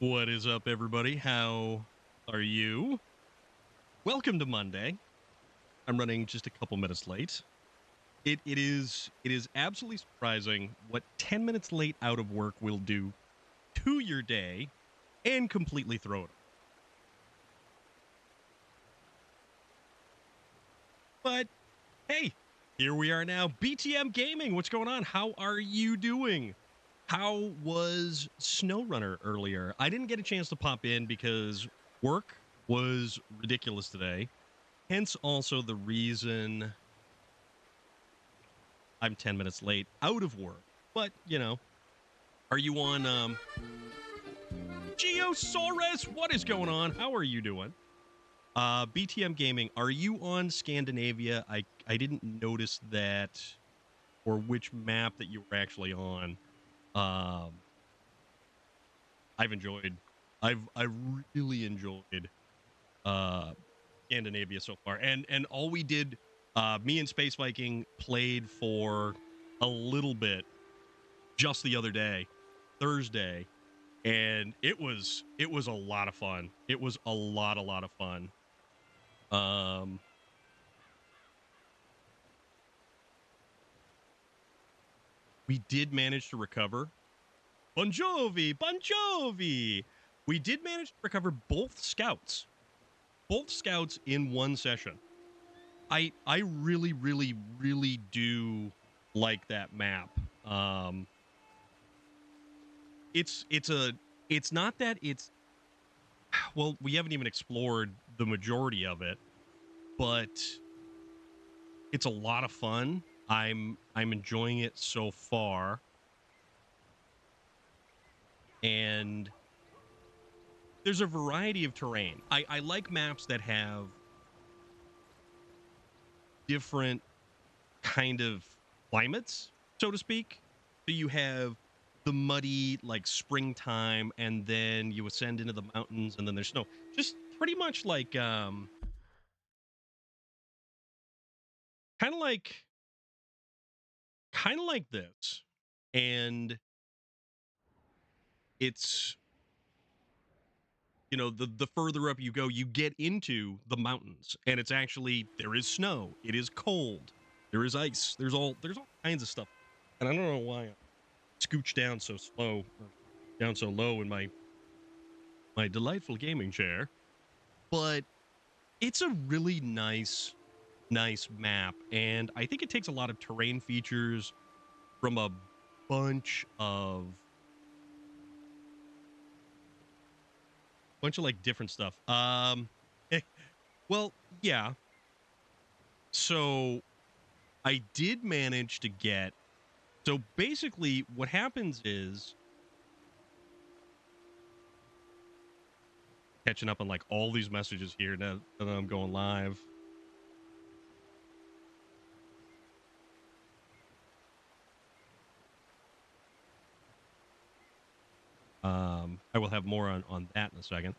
What is up, everybody? How are you? Welcome to Monday. I'm running just a couple minutes late. It is absolutely surprising what 10 minutes late out of work will do to your day and completely throw it. But hey, here we are now. BTM Gaming, what's going on? How are you doing? How was SnowRunner earlier? I didn't get a chance to pop in because work was ridiculous today. Hence also the reason I'm 10 minutes late out of work. But, you know, are you on Geosaurus? What is going on? How are you doing? BTM Gaming, are you on Scandinavia? I didn't notice that, or which map that you were actually on. I've really enjoyed Scandinavia so far. And all we did, me and Space Viking played for a little bit just the other day, Thursday, and it was a lot of fun. It was a lot of fun. We did manage to recover. Bon Jovi. We did manage to recover both scouts in one session. I really do like that map. It's not that it's, well, we haven't even explored the majority of it, but it's a lot of fun. I'm enjoying it so far. And there's a variety of terrain. I like maps that have different kind of climates, so to speak. So you have the muddy, like, springtime, and then you ascend into the mountains, and then there's snow. Just pretty much like kind of like this. And it's, you know, the further up you go, you get into the mountains, and it's actually, there is snow, it is cold, there is ice, there's all kinds of stuff. And I don't know why I scooch down so slow, or down so low in my delightful gaming chair, but it's a really nice map, and I think it takes a lot of terrain features from a bunch of like different stuff. Well, yeah. So I did manage to get, so basically what happens is catching up on like all these messages here now that I'm going live. I will have more on that in a second.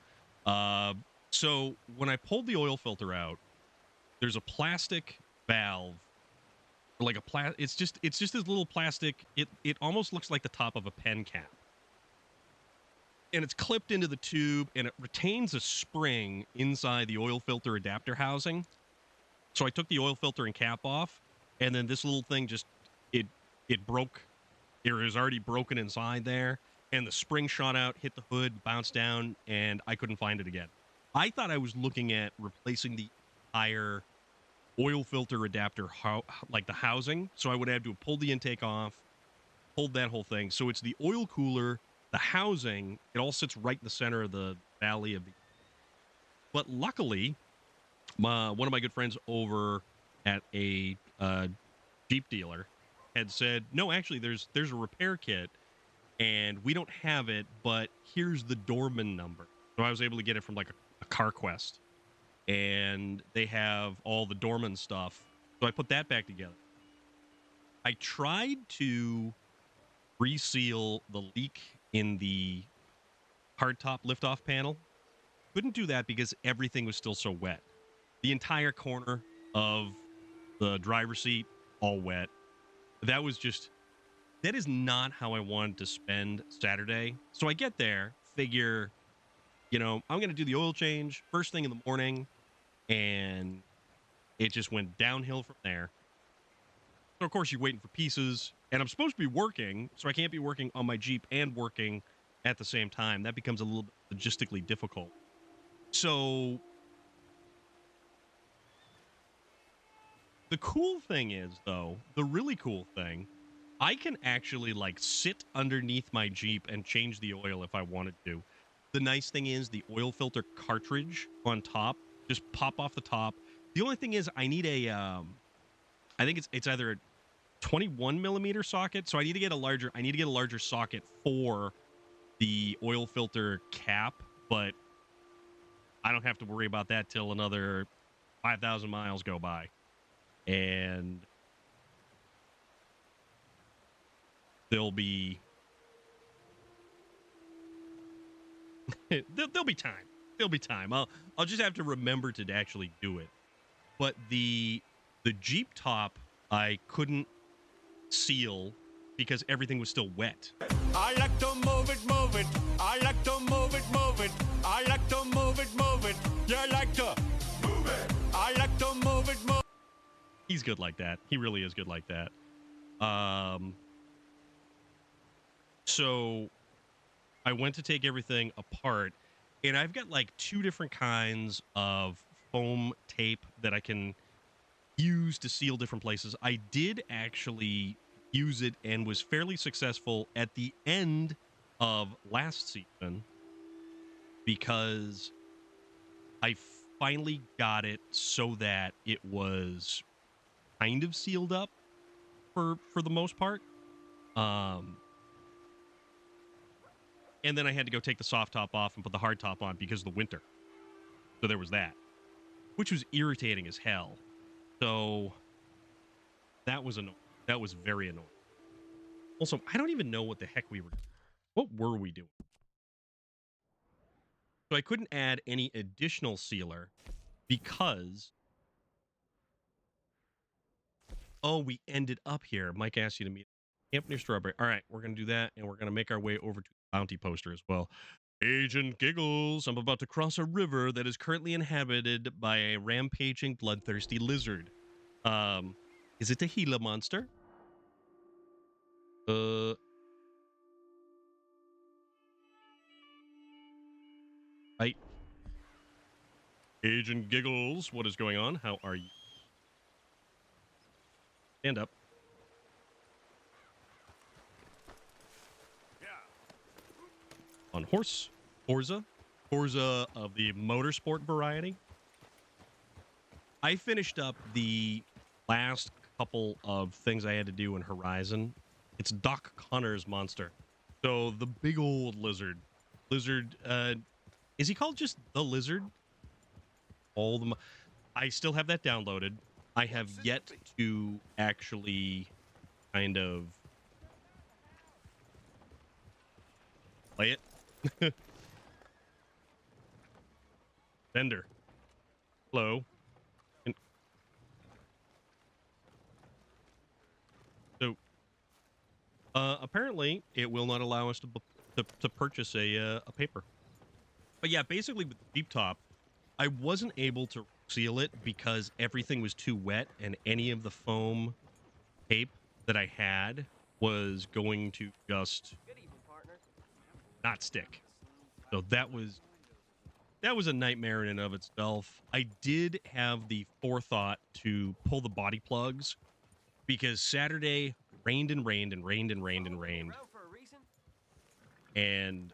So when I pulled the oil filter out, there's a plastic valve, like it's just this little plastic. It almost looks like the top of a pen cap, and it's clipped into the tube, and it retains a spring inside the oil filter adapter housing. So I took the oil filter and cap off, and then this little thing just it broke. It was already broken inside there, and the spring shot out, hit the hood, bounced down, and I couldn't find it again. I thought I was looking at replacing the entire oil filter adapter, like the housing. So I would have to pull the intake off, pulled that whole thing. So it's the oil cooler, the housing. It all sits right in the center of the valley of the. But luckily, one of my good friends over at a Jeep dealer had said, no, actually, there's a repair kit, and we don't have it, but here's the Dorman number. So I was able to get it from like a CarQuest, and they have all the Dorman stuff. So I put that back together. I tried to reseal the leak in the hardtop liftoff panel. Couldn't do that because everything was still so wet. The entire corner of the driver's seat, all wet. That is not how I wanted to spend Saturday. So I get there, figure, I'm going to do the oil change first thing in the morning, and it just went downhill from there. So, of course, you're waiting for pieces, and I'm supposed to be working, so I can't be working on my Jeep and working at the same time. That becomes a little bit logistically difficult. So the cool thing is, though, the really cool thing, I can actually like sit underneath my Jeep and change the oil if I wanted to. The nice thing is the oil filter cartridge on top, just pop off the top. The only thing is I need I think it's either a 21 millimeter socket. So I need to get a larger socket for the oil filter cap, but I don't have to worry about that till another 5,000 miles go by. And there'll be there'll be time. There'll be time. I'll just have to remember to actually do it. But the Jeep top I couldn't seal because everything was still wet. I like to move it, move it. I like to move it, move it. I like to move it, move it. You like to move it. I like to move it, move it. He's good like that. He really is good like that. So I went to take everything apart, and I've got like two different kinds of foam tape that I can use to seal different places. I did actually use it and was fairly successful at the end of last season because I finally got it so that it was kind of sealed up for the most part. And then I had to go take the soft top off and put the hard top on because of the winter. So there was that, which was irritating as hell. So that was annoying. That was very annoying. Also, I don't even know what the heck what were we doing? So I couldn't add any additional sealer because, we ended up here. Mike asked you to meet Camp near Strawberry. All right, we're going to do that, and we're going to make our way over to the bounty poster as well. Agent Giggles, I'm about to cross a river that is currently inhabited by a rampaging, bloodthirsty lizard. Is it a Gila monster? Agent Giggles, what is going on? How are you? Stand up. Yeah. On horse. Forza of the motorsport variety. I finished up the last couple of things I had to do in Horizon. It's Doc Connor's monster. So the big old lizard. Is he called just The Lizard? All the I still have that downloaded. I have yet to actually kind of play it. Bender. Hello. And so apparently it will not allow us to purchase a paper. But yeah, basically with the Jeep Top, I wasn't able to seal it because everything was too wet and any of the foam tape that I had was going to just not stick. So that was a nightmare in and of itself. I did have the forethought to pull the body plugs because Saturday rained and rained and rained and rained and rained. And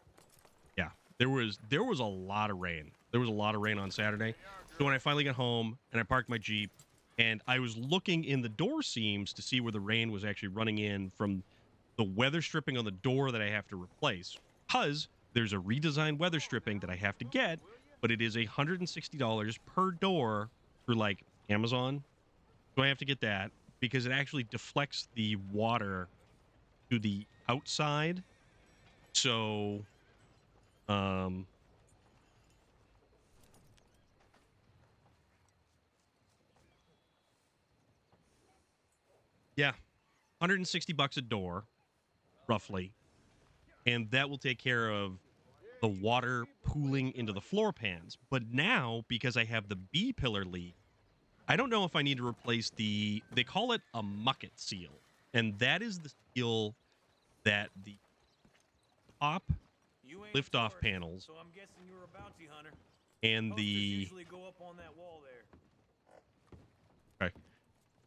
yeah, there was a lot of rain. There was a lot of rain on Saturday. So when I finally got home and I parked my Jeep and I was looking in the door seams to see where the rain was actually running in from the weather stripping on the door that I have to replace, because there's a redesigned weather stripping that I have to get, but it is $160 per door through like Amazon. So I have to get that because it actually deflects the water to the outside. So yeah, $160 a door roughly, and that will take care of the water pooling into the floor pans. But now, because I have the B pillar leak, I don't know if I need to replace they call it a mucket seal. And that is the seal that the top lift-off panels so I'm guessing you were a bounty hunter. and Posters the usually go up on that wall there. okay.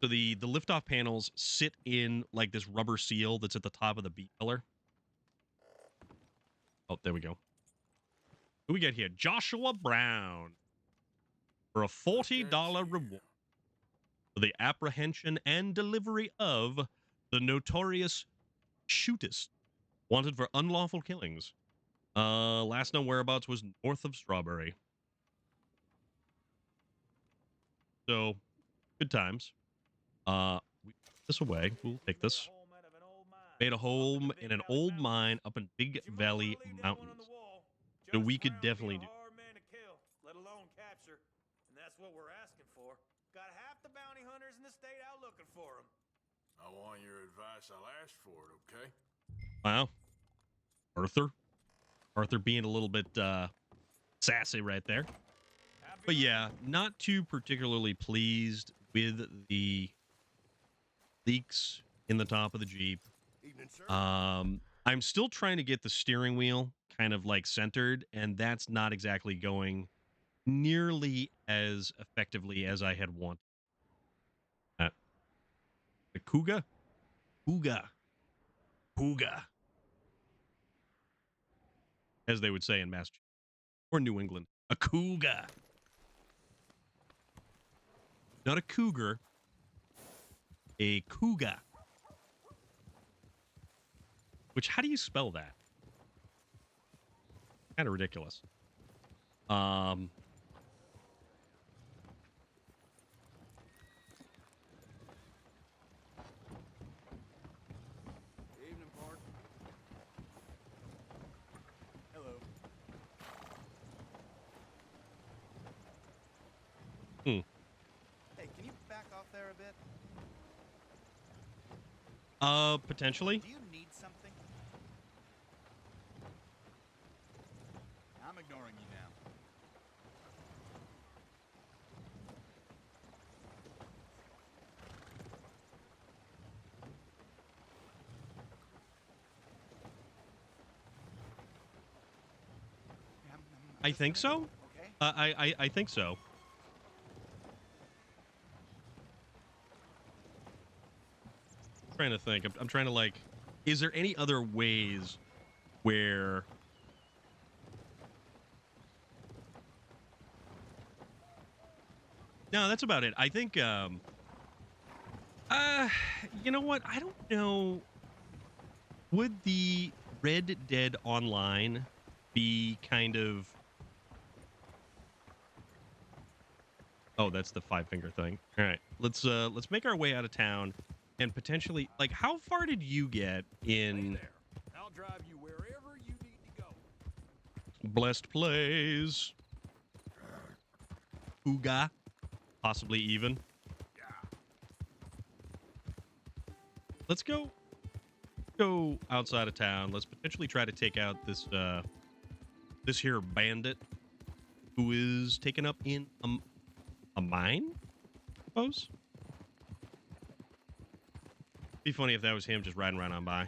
So the lift-off panels sit in like this rubber seal that's at the top of the B pillar. Oh, there we go. Who we get here? Joshua Brown for a $40 reward for the apprehension and delivery of the notorious Shootist, wanted for unlawful killings. Last known whereabouts was north of Strawberry. So, good times. We put this away. We'll take this. Made a home in an old mine up in Big Valley Mountains. So we could definitely do. Let alone capture, and that's what we're asking for. Got half the bounty hunters in the state out looking for him. I want your advice. I'll ask for it, okay? Wow. Arthur being a little bit sassy right there. But yeah, not too particularly pleased with the leaks in the top of the Jeep. Evening, sir. I'm still trying to get the steering wheel kind of like centered, and that's not exactly going nearly as effectively as I had wanted. The Kuga? Kuga. As they would say in Massachusetts or New England. A Kuga. Not a cougar. A Kuga. Which, how do you spell that? Kind of ridiculous. Evening, Park. Hello. Hmm. Hey, can you back off there a bit? Potentially. Do you need something? I'm ignoring you now. I think so. Okay. I think so. I'm trying to think. I'm trying to like. Is there any other ways where? No, that's about it. I think. You know what? I don't know. Would the Red Dead Online be kind of Oh, that's the 5-finger thing. All right, let's make our way out of town, and potentially, like, how far did you get in There. I'll drive you wherever you need to go. Blessed Plays? Ooga, possibly even. Let's go outside of town. Let's potentially try to take out this this here bandit who is taken up in a mine, I suppose. Be funny if that was him just riding right on by.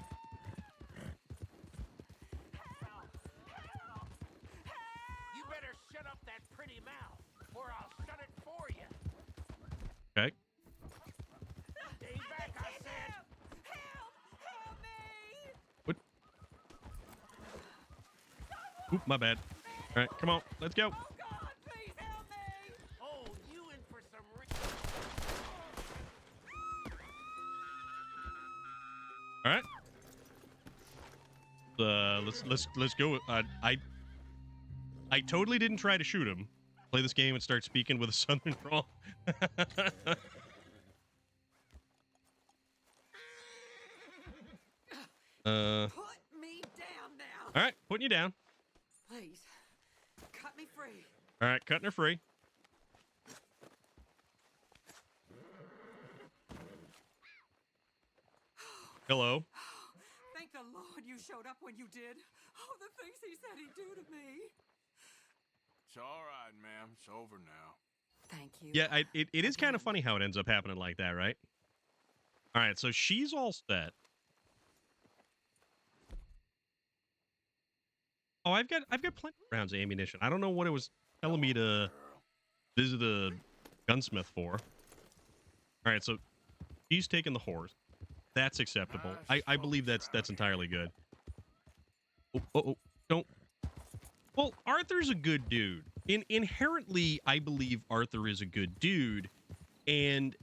You better shut up that pretty mouth, or I'll shut it for you. Okay. Stay back, I said. Help me! What? Oop, my bad. All right, come on, let's go. Oh God, please help me! Oh, you in for some All right. Let's go. I totally didn't try to shoot him. Play this game and start speaking with a southern drawl. Put me down now! All right, putting you down. Please, cut me free. All right, cutting her free. Hello. Thank the Lord you showed up when you did. Oh, the things he said he'd do to me. It's all right, ma'am. It's over now. Thank you. Yeah, it is kind of funny how it ends up happening like that, right? All right, so she's all set. Oh, I've got plenty of rounds of ammunition. I don't know what it was telling me to visit a gunsmith for. All right, so she's taking the horse. That's acceptable. I believe that's entirely good. Oh, don't. Well, Arthur's a good dude. Inherently, I believe Arthur is a good dude, and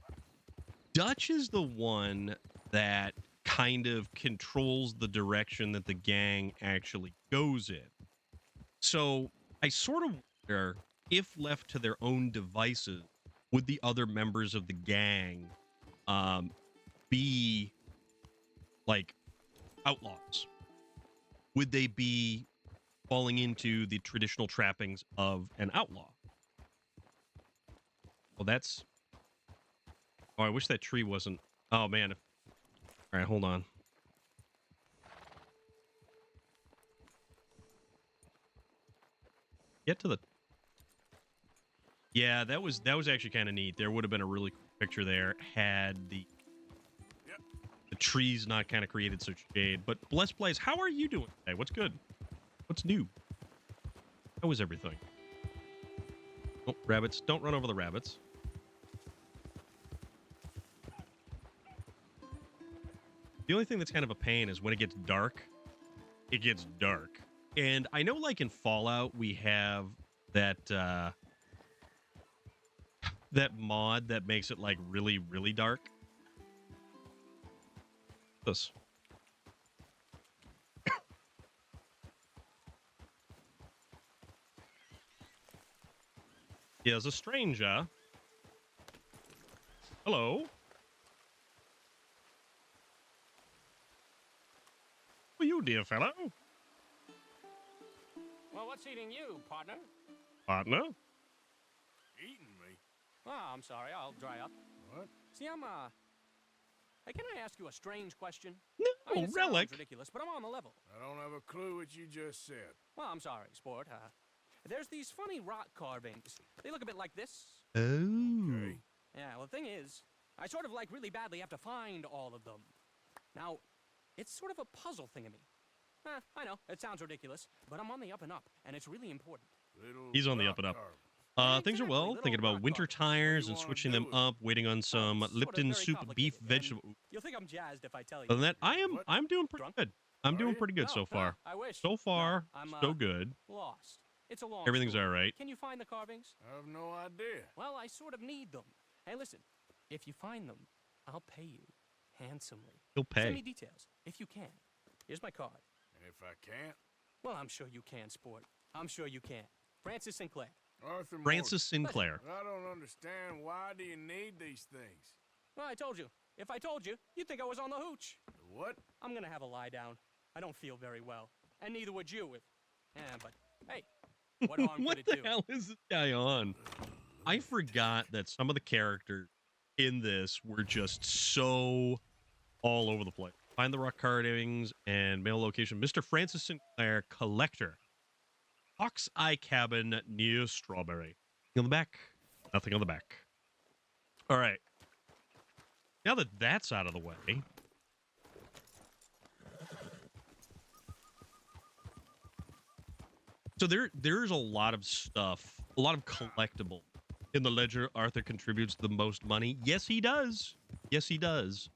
Dutch is the one that kind of controls the direction that the gang actually goes in. So I sort of wonder if left to their own devices, would the other members of the gang be like outlaws? Would they be falling into the traditional trappings of an outlaw? Well, that's... Oh, I wish that tree wasn't... Oh, man. All right, hold on. Get to the... Yeah, that was actually kind of neat. There would have been a really cool picture there had the trees not kind of created such shade. But Blessed Plays, how are you doing today? What's good? What's new? How is everything? Oh, rabbits. Don't run over the rabbits. The only thing that's kind of a pain is when it gets dark. It gets dark. And I know, like, in Fallout, we have that, that mod that makes it, like, really, really dark. This. Here's a stranger. Hello. Who are you, dear fellow? Well, what's eating you, partner? Partner? Eating me? Oh, I'm sorry. I'll dry up. What? See, Hey, can I ask you a strange question? No, I mean, it Relic. sounds ridiculous, but I'm on the level. I don't have a clue what you just said. Well, I'm sorry, sport. There's these funny rock carvings. They look a bit like this. Oh. Okay. Yeah, well, the thing is, I sort of, like, really badly have to find all of them. Now, it's sort of a puzzle thing to me. I know, it sounds ridiculous, but I'm on the up and up, and it's really important. Little He's on the rock up and up. carving. Things are Exactly, well. little Thinking about rock winter carvings. tires What do and you wanna switching do them with it? up, waiting on some It's sort of Lipton very soup, beef, complicated, vegetable. and You'll think I'm jazzed if I tell you. Other than that, What? I'm doing pretty Drunk? good. I'm Are doing you? pretty good No, so no, far. I wish. So far, No, I'm, so good. Lost. It's a long Everything's story. all right. Can you find the carvings? I have no idea. Well, I sort of need them. Hey, listen, if you find them, I'll pay you handsomely. He'll Send me pay. details, if you can. Here's my card. And if I can't, Well, I'm sure you can, sport. I'm sure you can. Francis Sinclair. Arthur Francis Sinclair. Morgan. I don't understand. Why do you need these things? Well, I told you. If I told you, you'd think I was on the hooch. What? I'm gonna have a lie down. I don't feel very well. And neither would you if... but, hey, what harm What could it the do? hell is this guy on? I forgot that some of the characters in this were just so all over the place. Find the rock carvings and mail location. Mr. Francis Sinclair, collector. Hawk's Eye Cabin near Strawberry. On the back? Nothing on the back. All right. Now that that's out of the way... So there's a lot of stuff, a lot of collectible in the ledger. Arthur contributes the most money. Yes, he does. Yes, he does.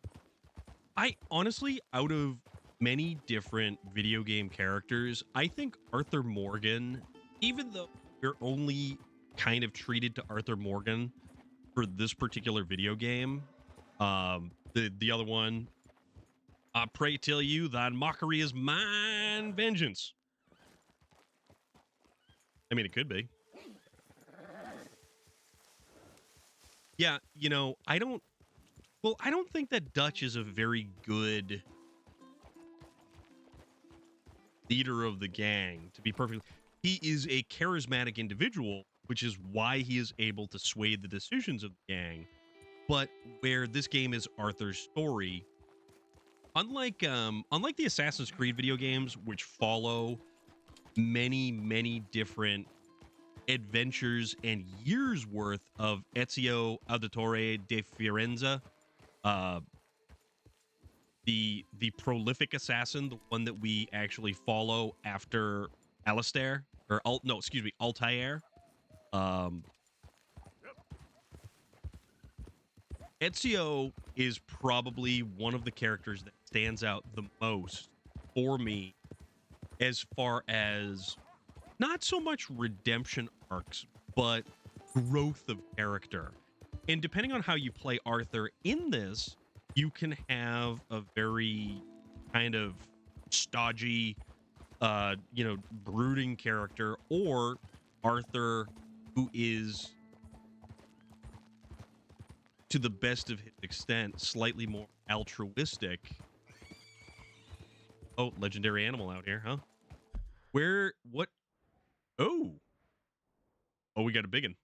I honestly, out of many different video game characters, I think Arthur Morgan, even though we're only kind of treated to Arthur Morgan for this particular video game, the other one, I pray tell you, thine mockery is mine vengeance. I mean, it could be. Yeah, you know, I don't think that Dutch is a very good leader of the gang, to be perfectly. He is a charismatic individual, which is why he is able to sway the decisions of the gang. But where this game is Arthur's story, unlike the Assassin's Creed video games, which follow many different adventures and years worth of Ezio Auditore de Fiorenza, the prolific assassin, the one that we actually follow after Alistair, or Altair. Ezio is probably one of the characters that stands out the most for me as far as not so much redemption arcs, but growth of character. And depending on how you play Arthur in this, you can have a very kind of stodgy, brooding character, or Arthur who is, to the best of his extent, slightly more altruistic. Oh, legendary animal out here, huh? What? Oh, we got a big one.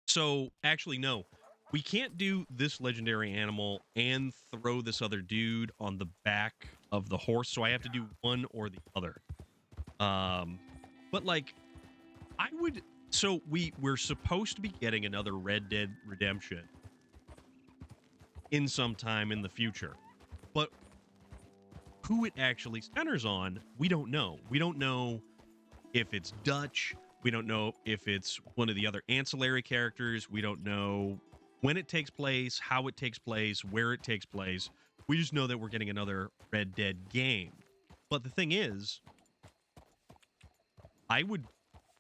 So, actually, no. We can't do this legendary animal and throw this other dude on the back of the horse, so I have to do one or the other. But, like, so we're supposed to be getting another Red Dead Redemption in some time in the future. But who it actually centers on, we don't know. We don't know if it's Dutch. We don't know if it's one of the other ancillary characters. We don't know when it takes place, how it takes place, where it takes place. We just know that we're getting another Red Dead game. But the thing is, I would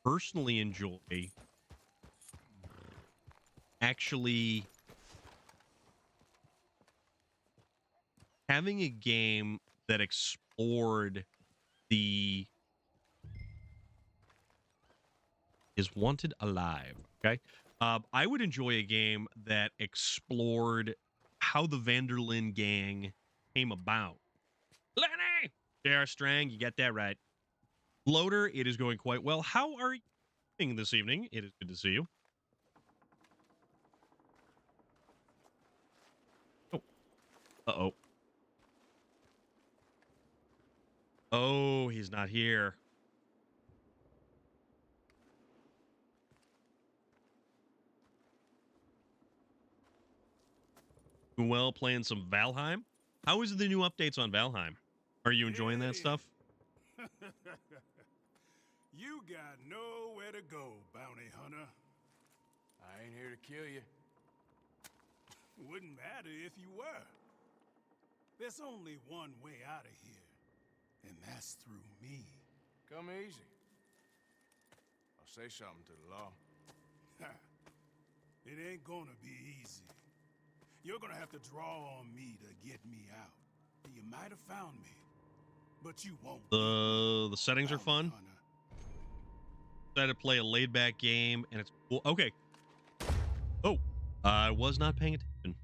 personally enjoy actually having a game that explored the is wanted alive. Okay. I would enjoy a game that explored how the Vanderlyn gang came about. Lenny! J.R. Strang, you got that right. Loader, it is going quite well. How are you doing this evening? It is good to see you. Oh. Uh-oh. Oh, he's not here. Well, playing some Valheim. How is the new updates on Valheim? Are you enjoying that stuff? You got nowhere to go, bounty hunter. I ain't here to kill you. Wouldn't matter if you were. There's only one way out of here, and that's through me. Come easy. I'll say something to the law. It ain't gonna be easy. You're gonna have to draw on me to get me out. You might have found me, but you won't. The settings are fun. Hunter. decided to play a laid back game, and it's cool. Okay. Oh, I was not paying attention.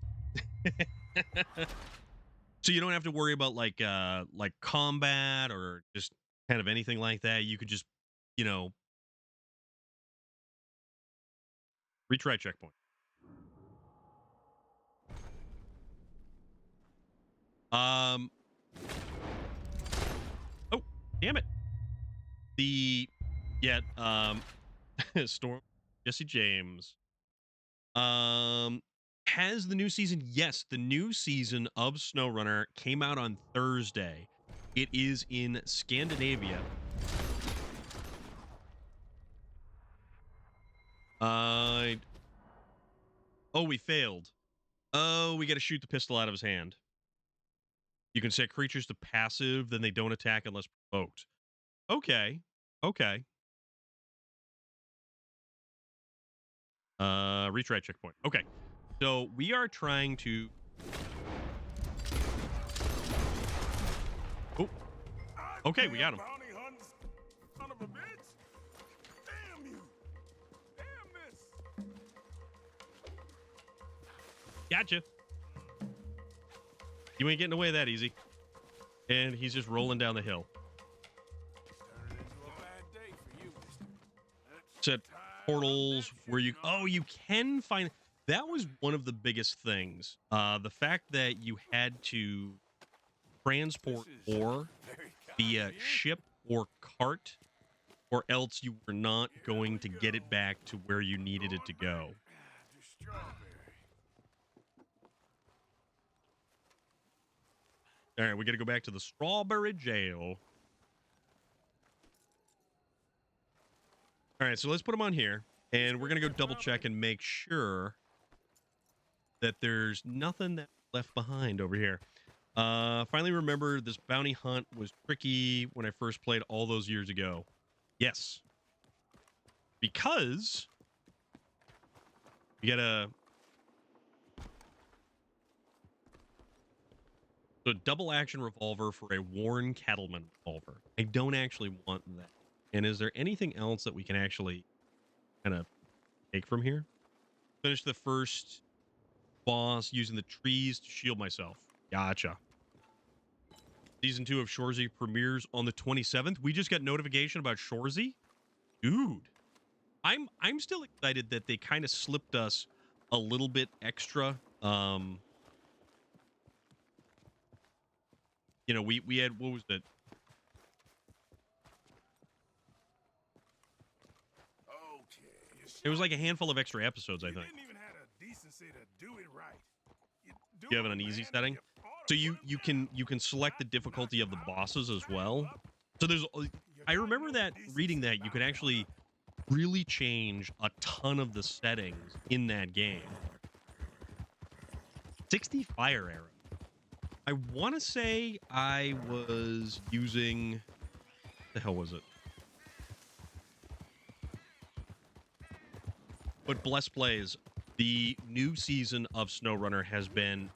So you don't have to worry about like combat or just kind of anything like that. You could just, you know, retry checkpoint. Oh, damn it. Storm Jesse James. Has the new season? Yes, the new season of SnowRunner came out on Thursday. It is in Scandinavia. Oh, we failed. Oh, we got to shoot the pistol out of his hand. You can set creatures to passive, then they don't attack unless provoked. Okay. Okay. Retry checkpoint. Okay. So we are trying to... Oh. Okay, we got him. Bounty hunting son of a bitch. Damn you. Damn this. Gotcha. You ain't getting away that easy. And he's just rolling down the hill. Turned into a bad day for you, mister. Set portals where you... Oh, you can find... That was one of the biggest things. The fact that you had to transport ore via ship or cart, or else you were not going to get it back to where you needed it to go. All right, we got to go back to the Strawberry Jail. All right, so let's put them on here, and we're going to go double check and make sure that there's nothing that's left behind over here. Finally remember this bounty hunt was tricky when I first played all those years ago. Yes. Because you gotta... So double action revolver for a worn cattleman revolver. I don't actually want that. And is there anything else that we can actually kind of take from here? Finish the first boss using the trees to shield myself. Gotcha. Season 2 of Shorzy premieres on the 27th. We just got notification about Shorzy. Dude. I'm still excited that they kind of slipped us a little bit extra. You know, we had, what was it? It was like a handful of extra episodes, I think. Didn't even have a decency to do it right. You have it on easy setting, so you can select the difficulty of the bosses as well. So there's, I remember that reading that you could actually really change a ton of the settings in that game. 60 fire arrow. I want to say I was using, what the hell was it? But Bless Plays, the new season of SnowRunner has been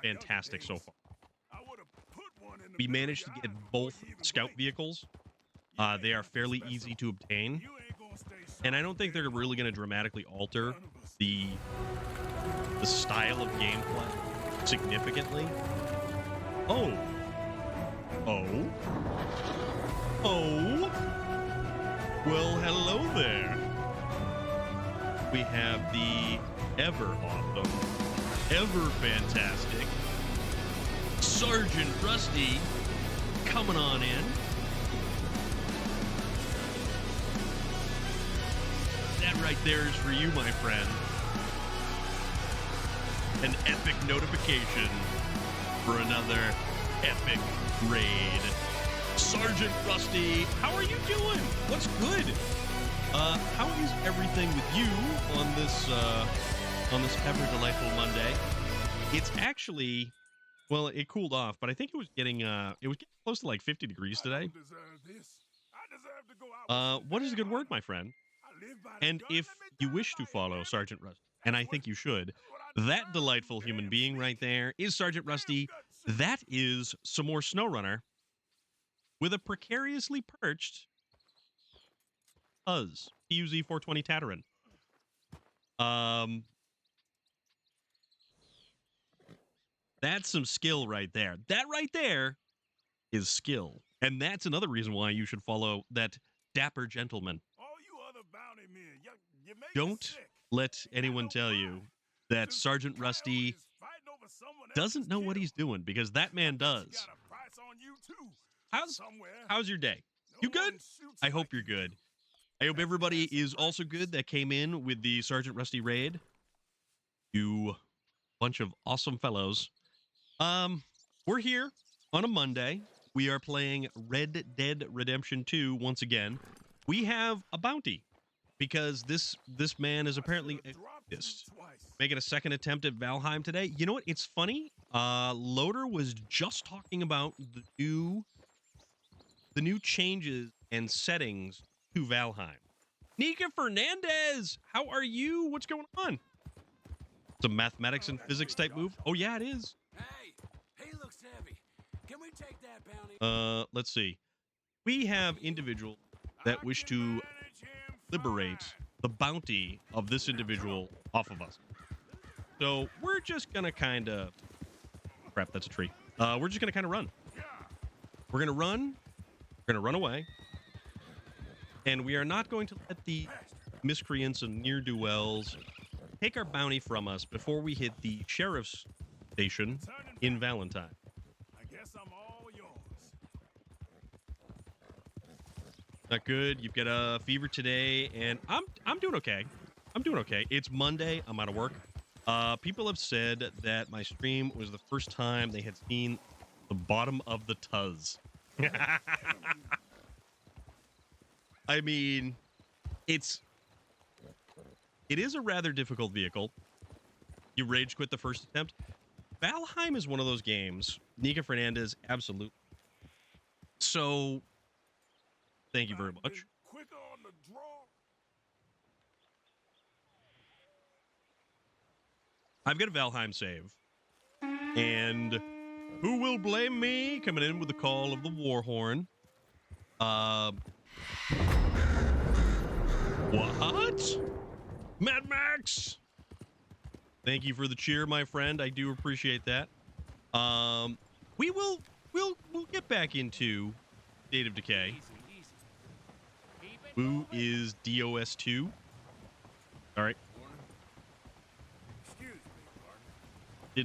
fantastic so far. We managed to get both scout vehicles. They are fairly easy to obtain. And I don't think they're really going to dramatically alter the style of gameplay significantly. Oh. Oh. Oh. Well, hello there. We have the ever awesome, ever fantastic Sergeant Rusty coming on in. That right there is for you, my friend. An epic notification for another epic raid. Sergeant Rusty, how are you doing? What's good? How is everything with you on this ever delightful Monday? It's actually, well, it cooled off, but I think it was getting close to like 50 degrees today. What is a good word, my friend? And if you wish to follow Sergeant Rusty, and I think you should, that delightful human being right there is Sergeant Rusty. That is some more SnowRunner with a precariously perched Tuz, TUZ 420 Tatarin. That's some skill right there. That right there is skill. And that's another reason why you should follow that dapper gentleman. All you other bounty men, you make me Don't sick. let anyone tell you that This Sergeant coyote Rusty is fighting over someone doesn't else's know what kill. he's doing, because that man He's does. got a price on you too. How's Somewhere. your day? No You good? one shoots I hope like you're you good. do. I hope everybody is also good that came in with the Sergeant Rusty raid. You bunch of awesome fellows. We're here on a Monday. We are playing Red Dead Redemption 2 once again. We have a bounty because this man is apparently a Dropped you sadist. twice. Making a second attempt at Valheim today. You know what? It's funny. Loader was just talking about the new changes and settings to Valheim. Nika Fernandez, how are you? What's going on? Some mathematics and physics type move. Oh yeah, it is. Hey, he looks heavy. Can we take that bounty? Let's see. We have individuals that wish to Manage him liberate fine. the bounty of this individual off of us. So we're just gonna kind of crap. That's a tree. We're just gonna kind of run. We're gonna run. We're gonna run away, and we are not going to let the miscreants and ne'er-do-wells take our bounty from us before we hit the sheriff's station in Valentine. I guess I'm all yours. Not good. You've got a fever today, and I'm doing okay. I'm doing okay. It's Monday. I'm out of work. People have said that my stream was the first time they had seen the bottom of the Tuz. I mean, it is a rather difficult vehicle. You rage quit the first attempt. Valheim is one of those games. Nika Fernandez, absolutely. So, thank you very I've much. been quicker on the draw. I've got a Valheim save. And who will blame me? Coming in with the call of the war horn. What? Mad Max! Thank you for the cheer, my friend. I do appreciate that. We'll get back into State of Decay. Easy, easy. Keep it Who moving. is DOS2? All right. Excuse me,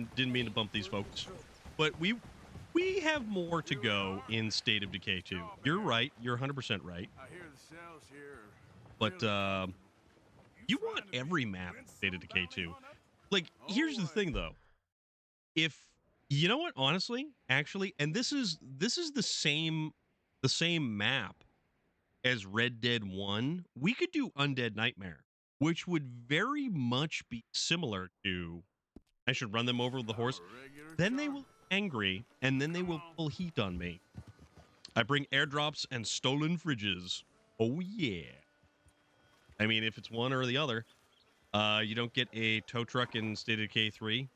Mark. Didn't mean to bump these folks. But we have more to go in State of Decay 2. You're right. You're 100% right. I hear the shells here. But you want every map in State of Decay 2. Like, here's the thing though. If you know what, honestly, actually, and this is the same map as Red Dead 1, we could do Undead Nightmare, which would very much be similar to I should run them over with the horse. Then they will be angry, and then they will pull heat on me. I bring airdrops and stolen fridges. Oh yeah. I mean, if it's one or the other, you don't get a tow truck in State of Decay 3.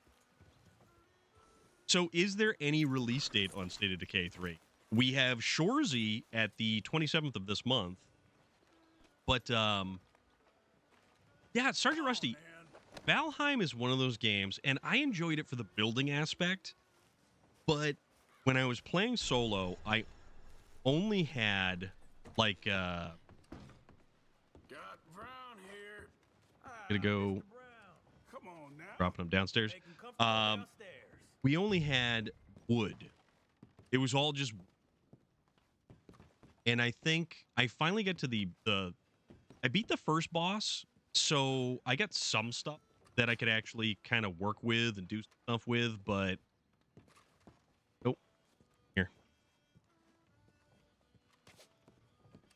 So is there any release date on State of Decay 3? We have Shorzy at the 27th of this month. But, yeah, Sergeant Rusty, Valheim is one of those games, and I enjoyed it for the building aspect. But when I was playing solo, I only had, like, Got Brown here. gonna go Brown, Come on now. dropping them downstairs. make 'em comfortable downstairs. We only had wood. It was all just, and I think I finally get to the I beat the first boss, so I got some stuff that I could actually kind of work with and do stuff with, but nope. Here.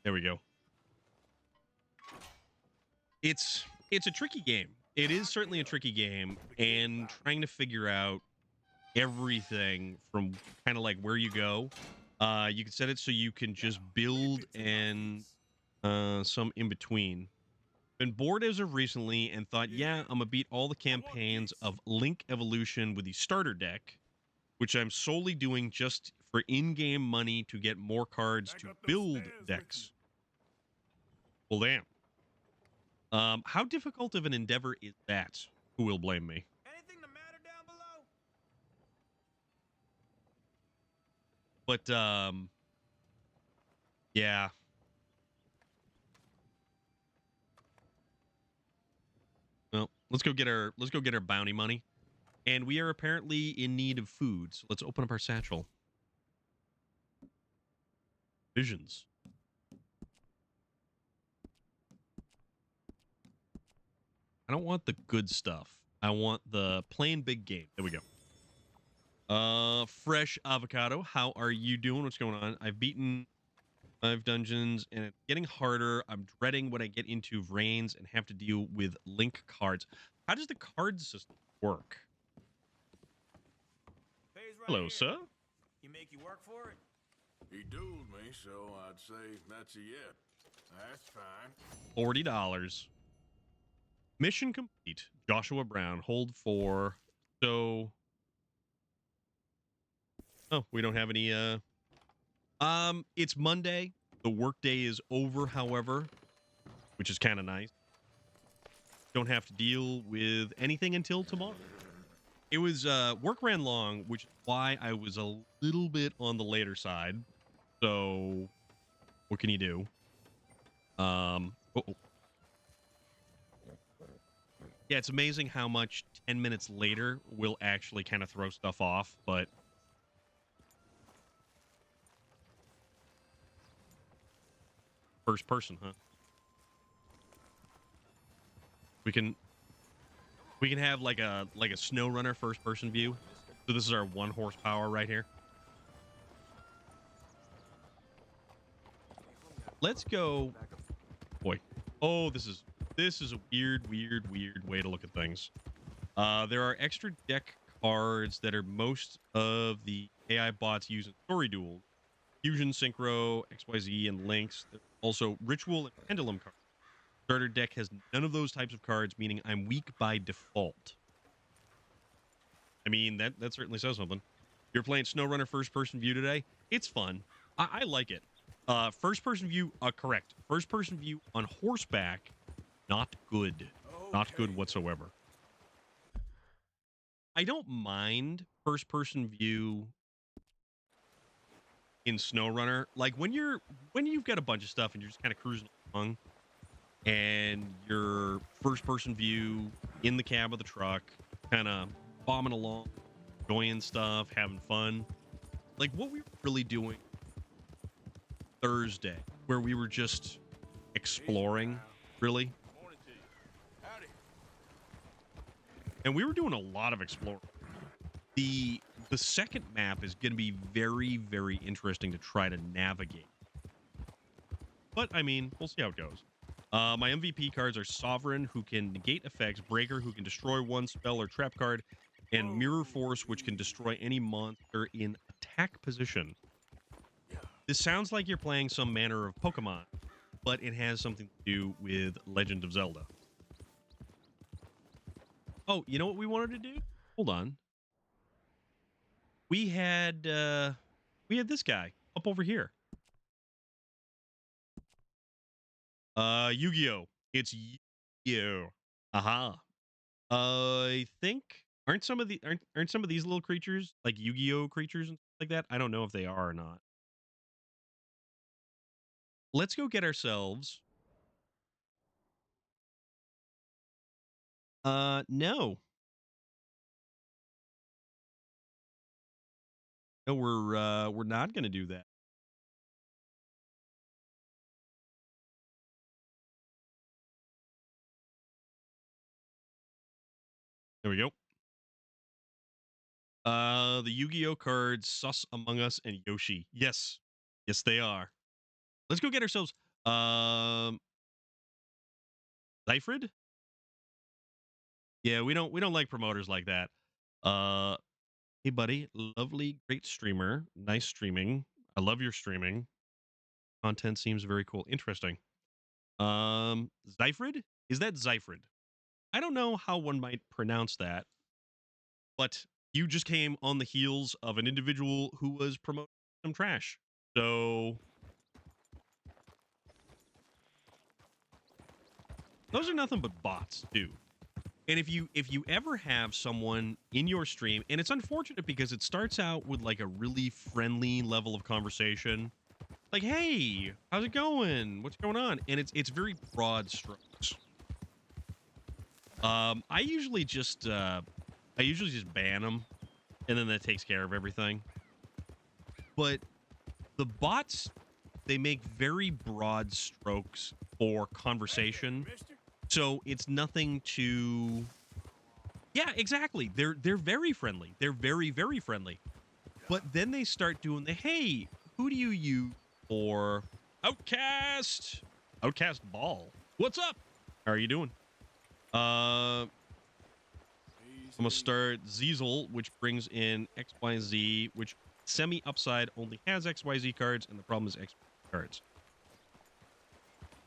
There we go. It's a tricky game. It is certainly a tricky game, and trying to figure out everything from kind of like where you go. You can set it so you can just build and some in between. Been bored as of recently and thought, yeah, I'm gonna beat all the campaigns of Link Evolution with the starter deck, which I'm solely doing just for in-game money to get more cards to build decks. Well, damn. How difficult of an endeavor is that? Who will blame me? Anything the matter down below? But yeah. Well, let's go get our bounty money. And we are apparently in need of food, so let's open up our satchel. Visions. I don't want the good stuff. I want the plain big game. There we go. Fresh avocado. How are you doing? What's going on? I've beaten 5 dungeons and it's getting harder. I'm dreading when I get into Vrains and have to deal with link cards. How does the card system work? Pays right Hello, here. sir. He make you work for it? He dueled me, so I'd say that's a yet. That's fine. $40. Mission complete. Joshua Brown. Hold for. So. Oh, we don't have any. It's Monday. The workday is over, however, which is kind of nice. Don't have to deal with anything until tomorrow. It was work ran long, which is why I was a little bit on the later side. So, what can you do? Yeah, it's amazing how much 10 minutes later will actually kind of throw stuff off, but first person, huh? We can have like a snow runner first person view. So this is our 1 horsepower right here. Let's go. Boy. Oh, this is a weird way to look at things. There are extra deck cards that are most of the AI bots use in story duels. Fusion, Synchro, XYZ, and Lynx. Also, Ritual and Pendulum cards. Starter deck has none of those types of cards, meaning I'm weak by default. I mean, that certainly says something. You're playing SnowRunner first-person view today. It's fun. I like it. First-person view, correct. First-person view on horseback, not good. Not good whatsoever. I don't mind first-person view in SnowRunner. Like when you've got a bunch of stuff and you're just kind of cruising along, and your first-person view in the cab of the truck, kind of bombing along, enjoying stuff, having fun. Like what we were really doing Thursday, where we were just exploring, really. Morning to you. Howdy. And we were doing a lot of exploring. The second map is going to be very, very interesting to try to navigate. But, I mean, we'll see how it goes. My MVP cards are Sovereign, who can negate effects, Breaker, who can destroy one spell or trap card, and Mirror Force, which can destroy any monster in attack position. This sounds like you're playing some manner of Pokemon, but it has something to do with Legend of Zelda. Oh, you know what we wanted to do? Hold on. We had this guy up over here. Yu-Gi-Oh! It's Yu-Gi-Oh! Aha. I think aren't some of these little creatures like Yu-Gi-Oh! Creatures and stuff like that? I don't know if they are or not. Let's go get ourselves. No. No, we're not gonna do that. There we go. The Yu-Gi-Oh cards, Sus, Among Us, and Yoshi. Yes. Yes, they are. Let's go get ourselves Zyfrid? Yeah, we don't like promoters like that. Hey buddy, lovely, great streamer. Nice streaming. I love your streaming. Content seems very cool. Interesting. Zyfrid? Is that Zyfrid? I don't know how one might pronounce that, but you just came on the heels of an individual who was promoting some trash. So Those are nothing but bots, too. And if you ever have someone in your stream, and it's unfortunate because it starts out with like a really friendly level of conversation, like, hey, how's it going? What's going on? And it's very broad strokes. I usually just ban them, and then that takes care of everything. But the bots, they make very broad strokes for conversation. So it's nothing to... Yeah, exactly. They're very friendly. They're very, very friendly. But then they start doing the, hey, who do you use for Outcast? Outcast Ball. What's up? How are you doing? I'm going to start Ziesel, which brings in XYZ, which semi-upside only has XYZ cards, and the problem is XYZ cards.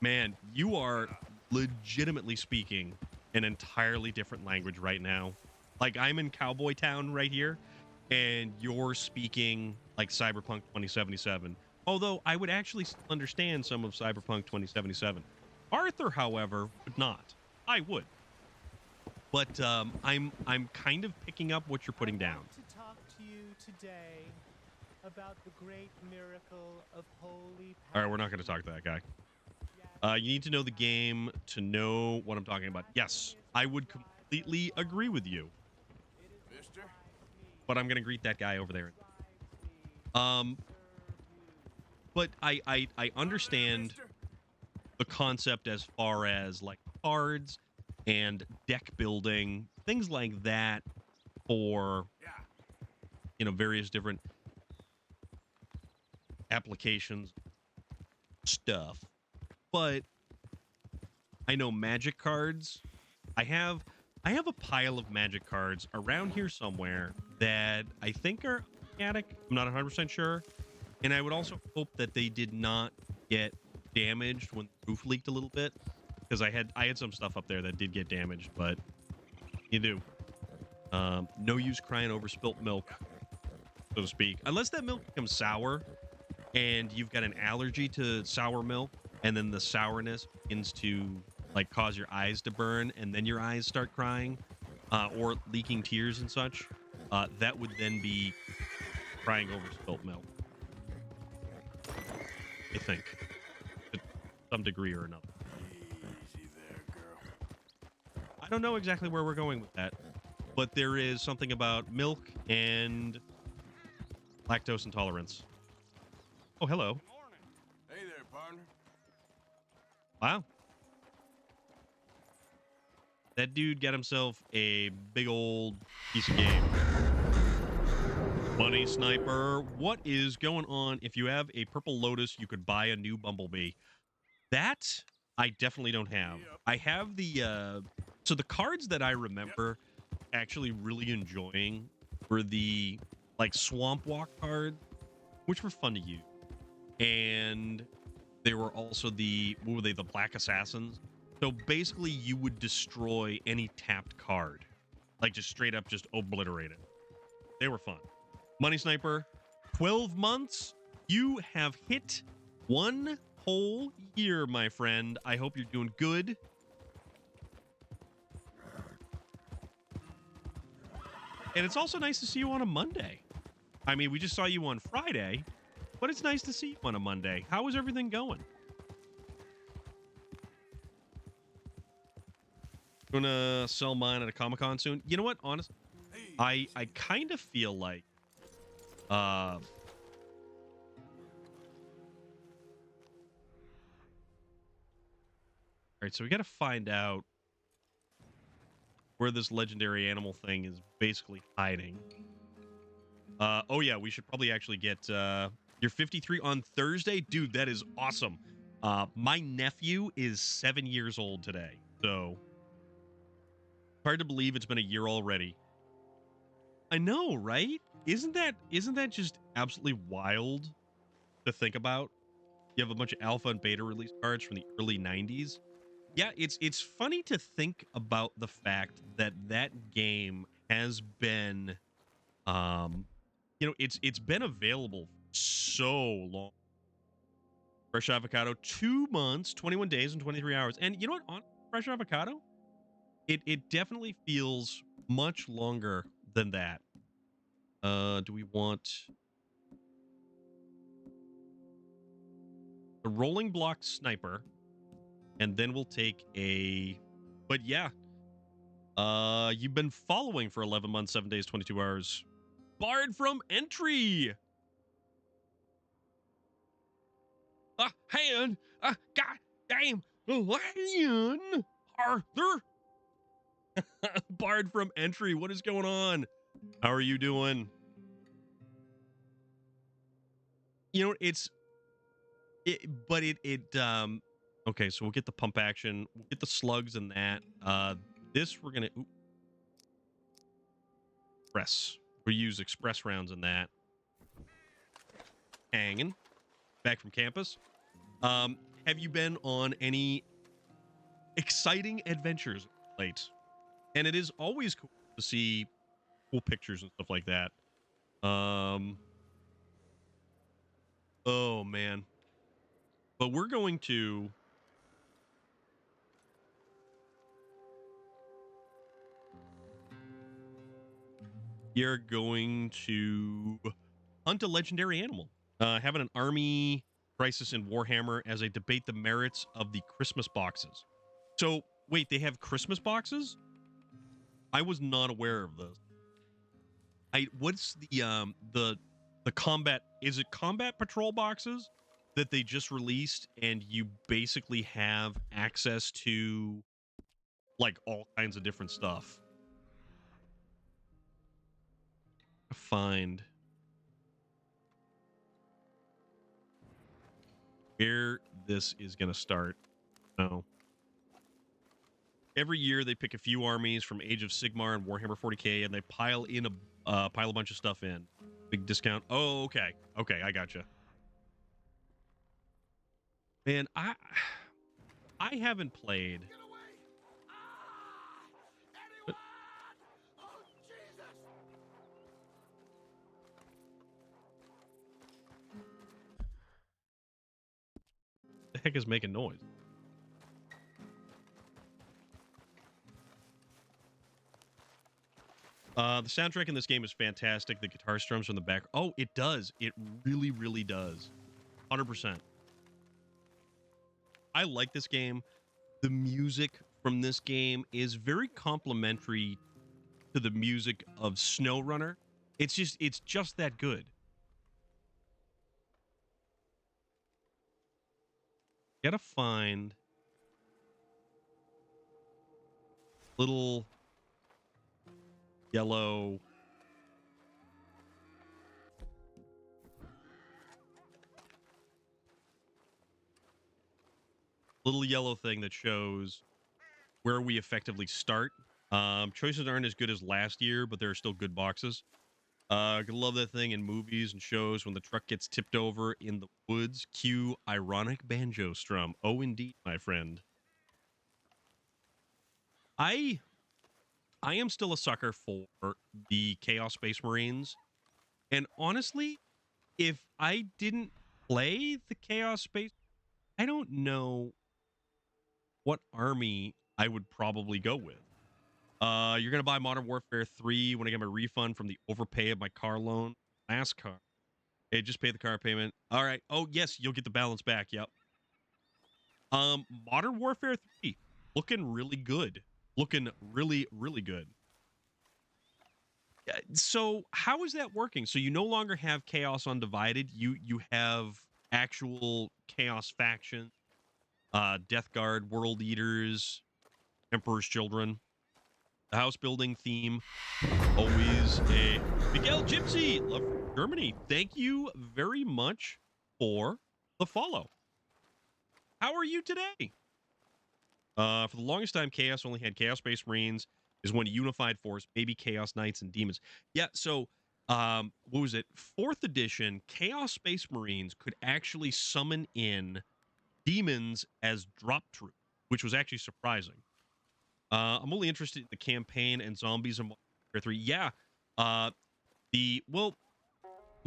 Man, you are legitimately speaking an entirely different language right now. Like, I'm in Cowboy Town right here, and you're speaking like Cyberpunk 2077. Although I would actually understand some of Cyberpunk 2077. Arthur, however, would not. I would. But I'm kind of picking up what you're putting down. To talk to you today about the great miracle of holy power. All right, we're not going to talk to that guy. You need to know the game to know what I'm talking about. Yes, I would completely agree with you. But I'm going to greet that guy over there. But I understand the concept as far as like cards and deck building, things like that for, you know, various different applications stuff. But I know Magic cards. I have a pile of Magic cards around here somewhere that I think are attic. I'm not 100% sure. And I would also hope that they did not get damaged when the roof leaked a little bit, because I had some stuff up there that did get damaged, but you do. No use crying over spilt milk, so to speak. Unless that milk becomes sour and you've got an allergy to sour milk, and then the sourness begins to like cause your eyes to burn, and then your eyes start crying or leaking tears and such. That would then be crying over spilt milk, I think, to some degree or another. Easy there, girl. I don't know exactly where we're going with that, but there is something about milk and lactose intolerance. Oh, hello. Hey there, partner. Wow. That dude got himself a big old piece of game. Money Sniper, what is going on? If you have a Purple Lotus, you could buy a new Bumblebee. That I definitely don't have. I have the so the cards that I remember actually really enjoying were the like Swamp Walk cards, which were fun to use. And there were also the, what were they, the Black Assassins. So basically you would destroy any tapped card, like just straight up just obliterate it. They were fun. Money Sniper, 12 months. You have hit 1 whole year, my friend. I hope you're doing good. And it's also nice to see you on a Monday. I mean, we just saw you on Friday, but it's nice to see you on a Monday. How is everything going? Gonna sell mine at a Comic-Con soon. You know what? Honestly, I kind of feel like all right, so we got to find out where this legendary animal thing is basically hiding. Oh yeah, we should probably actually get you're 53 on Thursday. Dude, that is awesome. My nephew is 7 years old today, so hard to believe it's been a year already. I know, right? Isn't that just absolutely wild to think about? You have a bunch of alpha and beta release cards from the early 90s. Yeah, it's funny to think about the fact that that game has been you know, it's been available so long. Fresh Avocado, 2 months, 21 days, and 23 hours. And you know what? fresh avocado? It definitely feels much longer than that. Do we want the rolling block sniper? And then we'll take a, but yeah. You've been following for 11 months, 7 days, 22 hours. Barred from entry. Hand. God damn. Lion. Arthur. Barred from entry. What is going on? How are you doing? You know, okay, so we'll get the pump action. We'll get the slugs and that. This we're gonna express. We use express rounds in that. Hanging back from campus. Have you been on any exciting adventures late? And it is always cool to see cool pictures and stuff like that. Oh man. But we're going to you're going to hunt a legendary animal. Having an army crisis in Warhammer as I debate the merits of the Christmas boxes. So, wait, they have Christmas boxes? I was not aware of this. What's the combat, is it combat patrol boxes that they just released and you basically have access to like all kinds of different stuff? Find where this is going to start. No. Every year they pick a few armies from Age of Sigmar and Warhammer 40k and they pile a bunch of stuff in. Big discount. Oh, okay. Okay, I gotcha. Man, I haven't played. The heck is making noise? The soundtrack in this game is fantastic. The guitar strums from the back. Oh, it does. It really, really does. 100%. I like this game. The music from this game is very complimentary to the music of SnowRunner. It's just that good. Gotta find little yellow thing that shows where we effectively start. Choices aren't as good as last year, but there are still good boxes. I love that thing in movies and shows when the truck gets tipped over in the woods. Cue ironic banjo strum. Oh, indeed, my friend. I am still a sucker for the Chaos Space Marines. And honestly, if I didn't play the Chaos Space, I don't know what army I would probably go with. You're going to buy Modern Warfare 3 when I get my refund from the overpay of my car loan. Last car. Hey, just pay the car payment. All right. Oh, yes, you'll get the balance back. Yep. Modern Warfare 3. Looking really good. Looking really, really good. So how is that working? So you no longer have Chaos Undivided. You have actual Chaos faction. Death Guard, World Eaters, Emperor's Children. The house building theme, always a Miguel Gypsy, love Germany. Thank you very much for the follow. How are you today? For the longest time, Chaos only had Chaos Space Marines. Is one unified force, maybe Chaos Knights and Demons. Yeah, so what was it? 4th edition, Chaos Space Marines could actually summon in demons as drop troops, which was actually surprising. I'm only interested in the campaign and zombies and Warfare 3. Yeah,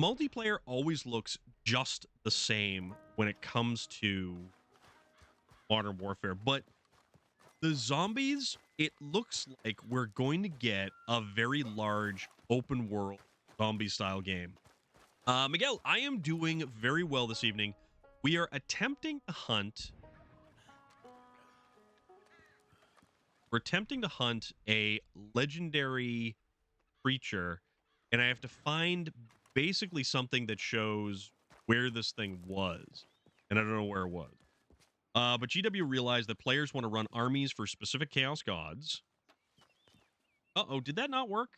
multiplayer always looks just the same when it comes to Modern Warfare, but The zombies, it looks like we're going to get a very large open world zombie style game. Miguel, I am doing very well this evening. We are attempting to hunt. We're attempting to hunt a legendary creature, and I have to find basically something that shows where this thing was, and I don't know where it was. But GW realized that players want to run armies for specific chaos gods. Uh-oh, did that not work?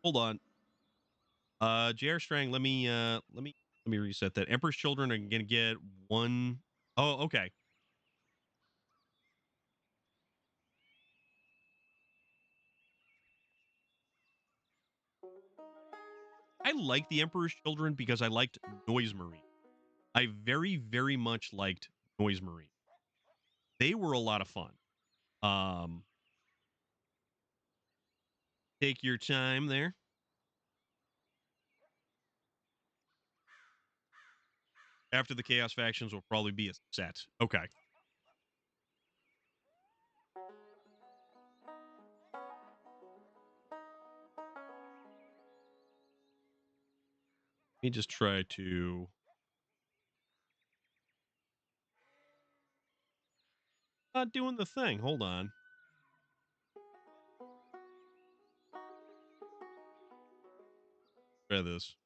Hold on. JR Strang, let me reset that. Emperor's Children are gonna get one. Oh, okay. I like the Emperor's Children because I liked Noise Marine. I very, very much liked Noise Marine. They were a lot of fun. Take your time there. After the Chaos factions will probably be a set. Okay. Let me just try to... Not doing the thing. Hold on. Try this.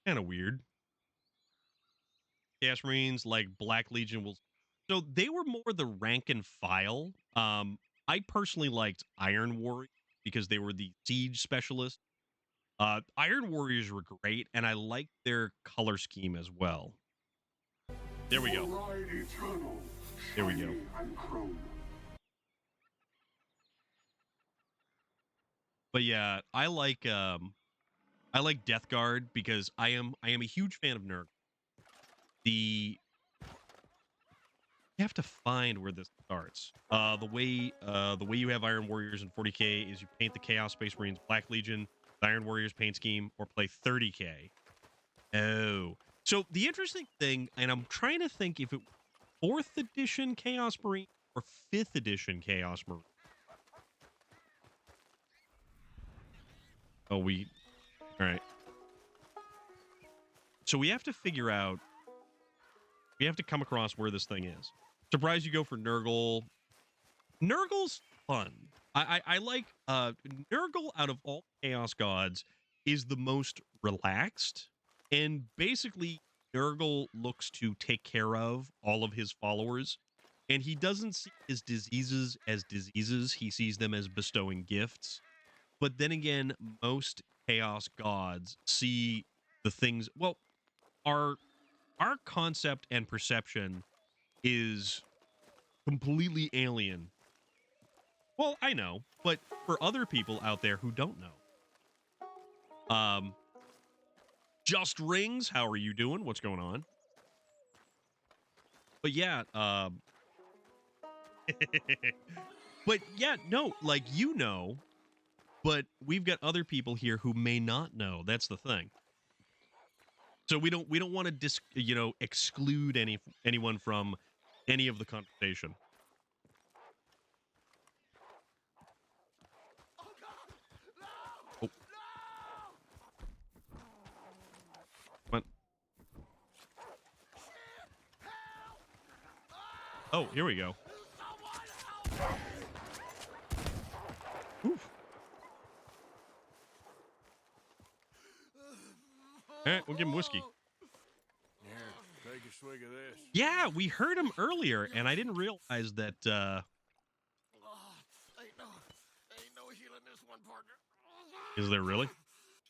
Kind of weird. Chaos Marines like Black Legion will... So they were more the rank and file. I personally liked Iron Warriors because they were the siege specialist. Iron Warriors were great, and I liked their color scheme as well. There we go. There we go. But yeah, I like Death Guard because I am a huge fan of Nurgle. You have to find where this starts. The way you have Iron Warriors in 40K is you paint the Chaos Space Marines Black Legion, the Iron Warriors paint scheme, or play 30K. Oh. So the interesting thing, and I'm trying to think if it 4th edition Chaos Marine or 5th edition Chaos Marine. Oh, all right. So we have to figure out, we have to come across where this thing is. Surprised you go for Nurgle. Nurgle's fun. I like Nurgle out of all Chaos Gods is the most relaxed, and basically Nurgle looks to take care of all of his followers, and he doesn't see his diseases as diseases. He sees them as bestowing gifts. But then again, most Chaos Gods see the things... Well, our concept and perception is completely alien. Well, I know, but for other people out there who don't know. Just Rings, how are you doing? What's going on? But yeah, but yeah, no, like, you know, but we've got other people here who may not know. That's the thing. So we don't want to exclude anyone from any of the conversation. Oh. Come on. Oh, here we go. Oof. All right, we'll give him whiskey. Here, take a swig of this. Yeah, we heard him earlier, and I didn't realize that. Ain't no healing this one, partner. Is there really?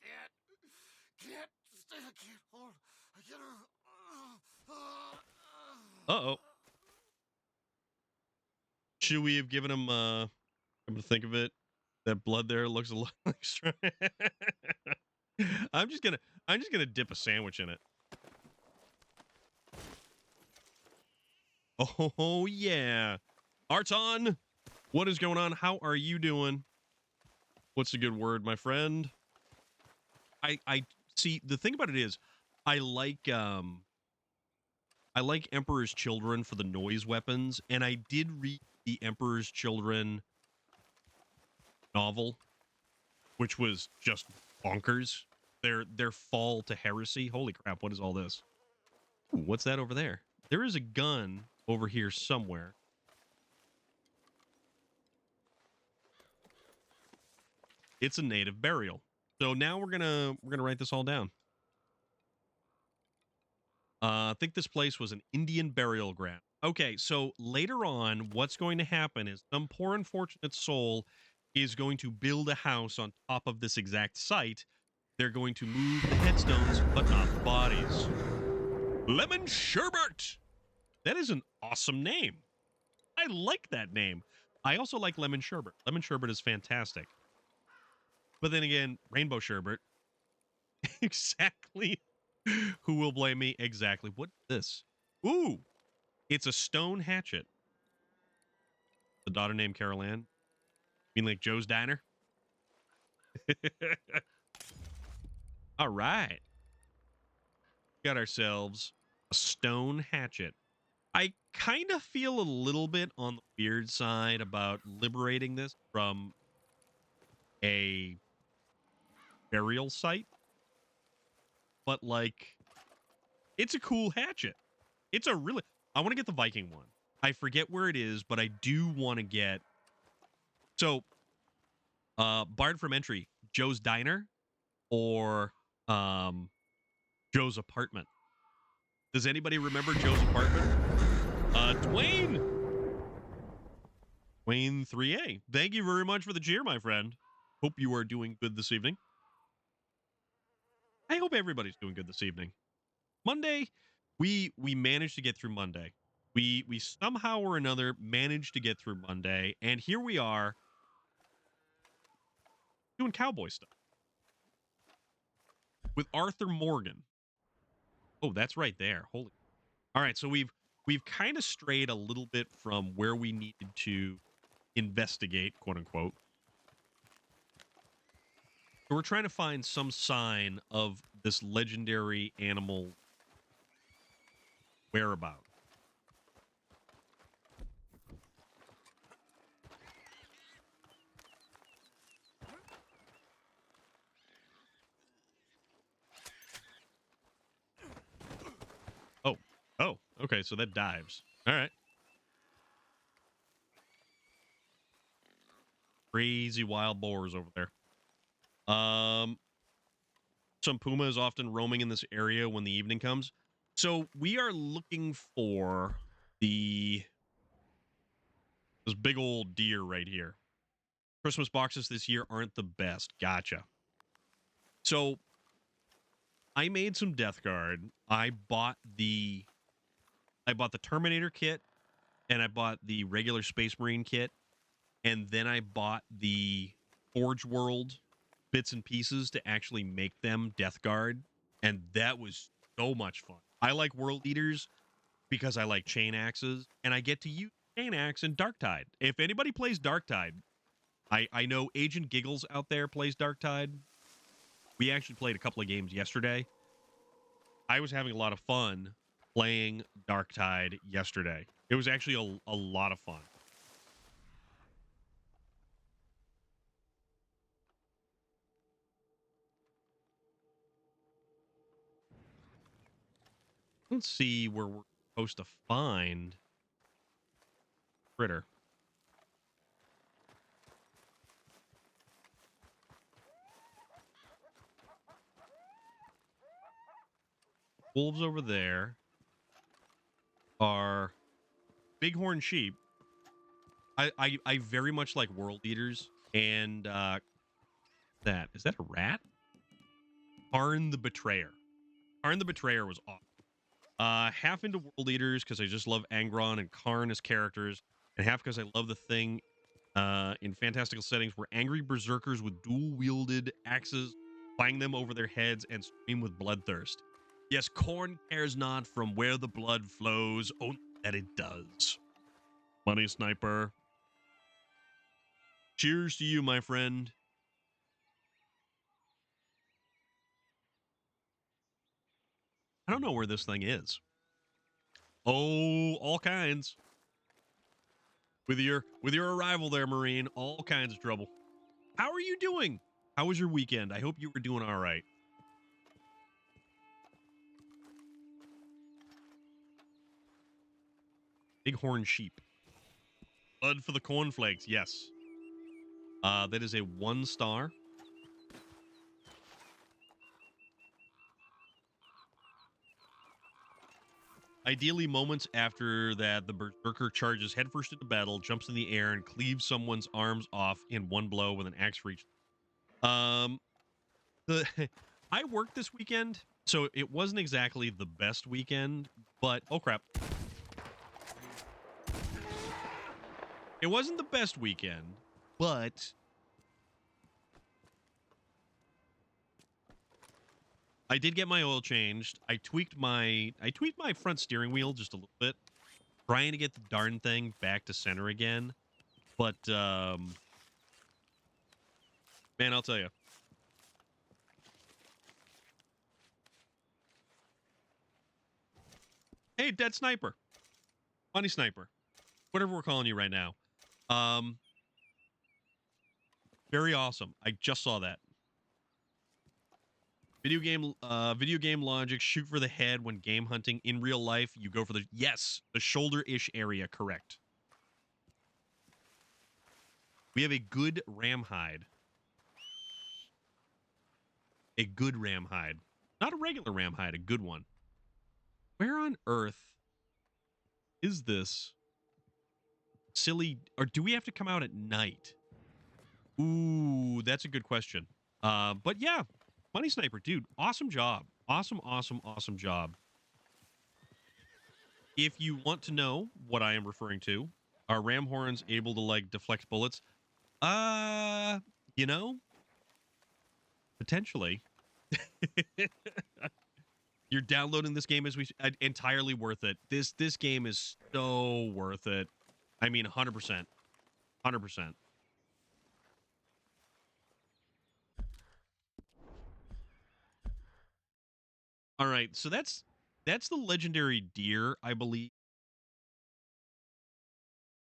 Can't stay. I can't hold. I get her. Uh-oh. Should we have given him? I'm gonna think of it. That blood there looks a lot like strong. I'm just gonna dip a sandwich in it. Oh yeah, Arton, what is going on? How are you doing? What's a good word, my friend? I see. The thing about it is, I like I like Emperor's Children for the noise weapons, and I did read the Emperor's Children novel, which was just bonkers. Their fall to heresy. Holy crap, what is all this? Ooh, what's that over there? There is a gun over here somewhere. It's a native burial. So now we're gonna write this all down. I think this place was an Indian burial ground. Okay, so later on, what's going to happen is some poor unfortunate soul is going to build a house on top of this exact site. They're going to move the headstones, but not the bodies. Lemon Sherbet! That is an awesome name. I like that name. I also like Lemon Sherbet. Lemon Sherbet is fantastic. But then again, Rainbow Sherbet. Exactly. Who will blame me? Exactly. What's this? Ooh! It's a stone hatchet. The daughter named Carol Ann. You mean like Joe's Diner? All right. Got ourselves a stone hatchet. I kind of feel a little bit on the weird side about liberating this from a burial site. But, like, it's a cool hatchet. It's a really... I want to get the Viking one. I forget where it is, but I do want to get... So, barred from entry, Joe's Diner or Joe's Apartment. Does anybody remember Joe's Apartment? Dwayne! Dwayne 3A. Thank you very much for the cheer, my friend. Hope you are doing good this evening. I hope everybody's doing good this evening. Monday, we managed to get through Monday. We somehow or another managed to get through Monday, and here we are doing cowboy stuff with Arthur Morgan. Oh, that's right there. Holy. All right, so we've kind of strayed a little bit from where we needed to investigate, quote unquote. So we're trying to find some sign of this legendary animal whereabout. Oh, okay, so that dives. All right. Crazy wild boars over there. Some puma is often roaming in this area when the evening comes. So we are looking for this big old deer right here. Christmas boxes this year aren't the best. Gotcha. So I made some Death Guard. I bought the Terminator kit, and I bought the regular Space Marine kit, and then I bought the Forge World bits and pieces to actually make them Death Guard, and that was so much fun. I like World Eaters because I like chain axes, and I get to use chain axe in Darktide. If anybody plays Darktide, I know Agent Giggles out there plays Darktide. We actually played a couple of games yesterday. I was having a lot of fun playing Darktide yesterday. It was actually a lot of fun. Let's see where we're supposed to find Critter. Wolves over there are bighorn sheep. I very much like World Eaters, and is that a rat? Karn the Betrayer. Karn the Betrayer was awesome. Half into World Eaters because I just love Angron and Karn as characters, and half because I love the thing in fantastical settings where angry berserkers with dual-wielded axes clang them over their heads and scream with bloodthirst. Yes, Khorne cares not from where the blood flows, only that it does. Money Sniper. Cheers to you, my friend. I don't know where this thing is. Oh, all kinds. With your arrival there, Marine, all kinds of trouble. How are you doing? How was your weekend? I hope you were doing all right. Bighorn sheep. Blood for the cornflakes. Yes. That is a 1 star. Ideally, moments after that, the berserker charges headfirst into battle, jumps in the air, and cleaves someone's arms off in one blow with an axe reach. I worked this weekend, so it wasn't exactly the best weekend, but oh crap. It wasn't the best weekend, but I did get my oil changed. I tweaked my front steering wheel just a little bit, trying to get the darn thing back to center again. But man, I'll tell you. Hey, Dead Sniper. Funny Sniper. Whatever we're calling you right now. Very awesome. I just saw that. Video game logic, shoot for the head when game hunting. In real life, you go for the shoulder-ish area, correct. We have a good ram hide. A good ram hide. Not a regular ram hide, a good one. Where on earth is this silly, or do we have to come out at night? Ooh, that's a good question. But yeah, Funny Sniper, dude, awesome job. Awesome job. If you want to know what I am referring to, are ram horns able to like deflect bullets? You know, potentially. You're downloading this game as we entirely worth it. This game is so worth it. I mean, 100%. 100%. All right, so that's the legendary deer, I believe.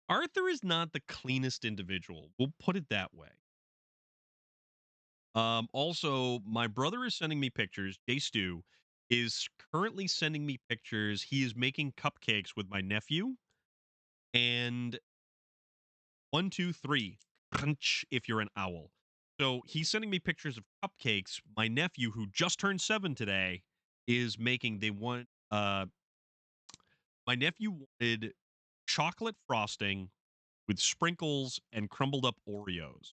Arthur is not the cleanest individual. We'll put it that way. Also, my brother is sending me pictures. Jay Stu is currently sending me pictures. He is making cupcakes with my nephew. And 1, 2, 3, crunch if you're an owl. So he's sending me pictures of cupcakes. My nephew, who just turned 7 today, is making. My nephew wanted chocolate frosting with sprinkles and crumbled up Oreos.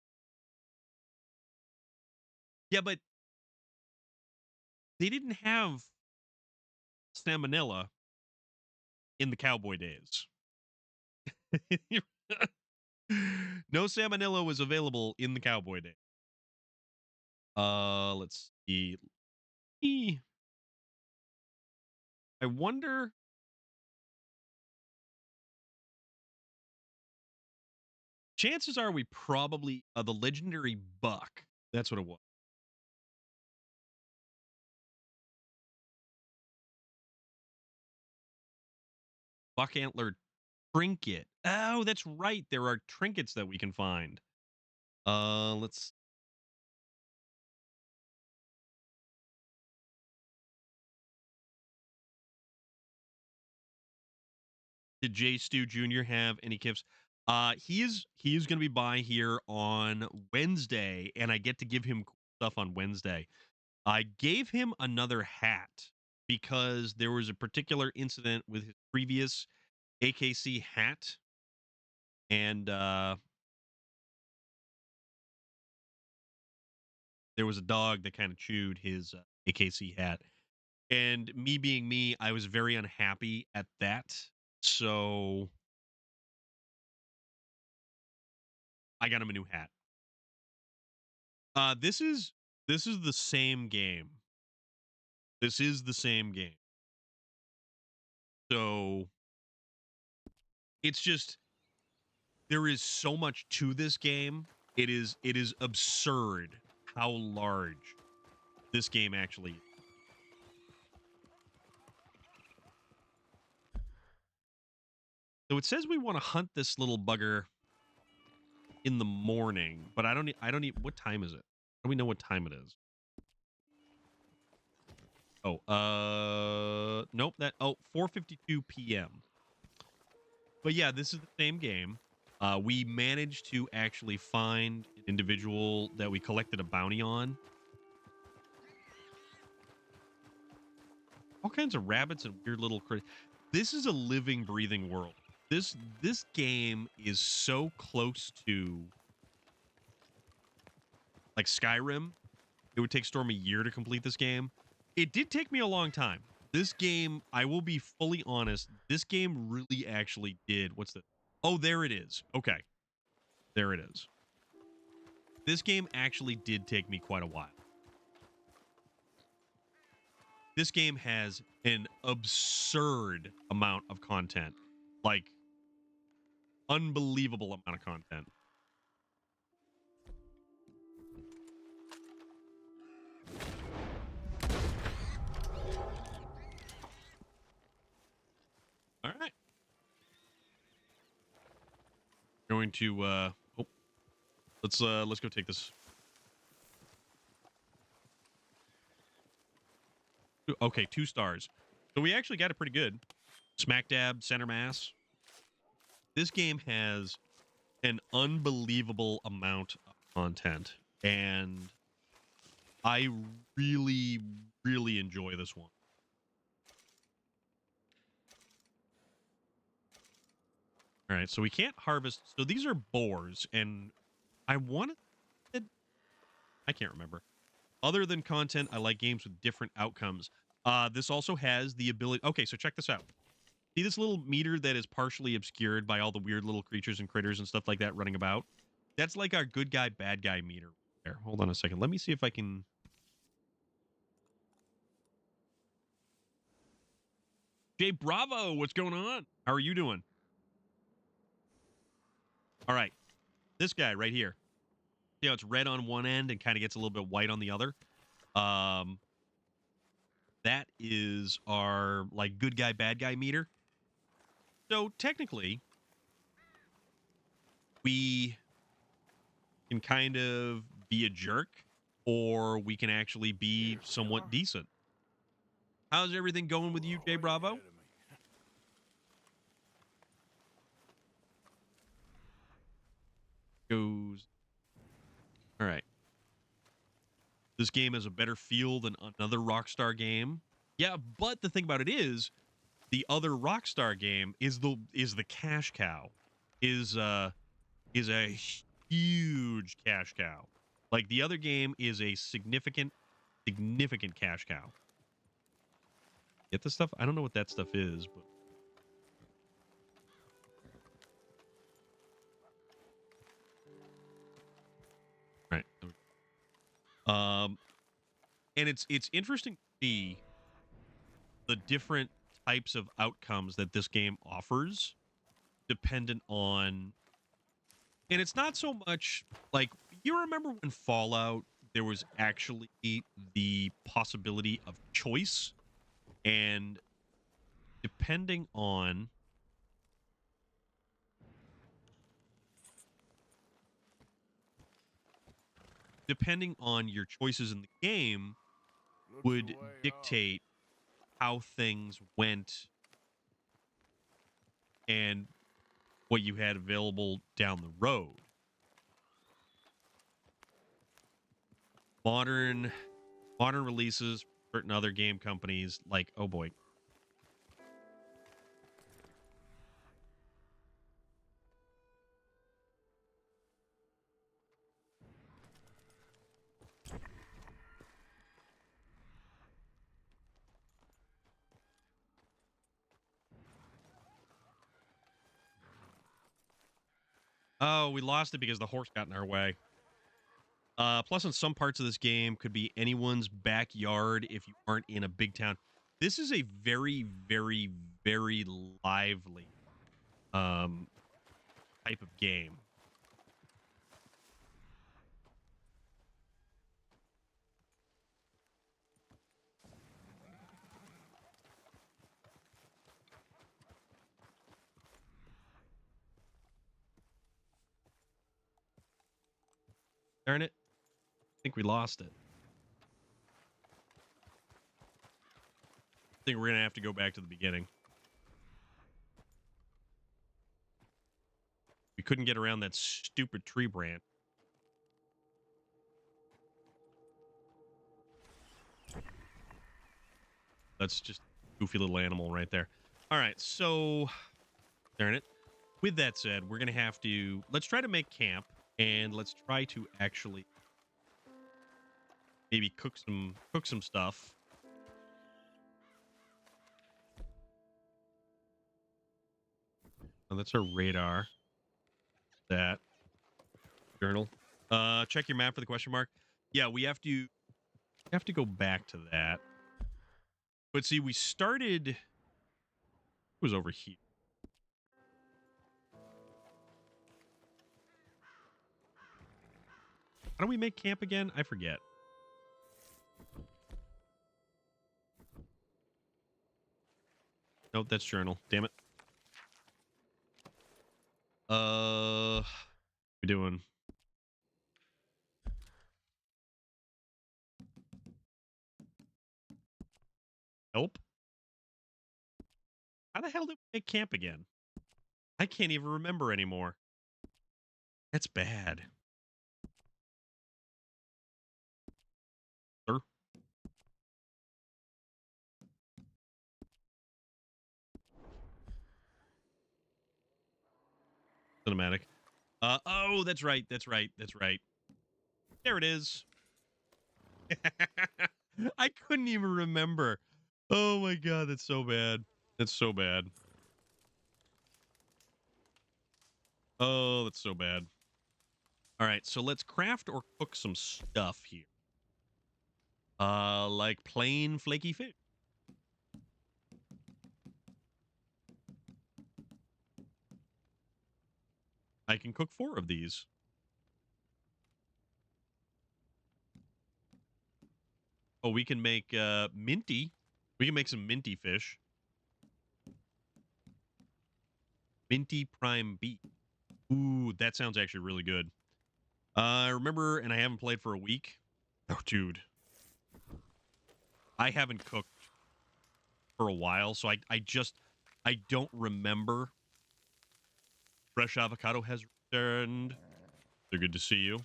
Yeah, but they didn't have salmonella in the cowboy days. No salmonella was available in the cowboy days. Let's see. I wonder. Chances are we probably the legendary buck. That's what it was. Buck antler trinket. Oh, that's right. There are trinkets that we can find. Let's. Did Jay Stu Jr. have any gifts? He is going to be by here on Wednesday, and I get to give him stuff on Wednesday. I gave him another hat because there was a particular incident with his previous AKC hat, and there was a dog that kind of chewed his AKC hat. And me being me, I was very unhappy at that. So I got him a new hat. This is the same game. This is the same game. So it's just there is so much to this game. It is absurd how large this game actually is. So it says we want to hunt this little bugger in the morning, but I don't need, what time is it? How do we know what time it is? Oh, nope, 4:52 p.m. But yeah, this is the same game. We managed to actually find an individual that we collected a bounty on. All kinds of rabbits and weird little critters. This is a living, breathing world. This game is so close to like Skyrim. It would take Storm a year to complete this game. It did take me a long time. This game, I will be fully honest, this game really actually did. What's the... Oh, there it is. Okay. There it is. This game actually did take me quite a while. This game has an absurd amount of content. Like, unbelievable amount of content. All right. Going to let's go take this. Okay, 2 stars. So we actually got it pretty good. Smack dab, center mass. This game has an unbelievable amount of content, and I really, really enjoy this one. All right, so we can't harvest. So these are boars, and I wanted... I can't remember. Other than content, I like games with different outcomes. This also has the ability... Okay, so check this out. See this little meter that is partially obscured by all the weird little creatures and critters and stuff like that running about? That's like our good guy, bad guy meter. There, hold on a second. Let me see if I can... Jay Bravo, what's going on? How are you doing? All right. This guy right here. See how it's red on one end and kind of gets a little bit white on the other? That is our like good guy, bad guy meter. So technically, we can kind of be a jerk, or we can actually be somewhat decent. How's everything going with you, Jay Bravo? Goes. All right. This game has a better feel than another Rockstar game. Yeah, but the thing about it is, the other Rockstar game is the cash cow. Is a huge cash cow. Like the other game is a significant cash cow. Get this stuff? I don't know what that stuff is, but right. And it's interesting to see the different types of outcomes that this game offers dependent on, and it's not so much like, you remember when Fallout, there was actually the possibility of choice, and depending on your choices in the game would dictate how things went and what you had available down the road. Modern releases, certain other game companies, like, oh boy. Oh, we lost it because the horse got in our way. Plus, in some parts of this game, could be anyone's backyard if you aren't in a big town. This is a very, very, very lively type of game. Darn it. I think we lost it. I think we're going to have to go back to the beginning. We couldn't get around that stupid tree branch. That's just goofy little animal right there. All right, so darn it. With that said, we're gonna have to let's try to make camp, and let's try to actually maybe cook some stuff. Oh, that's our radar. That journal. Check your map for the question mark. Yeah, we have to go back to that. But see, we started. It was over here. How do we make camp again? I forget. Nope, that's journal. Damn it. What we doing? Nope. How the hell did we make camp again? I can't even remember anymore. That's bad. Sir? Cinematic. Oh, that's right. That's right. That's right. There it is. I couldn't even remember. Oh my god, that's so bad. That's so bad. Oh, that's so bad. All right, so let's craft or cook some stuff here. Like plain flaky fish. I can cook 4 of these. Oh, we can make minty. We can make some minty fish. Minty prime beef. Ooh, that sounds actually really good. I remember, and I haven't played for a week. Oh, dude. I haven't cooked for a while, so I don't remember. Fresh Avocado has returned. They're good to see you.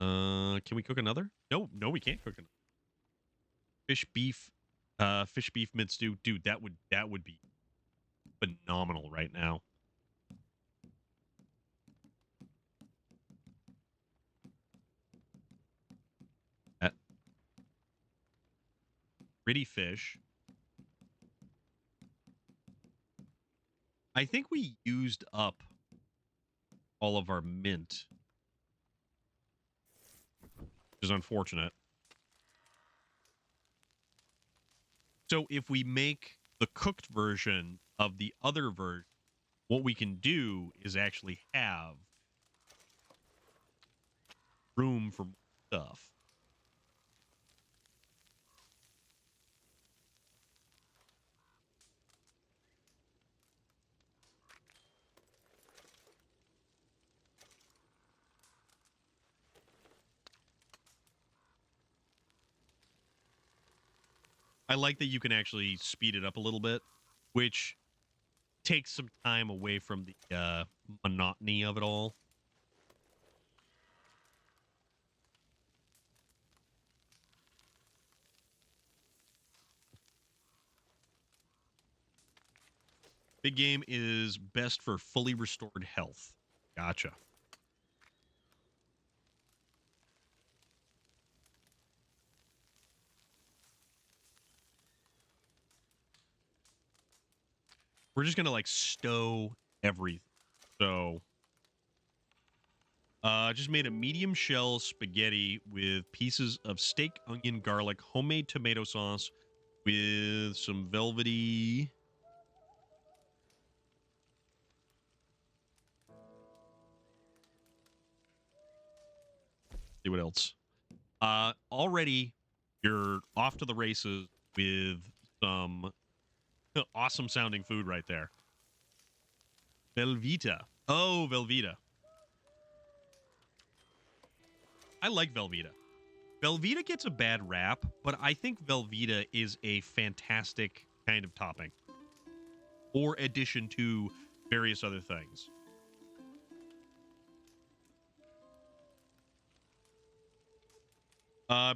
Can we cook another? No, we can't cook another. Fish beef mint stew. Dude, that would be phenomenal right now. That pretty fish. I think we used up all of our mint, which is unfortunate. So if we make the cooked version of the other version, what we can do is actually have room for more stuff. I like that you can actually speed it up a little bit, which takes some time away from the monotony of it all. Big game is best for fully restored health. Gotcha. We're just gonna like stow everything. So just made a medium shell spaghetti with pieces of steak, onion, garlic, homemade tomato sauce with some velvety. See what else. Already you're off to the races with some awesome sounding food right there. Velveeta. Oh, Velveeta. I like Velveeta. Velveeta gets a bad rap, but I think Velveeta is a fantastic kind of topping or addition to various other things.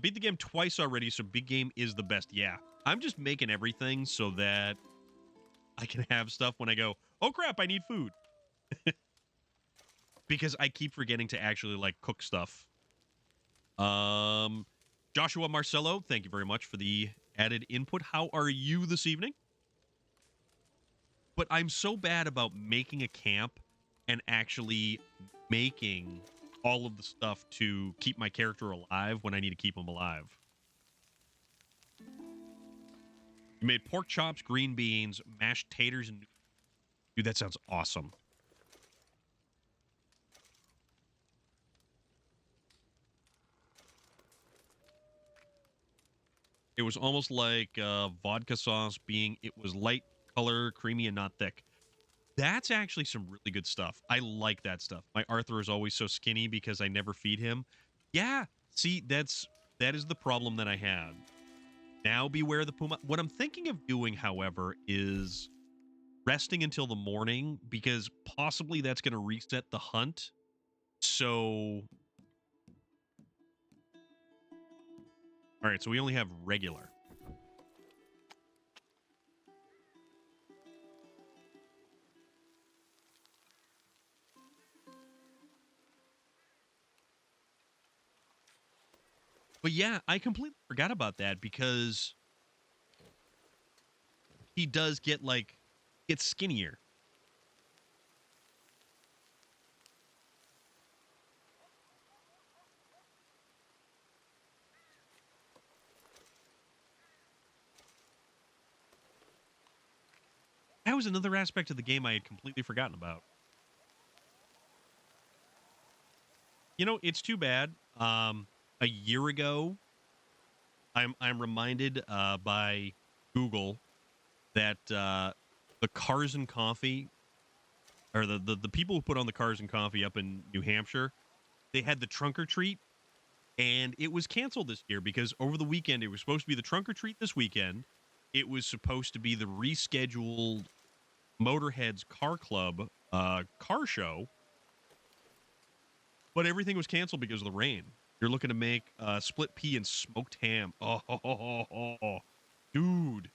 Beat the game twice already, so big game is the best. Yeah, I'm just making everything so that I can have stuff when I go, oh crap, I need food. Because I keep forgetting to actually like cook stuff. Joshua Marcello, thank you very much for the added input. How are you this evening? But I'm so bad about making a camp and actually making all of the stuff to keep my character alive when I need to keep him alive. You made pork chops, green beans, mashed taters, and dude, that sounds awesome. It was almost like vodka sauce it was light color, creamy, and not thick. That's actually some really good stuff. I like that stuff. My Arthur is always so skinny because I never feed him. Yeah, see, that is the problem that I had. Now beware the puma. What I'm thinking of doing, however, is resting until the morning because possibly that's going to reset the hunt. So, all right, so we only have regular. But yeah, I completely forgot about that because he does get skinnier. That was another aspect of the game I had completely forgotten about. You know, it's too bad. A year ago, I'm reminded by Google that the Cars and Coffee, or the people who put on the Cars and Coffee up in New Hampshire, they had the Trunk or Treat, and it was canceled this year because over the weekend, it was supposed to be the Trunk or Treat this weekend. It was supposed to be the rescheduled Motorhead's Car Club car show, but everything was canceled because of the rain. You're looking to make split pea and smoked ham. Oh, dude.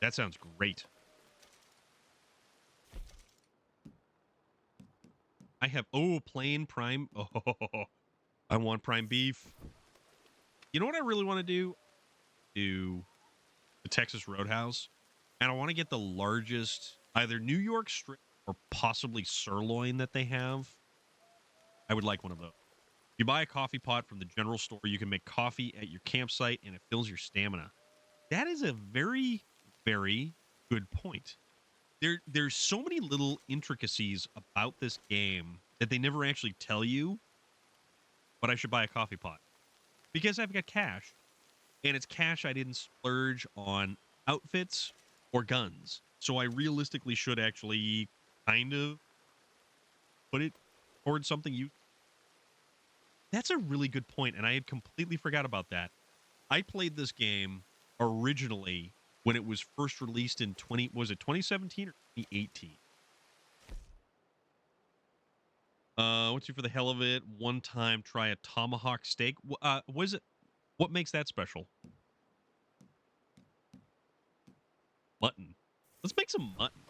That sounds great. I have, plain prime. Oh, I want prime beef. You know what I really want to do? Do the Texas Roadhouse. And I want to get the largest, either New York strip or possibly sirloin that they have. I would like one of those. You buy a coffee pot from the general store, you can make coffee at your campsite, and it fills your stamina. That is a very, very good point. There's so many little intricacies about this game that they never actually tell you, but I should buy a coffee pot. Because I've got cash, and it's cash I didn't splurge on outfits or guns. So I realistically should actually kind of put it towards something you... That's a really good point, and I had completely forgot about that. I played this game originally when it was first released in 2017 or 2018? What's for the hell of it? One time, try a tomahawk steak. What makes that special? Mutton. Let's make some mutton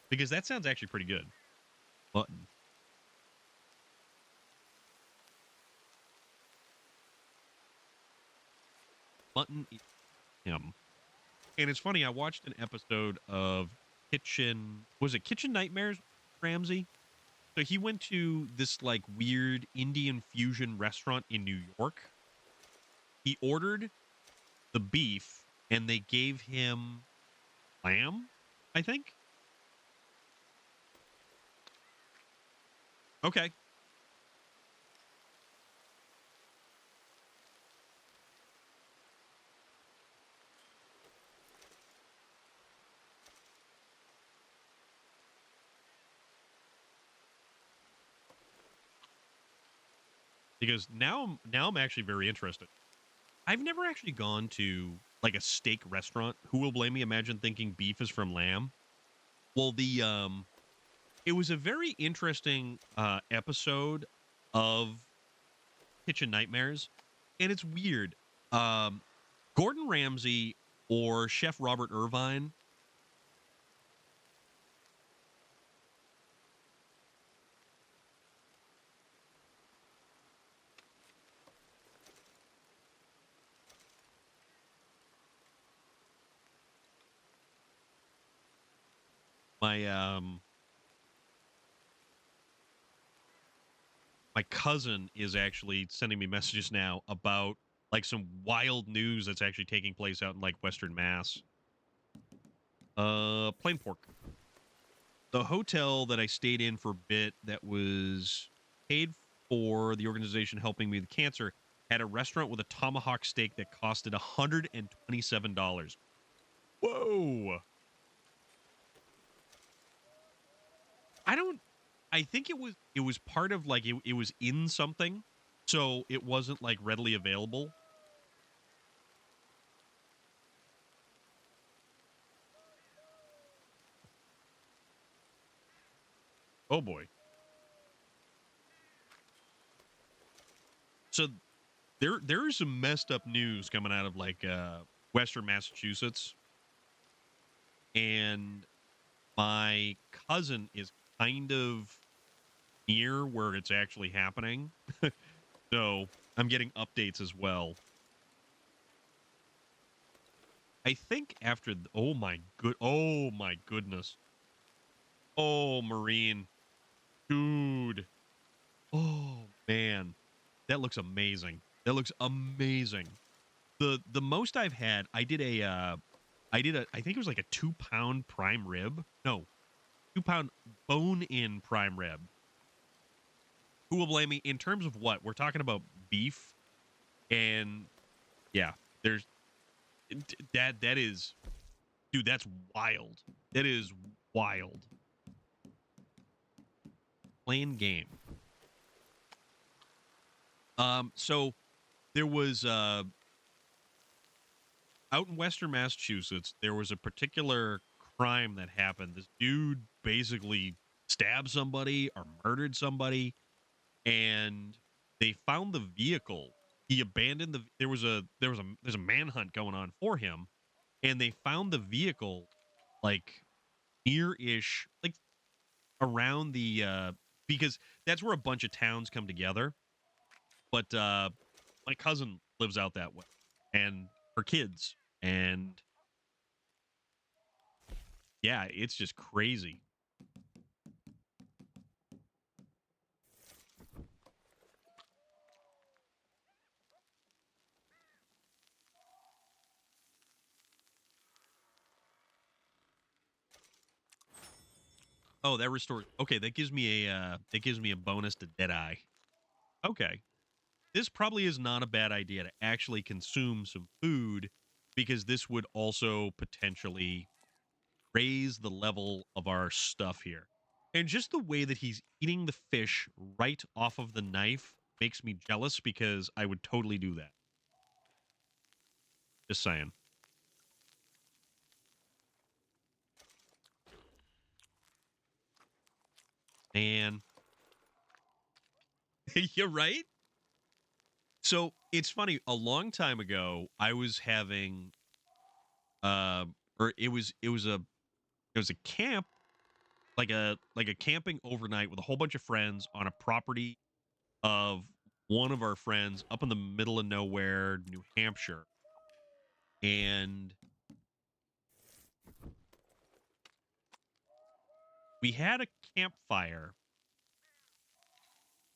because that sounds actually pretty good. Mutton. Mutton. Yum. And it's funny, I watched an episode of Kitchen Nightmares, Ramsey? So he went to this like weird Indian fusion restaurant in New York. He ordered the beef and they gave him lamb, I think. Okay. because now I'm actually very interested. I've never actually gone to like a steak restaurant. Who will blame me? Imagine thinking beef is from lamb. Well, it was a very interesting episode of Kitchen Nightmares, and it's weird. Gordon Ramsay or Chef Robert Irvine. My cousin is actually sending me messages now about like some wild news that's actually taking place out in like Western Mass. Plain pork. The hotel that I stayed in for a bit that was paid for the organization helping me with cancer had a restaurant with a tomahawk steak that costed $127. Whoa. I think it was part of like it was in something, so it wasn't like readily available. Oh boy. So there is some messed up news coming out of like Western Massachusetts, and my cousin is kind of near where it's actually happening. So I'm getting updates as well. I think after oh my goodness. Oh, Marine. Dude. Oh man. That looks amazing. That looks amazing. The most I've had, I think it was like a 2-pound prime rib. No. 2-pound bone-in prime rib. Who will blame me? In terms of what? We're talking about beef. And yeah, there's that is, dude, that's wild. That is wild. Plain game. So there was out in Western Massachusetts, there was a particular crime that happened. This dude basically stabbed somebody or murdered somebody, and they found the vehicle. He abandoned there's a manhunt going on for him, and they found the vehicle like near-ish, like around the because that's where a bunch of towns come together. But my cousin lives out that way, and her kids, and yeah, it's just crazy. Oh, that restores. Okay, that gives me a bonus to Deadeye. Okay, this probably is not a bad idea to actually consume some food, because this would also potentially raise the level of our stuff here. And just the way that he's eating the fish right off of the knife makes me jealous, because I would totally do that. Just saying. Man. You're right. So it's funny. A long time ago, I was having, or it was a camp, like a camping overnight with a whole bunch of friends on a property of one of our friends up in the middle of nowhere, New Hampshire, and we had a campfire.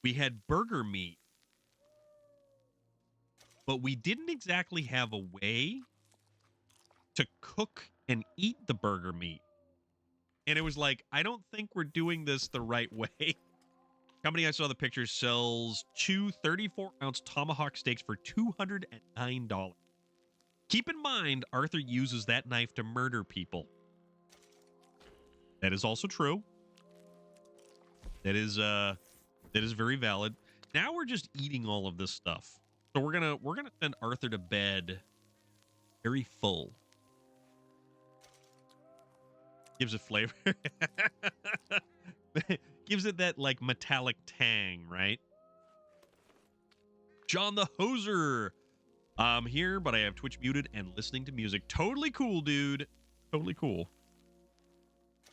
We had burger meat, but we didn't exactly have a way to cook and eat the burger meat. And it was like, I don't think we're doing this the right way. Company I saw the pictures sells two 34-ounce tomahawk steaks for $209. Keep in mind, Arthur uses that knife to murder people. That is also true. That is very valid. now we're just eating all of this stuff. So we're gonna send Arthur to bed very full. Gives it flavor. Gives it that like metallic tang, right? John the Hoser. I'm here, but I have Twitch muted and listening to music. Totally cool, dude. Totally cool.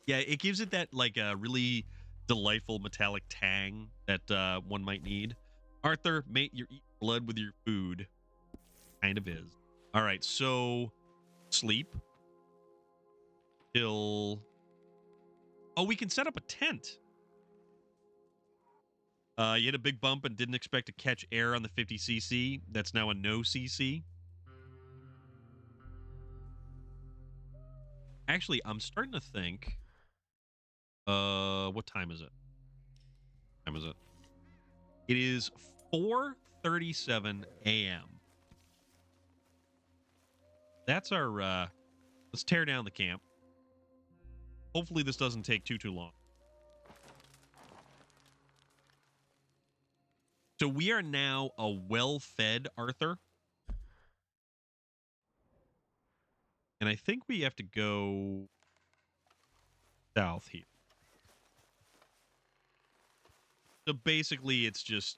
Yeah, it gives it that like a really delightful metallic tang that one might need. Arthur, mate, you're eating blood with your food. Kind of is. All right, so sleep till... Oh, we can set up a tent. You hit a big bump and didn't expect to catch air on the 50cc. That's now a no CC. Actually, I'm starting to think... what time is it? What time is it? It is 4:37 a.m. That's our, let's tear down the camp. Hopefully this doesn't take too long. So we are now a well-fed Arthur. And I think we have to go south here. So basically it's just,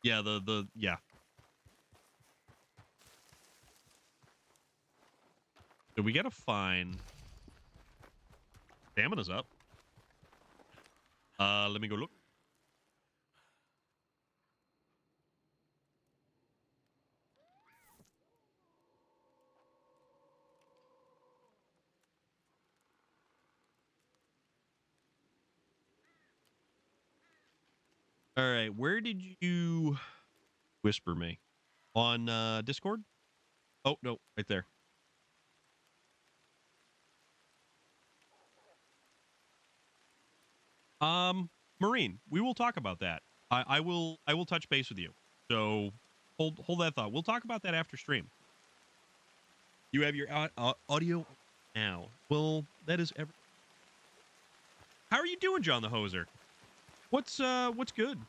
yeah, yeah. So we gotta find... Stamina's up. Let me go look. All right, where did you whisper me? On Discord? Oh, no, right there. Marine, we will talk about that. I will touch base with you. So hold that thought. We'll talk about that after stream. You have your audio now. Well, that is every... How are you doing, John the Hoser? What's good?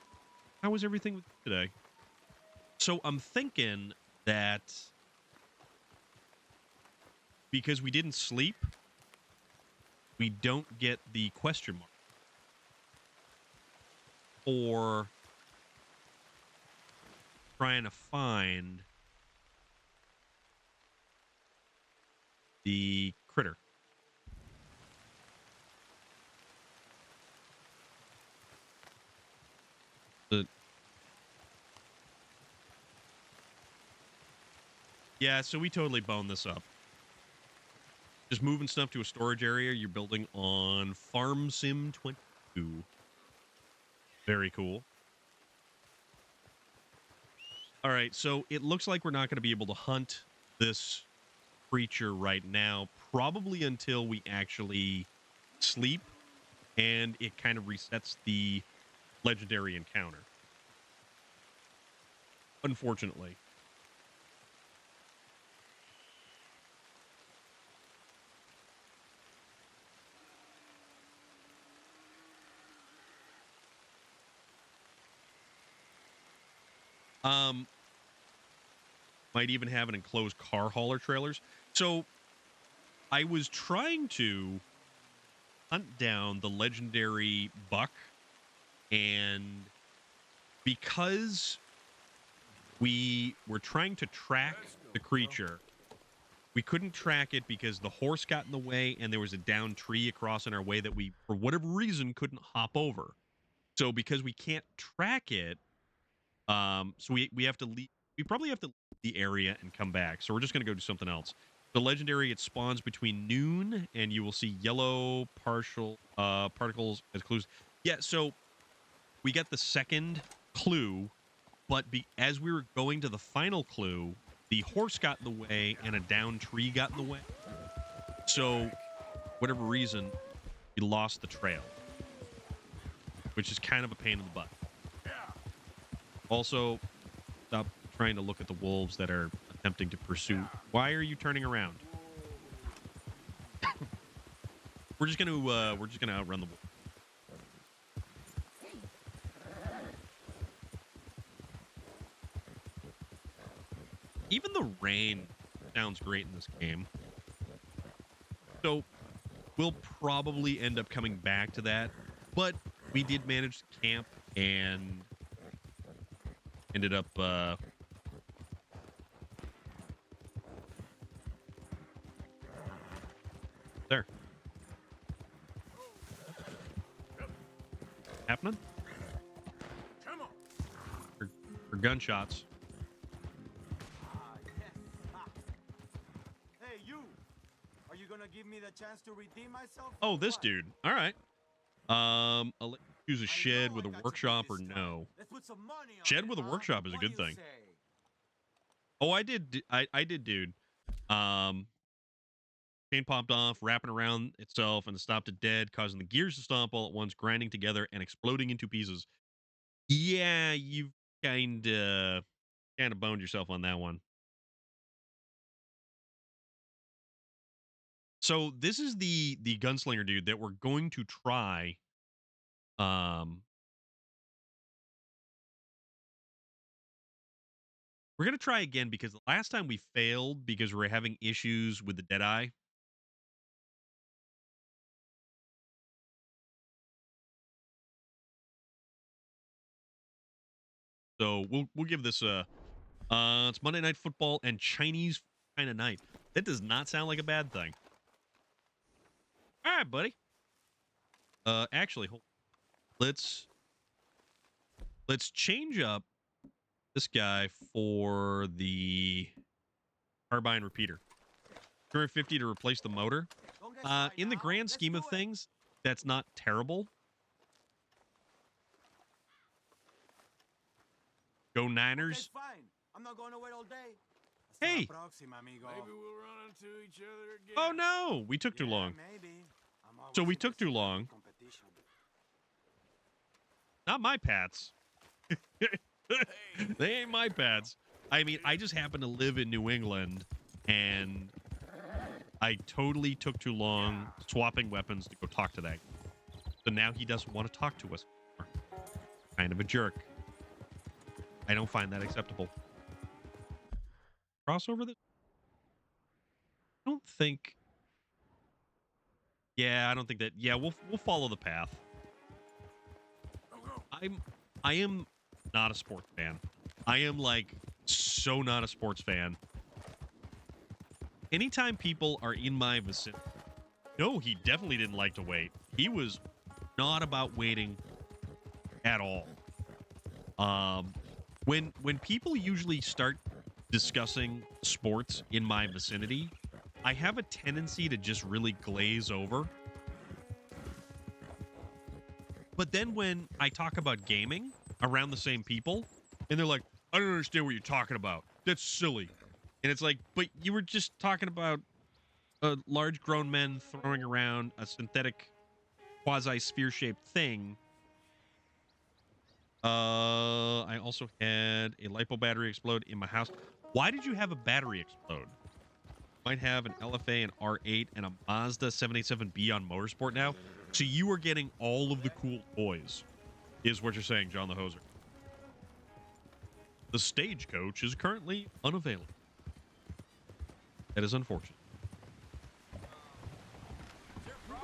How was everything with you today? So I'm thinking that because we didn't sleep, we don't get the question mark. Or trying to find the critter. Yeah, so we totally boned this up. Just moving stuff to a storage area you're building on Farm Sim 22. Very cool. All right, so it looks like we're not going to be able to hunt this creature right now, probably until we actually sleep and it kind of resets the legendary encounter. Unfortunately. Might even have an enclosed car hauler trailers. So I was trying to hunt down the legendary buck, and because we were trying to track the creature, we couldn't track it because the horse got in the way and there was a downed tree across in our way that we, for whatever reason, couldn't hop over. So because we can't track it, so we have to leave. We probably have to leave the area and come back. So we're just going to go do something else. The legendary, it spawns between noon and you will see yellow partial particles as clues. Yeah, so we got the second clue, but as we were going to the final clue, the horse got in the way and a downed tree got in the way. So whatever reason, we lost the trail, which is kind of a pain in the butt. Also, stop trying to look at the wolves that are attempting to pursue. Why are you turning around? We're just gonna outrun the wolves. Even the rain sounds great in this game. So we'll probably end up coming back to that. But we did manage to camp and ended up there. Happening? Come on. For gunshots. Hey, you! Are you gonna give me the chance to redeem myself? Oh, this dude. All right. I'll let you choose a shed with a workshop or no. Let's put some money on Shed it, with a huh? workshop is a What do good you thing. say? Oh, I did. I did, dude. Chain popped off, wrapping around itself, and stopped it dead, causing the gears to stomp all at once, grinding together and exploding into pieces. Yeah, you've kind of boned yourself on that one. So this is the gunslinger dude that we're going to try. We're going to try again because the last time we failed because we were having issues with the Deadeye. So we'll give this a it's Monday Night Football and Chinese kind of night. That does not sound like a bad thing. All right, buddy. Actually, let's change up this guy for the carbine repeater. 250 to replace the motor. In the grand scheme of things, that's not terrible. Go Niners. Okay, fine. I'm not going to wait all day. Hey. Próxima, amigo. Maybe we'll run into each other again. Oh no, we took too long. Maybe. I'm So we always took too interested in long. competition. Not my Pats. They ain't my Pats. I mean, I just happen to live in New England, and I totally took too long swapping weapons to go talk to that guy. So now he doesn't want to talk to us anymore. Kind of a jerk. I don't find that acceptable. Crossover this? I don't think. Yeah, I don't think that. Yeah, we'll follow the path. I am not a sports fan. I am like so not a sports fan. Anytime people are in my vicinity, no, he definitely didn't like to wait. He was not about waiting at all. When people usually start discussing sports in my vicinity, I have a tendency to just really glaze over. But then when I talk about gaming around the same people, and they're like, I don't understand what you're talking about. That's silly. And it's like, but you were just talking about large grown men throwing around a synthetic quasi-sphere-shaped thing. I also had a LiPo battery explode in my house. Why did you have a battery explode? Might have an LFA, an R8, and a Mazda 787B on Motorsport now. So you are getting all of the cool toys, is what you're saying, John the Hoser. The Stagecoach is currently unavailable. That is unfortunate.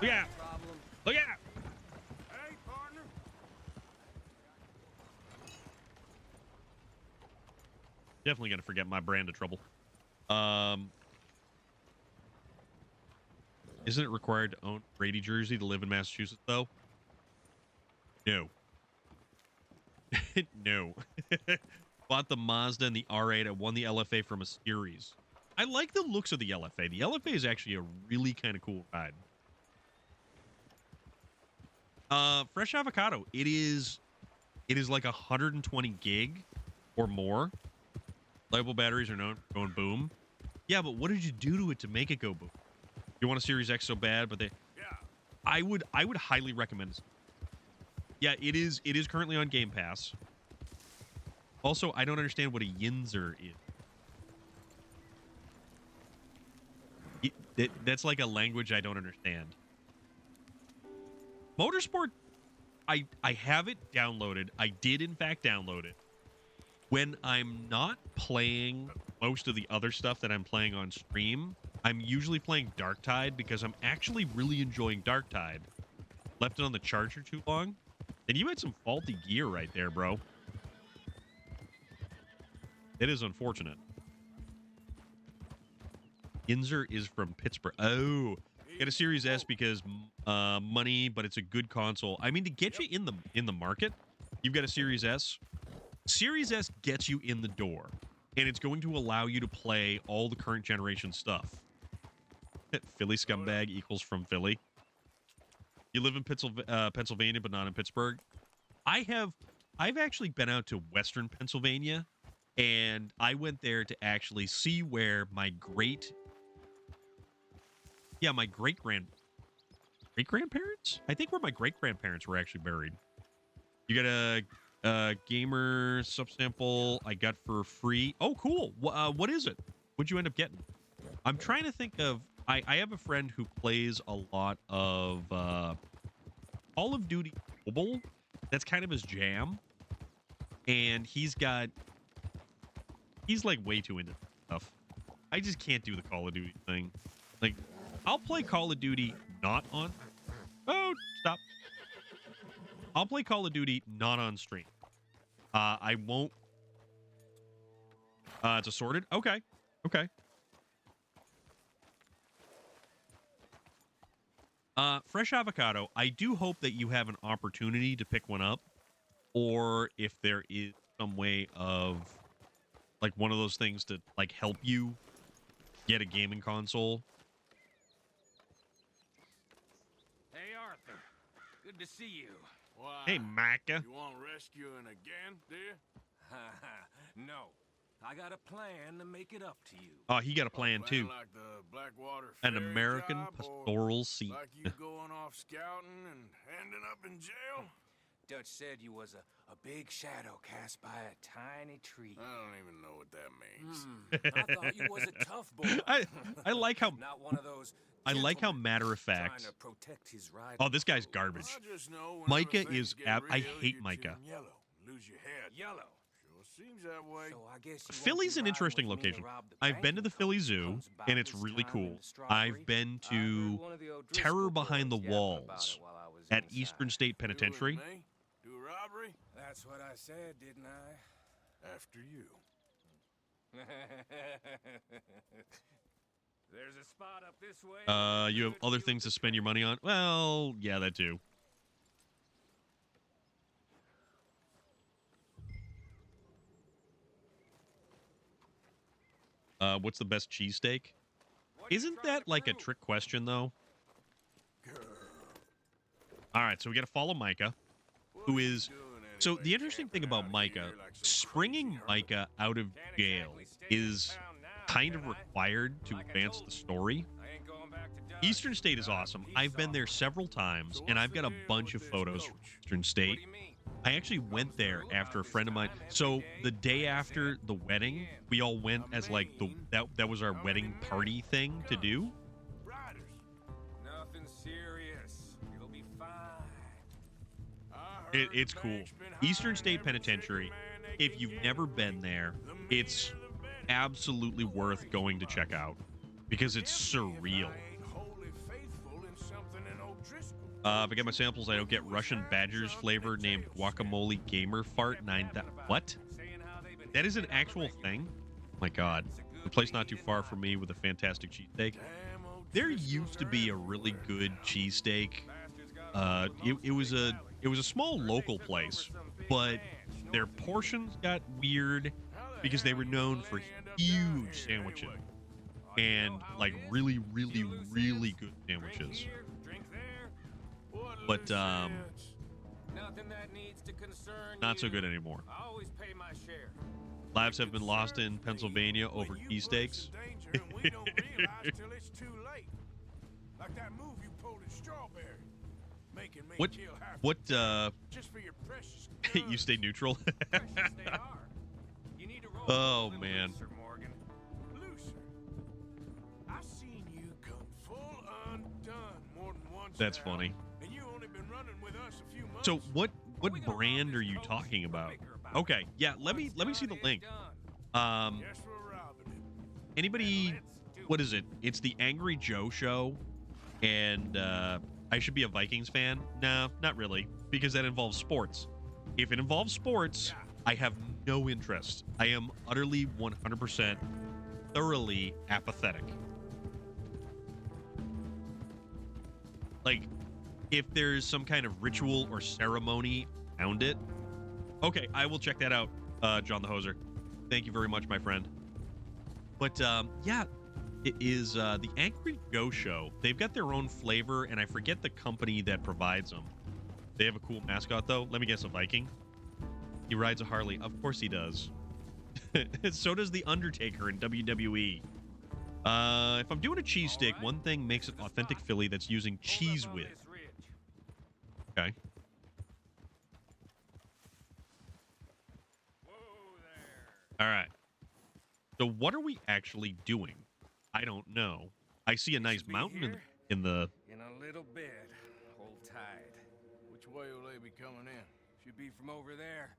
Look out! Look out! Hey, partner. Definitely gonna forget my brand of trouble. Isn't it required to own a Brady jersey to live in Massachusetts, though? No. No. Bought the Mazda and the R8. I won the LFA from a series. I like the looks of the LFA. The LFA is actually a really kind of cool ride. Fresh Avocado. It is like 120 gig or more. LiPo batteries are known for going boom. Yeah, but what did you do to it to make it go boom? You want a Series X so bad, but I would highly recommend it. Yeah, it is currently on Game Pass. Also, I don't understand what a Yinzer is. That's like a language I don't understand. Motorsport, I have it downloaded. I did in fact download it. When I'm not playing most of the other stuff that I'm playing on stream, I'm usually playing Darktide because I'm actually really enjoying Darktide. Left it on the charger too long. And you had some faulty gear right there, bro. It is unfortunate. Inzer is from Pittsburgh. Oh, get a Series S because money, but it's a good console. I mean, to get you in the market, you've got a Series S. Series S gets you in the door, and it's going to allow you to play all the current generation stuff. Philly scumbag equals from Philly. You live in Pennsylvania, but not in Pittsburgh. I've actually been out to Western Pennsylvania, and I went there to actually see where my great grandparents? I think where my great grandparents were actually buried. You got a gamer subsample I got for free. Oh, cool. What is it? What'd you end up getting? I'm trying to think of. I have a friend who plays a lot of Call of Duty Mobile. That's kind of his jam. And he's like way too into stuff. I just can't do the Call of Duty thing. Like, I'll play Call of Duty not on. Oh, stop. I'll play Call of Duty not on stream. I won't. It's assorted. Okay. Okay. Fresh avocado. I do hope that you have an opportunity to pick one up, or if there is some way of like one of those things to like help you get a gaming console. Hey, Arthur. Good to see you. Why? Hey, Micah. You want rescuing again, do you? No. I got a plan to make it up to you. Oh, he got a plan too. Like the Blackwater An ferry American job, or pastoral seat. Like you going off scouting and ending up in jail? Dutch said you was a big shadow cast by a tiny tree. I don't even know what that means. I thought you was a tough boy. I like how Not one of those. I like how gentlemen matter of trying fact. to protect his rider. Oh, this guy's garbage. I just know whenever Micah things is get I real, hate you Micah. turn yellow, lose your head. Yellow. Sure seems that way. So I guess you Philly's an interesting location. I've been to the Philly Zoo, and it's really cool. I've been to Terror Behind the Walls at Eastern State Penitentiary. Do me? Do robbery? That's what I said, didn't I? After you. There's a spot up this way. You have other things to spend your money on? Well, yeah, that too. What's the best cheesesteak? Isn't that like a trick question, though? All right, so we got to follow Micah, who is... So the interesting thing about Micah, springing Micah out of jail is kind of required to advance the story. Eastern State is awesome. I've been there several times, and I've got a bunch of photos from Eastern State. I actually went there after a friend of mine. So the day after the wedding, we all went as like that was our wedding party thing to do. Nothing serious. You'll be fine. It's cool. Eastern State Penitentiary. If you've never been there, it's absolutely worth going to check out because it's surreal. If I get my samples, I don't get Russian Badgers flavor named Guacamole Gamer Fart 9000. What? That is an actual thing? Oh my God. The place not too far from me with a fantastic cheesesteak. There used to be a really good cheesesteak. It was a small local place, but their portions got weird because they were known for huge sandwiches and like really, really, really good sandwiches. But not so good anymore. Lives have been lost in Pennsylvania over cheesesteaks. What you stay neutral? Oh man. That's funny. So what brand are you talking about? Okay, yeah, let me see the link. Anybody, what is it? It's the Angry Joe show, and I should be a Vikings fan? No, not really, because that involves sports. If it involves sports, I have no interest. I am utterly 100% thoroughly apathetic. Like, if there's some kind of ritual or ceremony around it, okay, I will check that out, John the Hoser. Thank you very much, my friend. But yeah, it is the Angry Joe show. They've got their own flavor, and I forget the company that provides them. They have a cool mascot, though. Let me guess, a Viking. He rides a Harley. Of course he does. So does The Undertaker in WWE. If I'm doing a cheese stick, one thing makes it authentic Philly that's using cheese whiz. Okay. All right. So what are we actually doing? I don't know. I see a nice mountain in the... In a little bit. Hold tight. Which way will they be coming in? Should be from over there.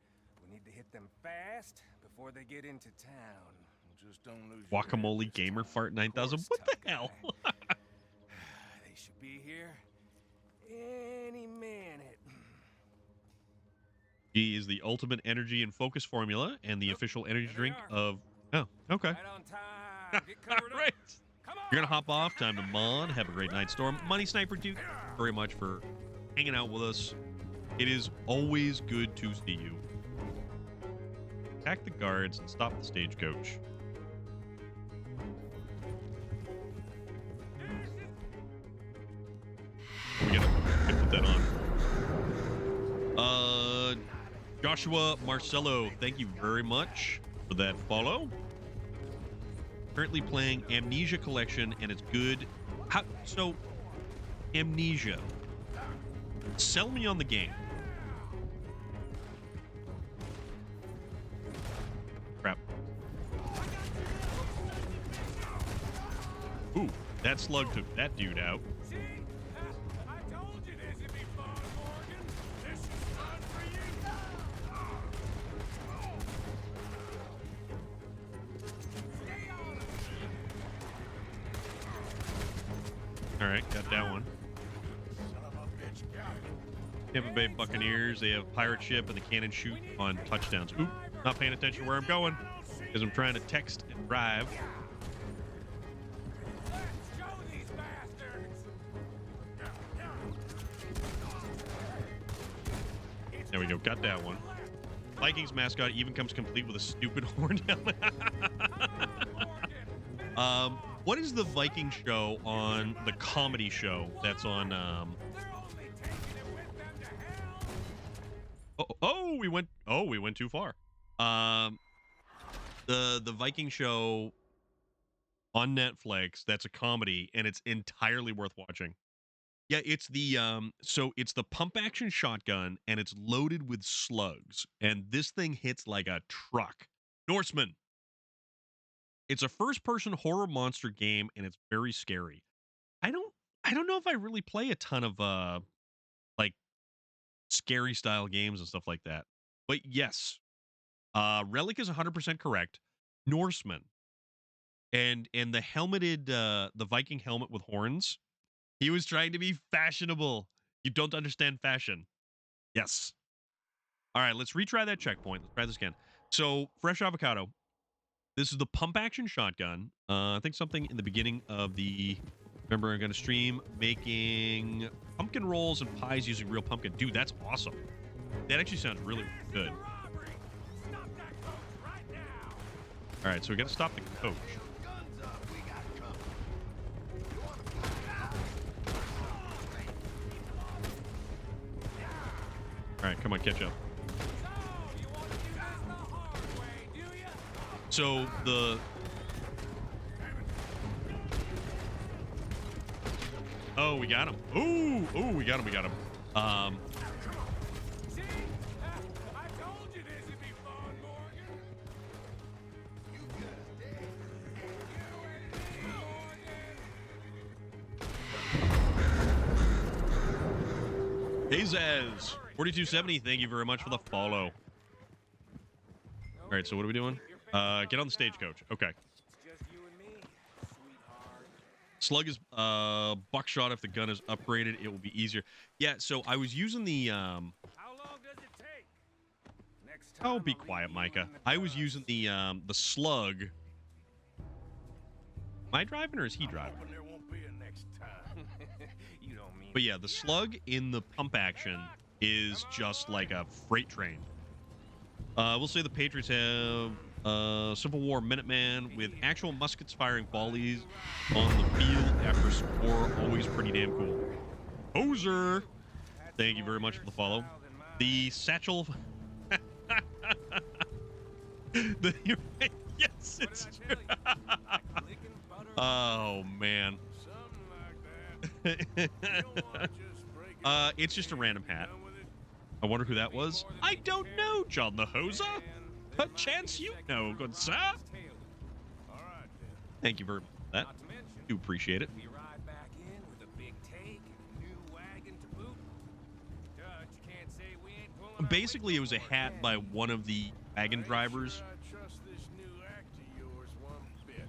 We need to hit them fast before they get into town. Just don't lose your Guacamole head. Gamer Fart 9000. What the hell? They should be here any minute. He is the ultimate energy and focus formula and the official energy drink of... Oh, okay. Right on time. Get covered Right. up. Come on. You're going to hop off. Time to mod. Have a great night, Storm. Money Sniper Duke, very much for hanging out with us. It is always good to see you. Attack the guards and stop the stagecoach. We gotta put that on. Joshua Marcelo, thank you very much for that follow. Currently playing Amnesia Collection, and it's good. So, Amnesia. Sell me on the game. Crap. Ooh, that slug took that dude out. See? I told you this would be fun, Morgan. This is fun for you. Stay on it. All right, got that one. Tampa Bay Buccaneers, they have pirate ship and the cannon shoot on touchdowns. Oop, not paying attention where I'm going because I'm trying to text and drive. Let's show these bastards. There we go, got that one. Vikings mascot even comes complete with a stupid horn helmet. What is the Viking show on the comedy show that's on we went too far. The Viking show on Netflix, that's a comedy and it's entirely worth watching. Yeah, it's the so it's the pump action shotgun and it's loaded with slugs and this thing hits like a truck. Norseman. It's a first-person horror monster game and it's very scary. I don't know if I really play a ton of like scary style games and stuff like that. But yes, Relic is 100% correct. Norseman and the helmeted the Viking helmet with horns. He was trying to be fashionable. You don't understand fashion. Yes. All right, let's retry that checkpoint. Let's try this again. So, fresh avocado. This is the pump action shotgun. I think something in the beginning of the... Remember, I'm going to stream making pumpkin rolls and pies using real pumpkin. Dude, that's awesome. That actually sounds really good. All right, so we got to stop the coach. All right, come on, catch up. So the... Oh, we got him. Ooh, we got him. See? I told you this would be fun, Morgan. You and me, Morgan. Hey, Zaz. 4270, thank you very much for the follow. All right, so what are we doing? Get on the stagecoach. Okay. It's just you and me Slug is buckshot. If the gun is upgraded, it will be easier. Yeah, so I was using the How long does it take? Next time Oh, be I'll leave quiet, you Micah. in the I was dust. using the slug. Am I driving or is he driving? Hoping there won't be a next time. You don't mean But yeah, the slug in the pump action is just like a freight train. We'll say the Patriots have Civil War Minuteman with actual muskets firing volleys on the field after score. Always pretty damn cool. Hoser, thank you very much for the follow. The satchel. Yes, it's true. Oh man. It's just a random hat. I wonder who that was. I don't know, John the Hoser. A chance you know, good sir. Thank you very much for that. Do appreciate it. We ride back in with a big take and a new wagon to boot. Dutch, you can't say we ain't pulling our Basically, it weight was a for hat by one of the wagon drivers. I trust this new act of yours one bit.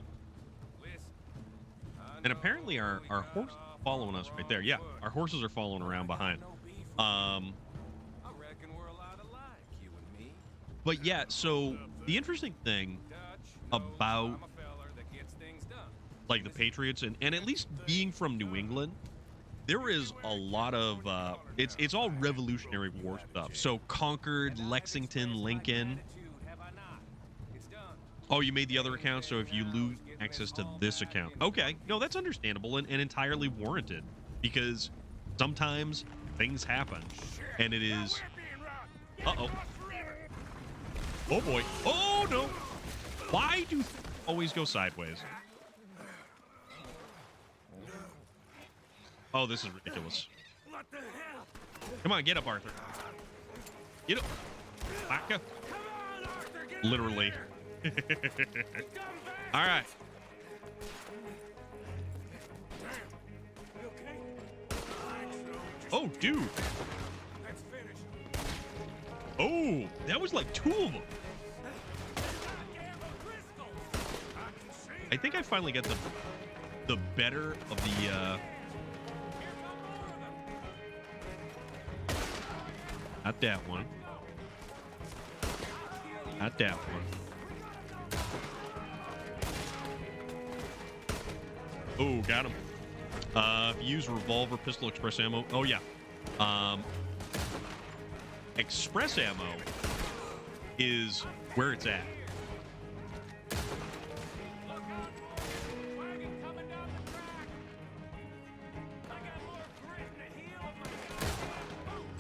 Listen, I And apparently our horse is following us right there. Yeah, our horses are following around behind. I reckon we're a lot alike, you and me. But yeah, so the interesting thing Dutch, about I'm a feller that gets things done. like the Patriots and at least being from New England, there is a lot of it's all Revolutionary War stuff. So Concord, Lexington, Lincoln. Attitude, have I not? It's done. Oh, you made the other account, so if you lose access to this account. Okay, no, that's understandable and entirely warranted because sometimes things happen and it is uh-oh. Oh boy. Oh no. Why do things always go sideways? Oh, this is ridiculous. What the hell? Come on, get up, Arthur. Get up. Back up. Come on, Arthur, get Literally. Come back. All right. You okay? Oh, dude. Let's finish. Oh, that was like two of them. I think I finally got the better of the not that one. Not that one. Oh, got him. If you use revolver, pistol, express ammo. Oh yeah. Express ammo is where it's at. Wagon coming down the track. I got more grit in the heel of my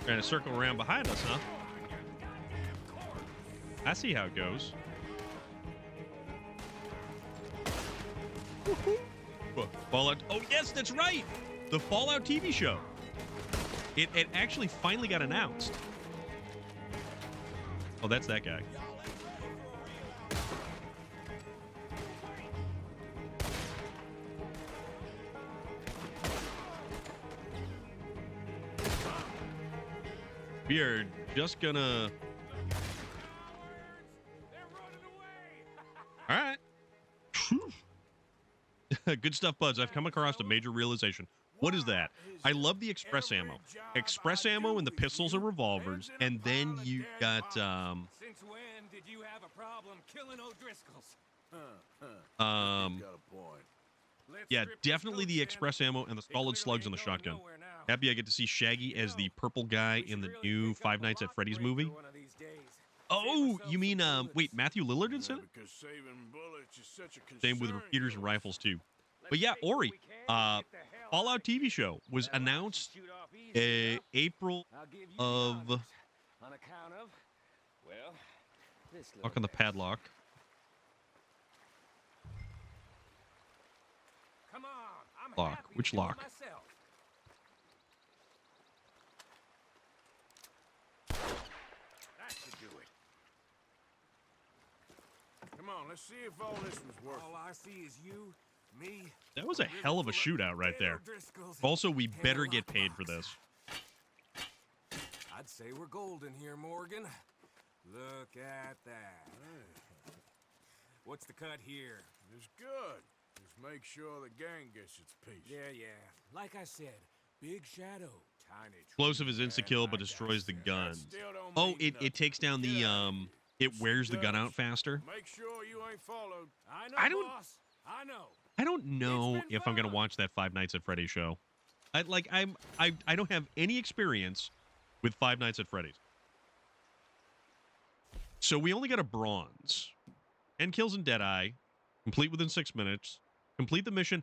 Trying to circle around behind us, huh? I see how it goes. Fallout. Oh, yes, that's right. The Fallout TV show. It actually finally got announced. Oh, that's that guy. We are just gonna. All right. Good stuff, buds. I've come across a major realization. What is that? I love the express ammo. Express ammo and the pistols and revolvers, and then you got Since when did you have a problem killing O'Driscolls? Got a point. Let's yeah, strip this definitely the coach express down. ammo and the It solid clearly slugs on the ain't going shotgun. nowhere now. Happy I get to see Shaggy as the purple guy in the new Five Nights at Freddy's movie. One of these days. Oh, you mean wait, Matthew Lillard is in it? Because saving bullets is such a concern. Same with repeaters and rifles too. But yeah, Ori, Fallout TV show was announced April I'll give you of $1 on account of, well, this lock on the padlock. Come on, I'm Lock. happy to Which do it lock? myself. That should do it. Come on, let's see if all this was worth All I see is you, me. That was a hell of a shootout right there. Also, we better get paid for this. I'd say we're golden here, Morgan. Look at that. What's the cut here? It's good. Just make sure the gang gets its piece. Yeah. Like I said, Big Shadow, tiny. Explosive is insta-kill, but destroys the gun. Oh, it takes down the, it wears the gun out faster. Make sure you ain't followed. I know, I don't- boss. I know. I don't know It's been if I'm gonna fun. watch that Five Nights at Freddy's show. I don't have any experience with Five Nights at Freddy's. So we only got a bronze. 10 kills in Deadeye. Complete within 6 minutes. Complete the mission.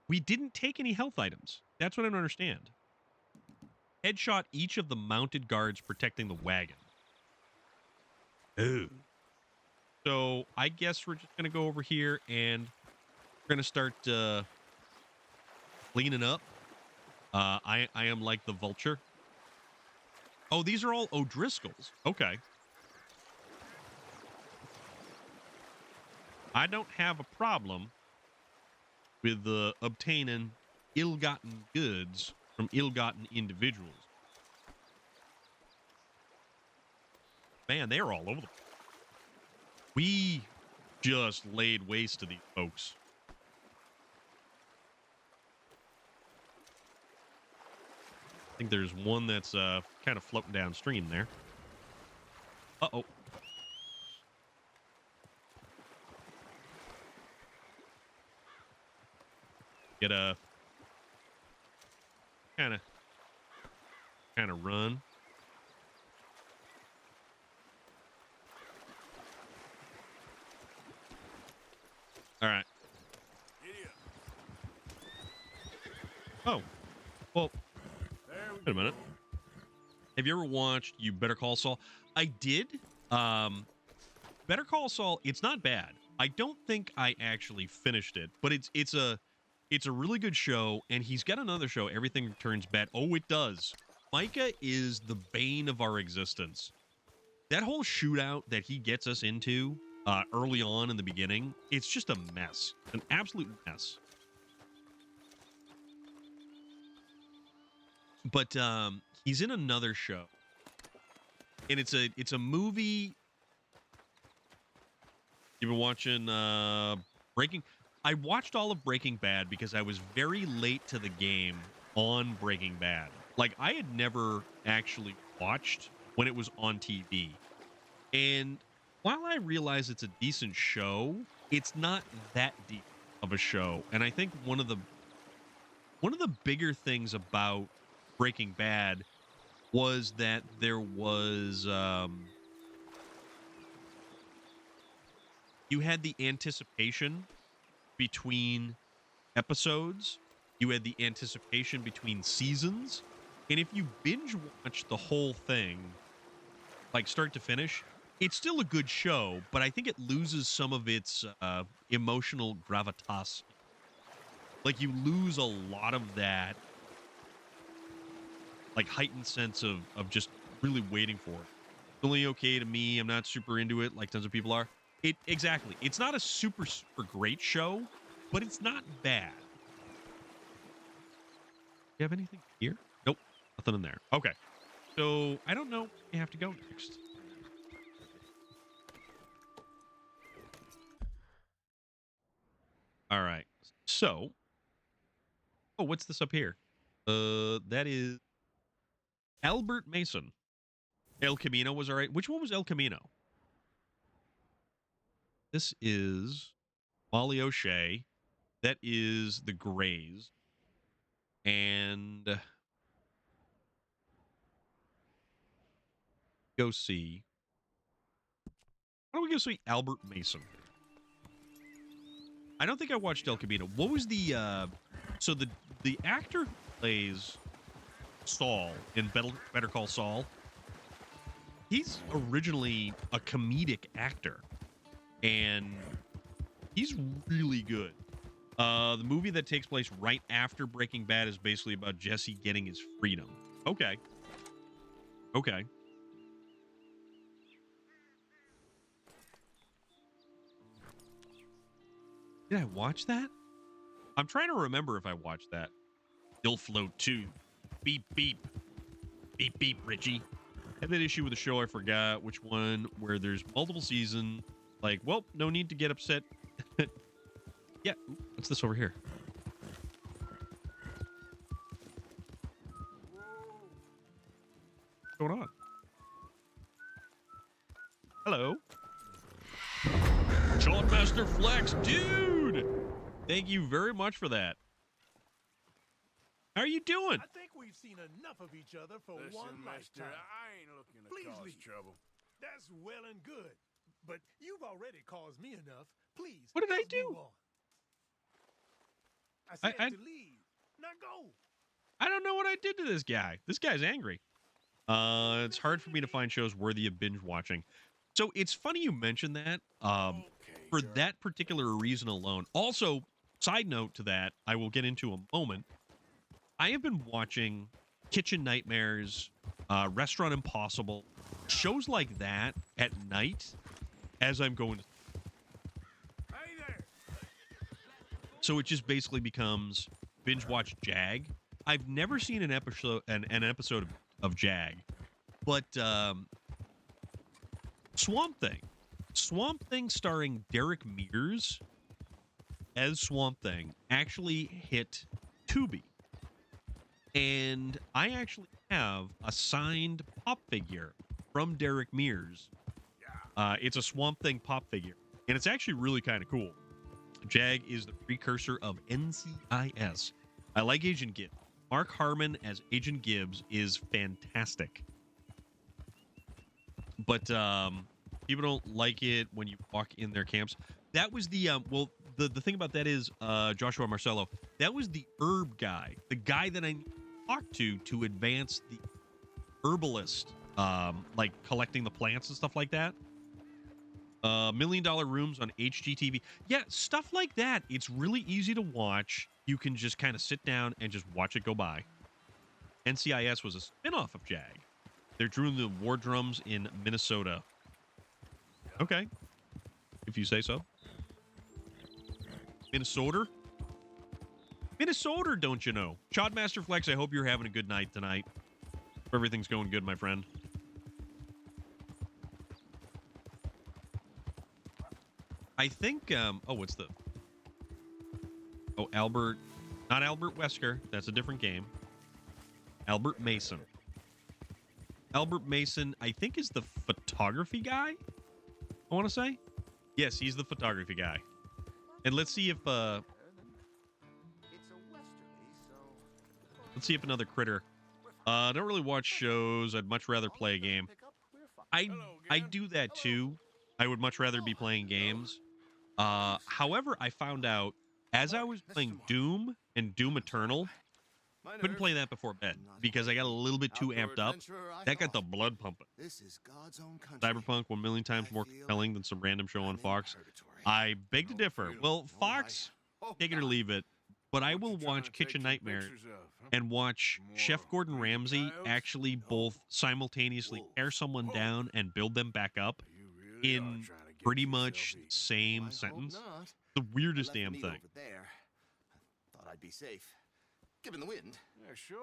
We didn't take any health items. That's what I don't understand. Headshot each of the mounted guards protecting the wagon. Ooh. So I guess we're just gonna go over here and we're gonna start cleaning up. I am like the vulture. Oh, these are all O'Driscolls. Okay. I don't have a problem with obtaining ill-gotten goods from ill-gotten individuals. Man, they're all over the place. We just laid waste to these folks. I think there's one that's kind of floating downstream there. Uh-oh. Get a kind of run. All right. Oh, well, wait a minute. Have you ever watched You Better Call Saul? I did. Better Call Saul, it's not bad. I don't think I actually finished it, but it's a really good show, and he's got another show, Everything Turns Bad. Oh, it does. Micah is the bane of our existence. That whole shootout that he gets us into early on in the beginning, it's just a mess. An absolute mess. But he's in another show. And it's a movie. You've been watching Breaking. I watched all of Breaking Bad because I was very late to the game on Breaking Bad. Like, I had never actually watched when it was on TV. And while I realize it's a decent show, it's not that deep of a show. And I think one of the bigger things about Breaking Bad was that there was you had the anticipation between episodes, you had the anticipation between seasons, and if you binge watch the whole thing like start to finish, it's still a good show, but I think it loses some of its emotional gravitas. Like, you lose a lot of that like heightened sense of just really waiting for it. It's only okay to me. I'm not super into it like tons of people are. Exactly. It's not a super great show, but it's not bad. You have anything here? Nope. Nothing in there. Okay. So I don't know where you have to go next. All right. So, oh, what's this up here? That is Albert Mason. El Camino was all right. Which one was El Camino? This is Molly O'Shea. That is the Greys. And go see. Why don't we go see Albert Mason? I don't think I watched El Camino. What was the so the actor who plays Saul in Better Call Saul, he's originally a comedic actor, and he's really good. The movie that takes place right after Breaking Bad is basically about Jesse getting his freedom. Okay. Okay. Did I watch that? I'm trying to remember if I watched that. Still Float 2. Beep, beep. Beep, beep, Richie. had that issue with the show. I forgot which one, where there's multiple seasons. Like, well, no need to get upset. Yeah, what's this over here? What's going on? Hello. Shotmaster Flex, dude! Thank you very much for that. How are you doing? I think we've seen enough of each other for Listen, one mister, lifetime. I ain't looking to Please cause leave. trouble. That's well and good. But you've already caused me enough. Please. What did I let's do? move on. I said I- to leave. Now go. I don't know what I did to this guy. This guy's angry. It's hard for me to find shows worthy of binge watching. So it's funny you mentioned that. For that particular reason alone. Also, side note to that, I will get into a moment. I have been watching Kitchen Nightmares, Restaurant Impossible, shows like that at night as I'm going to. Hey there. So it just basically becomes binge watch Jag. I've never seen an episode of Jag, but Swamp Thing starring Derek Mears as Swamp Thing actually hit Tubi, and I actually have a signed pop figure from Derek Mears. It's a Swamp Thing pop figure, and it's actually really kind of cool. Jag is the precursor of NCIS. I like Agent Gibbs. Mark Harmon as Agent Gibbs is fantastic. But people don't like it when you walk in their camps. That was the the thing about that is Joshua Marcello. That was the herb guy, the guy that I talked to advance the herbalist, like collecting the plants and stuff like that. $1 Million Rooms on HGTV. Yeah, stuff like that. It's really easy to watch. You can just kind of sit down and just watch it go by. NCIS was a spin-off of Jag. They're doing the war drums in Minnesota. Okay. If you say so. Minnesota? Minnesota, don't you know? Shotmaster Flex, I hope you're having a good night tonight. Everything's going good, my friend. I think, what's the... Oh, Albert... Not Albert Wesker. That's a different game. Albert Mason. Albert Mason, I think, is the photography guy? I want to say? Yes, he's the photography guy. And let's see if, let's see if another critter... I don't really watch shows. I'd much rather play a game. I do that, too. I would much rather be playing games. However, I found out as I was playing Doom and Doom Eternal, couldn't play that before bed because I got a little bit too amped up. That got the blood pumping. This is God's own country. Cyberpunk 1 million times more compelling than some random show on Fox. I beg to differ. Well, Fox, take it or leave it, but I will watch Kitchen Nightmares and watch Chef Gordon Ramsay actually both simultaneously tear someone down and build them back up in pretty much the same sentence. The weirdest damn thing. Over there. I thought I'd be safe. Given the wind. Yeah, sure.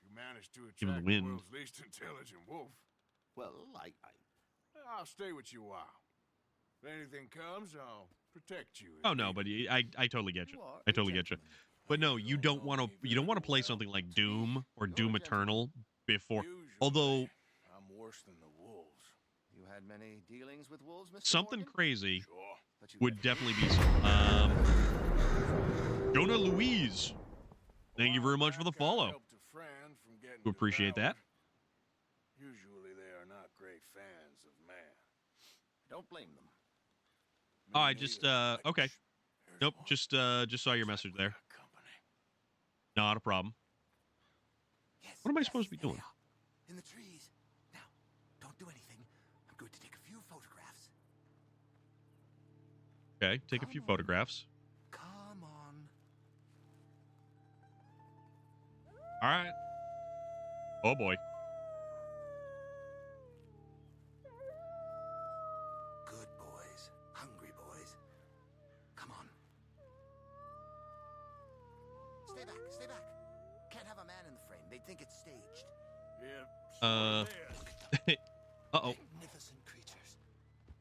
If you manage to Given the attract the wind. world's least intelligent wolf, Well, I'll stay with you a while. If anything comes, I'll protect you. Oh no, but I totally get you. I totally get you. But no, you don't want to play something like Doom or Doom Eternal before. Although I'm worse than the wolves. You had many dealings with wolves, Mr. something Morgan? crazy But you would definitely be Jonah Louise. Thank you very much for the follow. Helped a friend from getting We appreciate that. devoured. Usually they are not great fans of man. Don't blame them. Oh, I just okay. Nope, just saw your message there. Not a problem. Yes, What am I supposed to be doing? there they are, in the trees. Now, don't do anything. I'm going to take a few photographs. Okay, take a few photographs. Come on. All right. Oh boy. Good boys. Hungry boys. Come on. Stay back. Stay back. Can't have a man in the frame. They'd think it's staged. Yeah, Uh-oh. Magnificent creatures.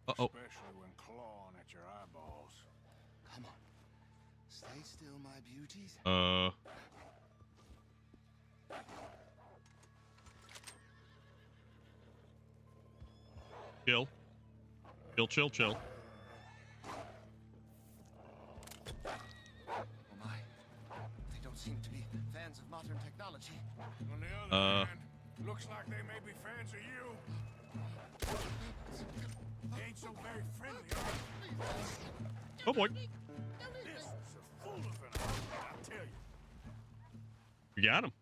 Uh-oh. Especially when clawing at your eyeballs. Come on. Stay still, my beauties. Chill. Chill. Oh my. They don't seem to be fans of modern technology. On the other hand, looks like they may be fans of you. They ain't so very friendly, are they? Oh boy. This is a fool of an outfit, I tell you. You got him.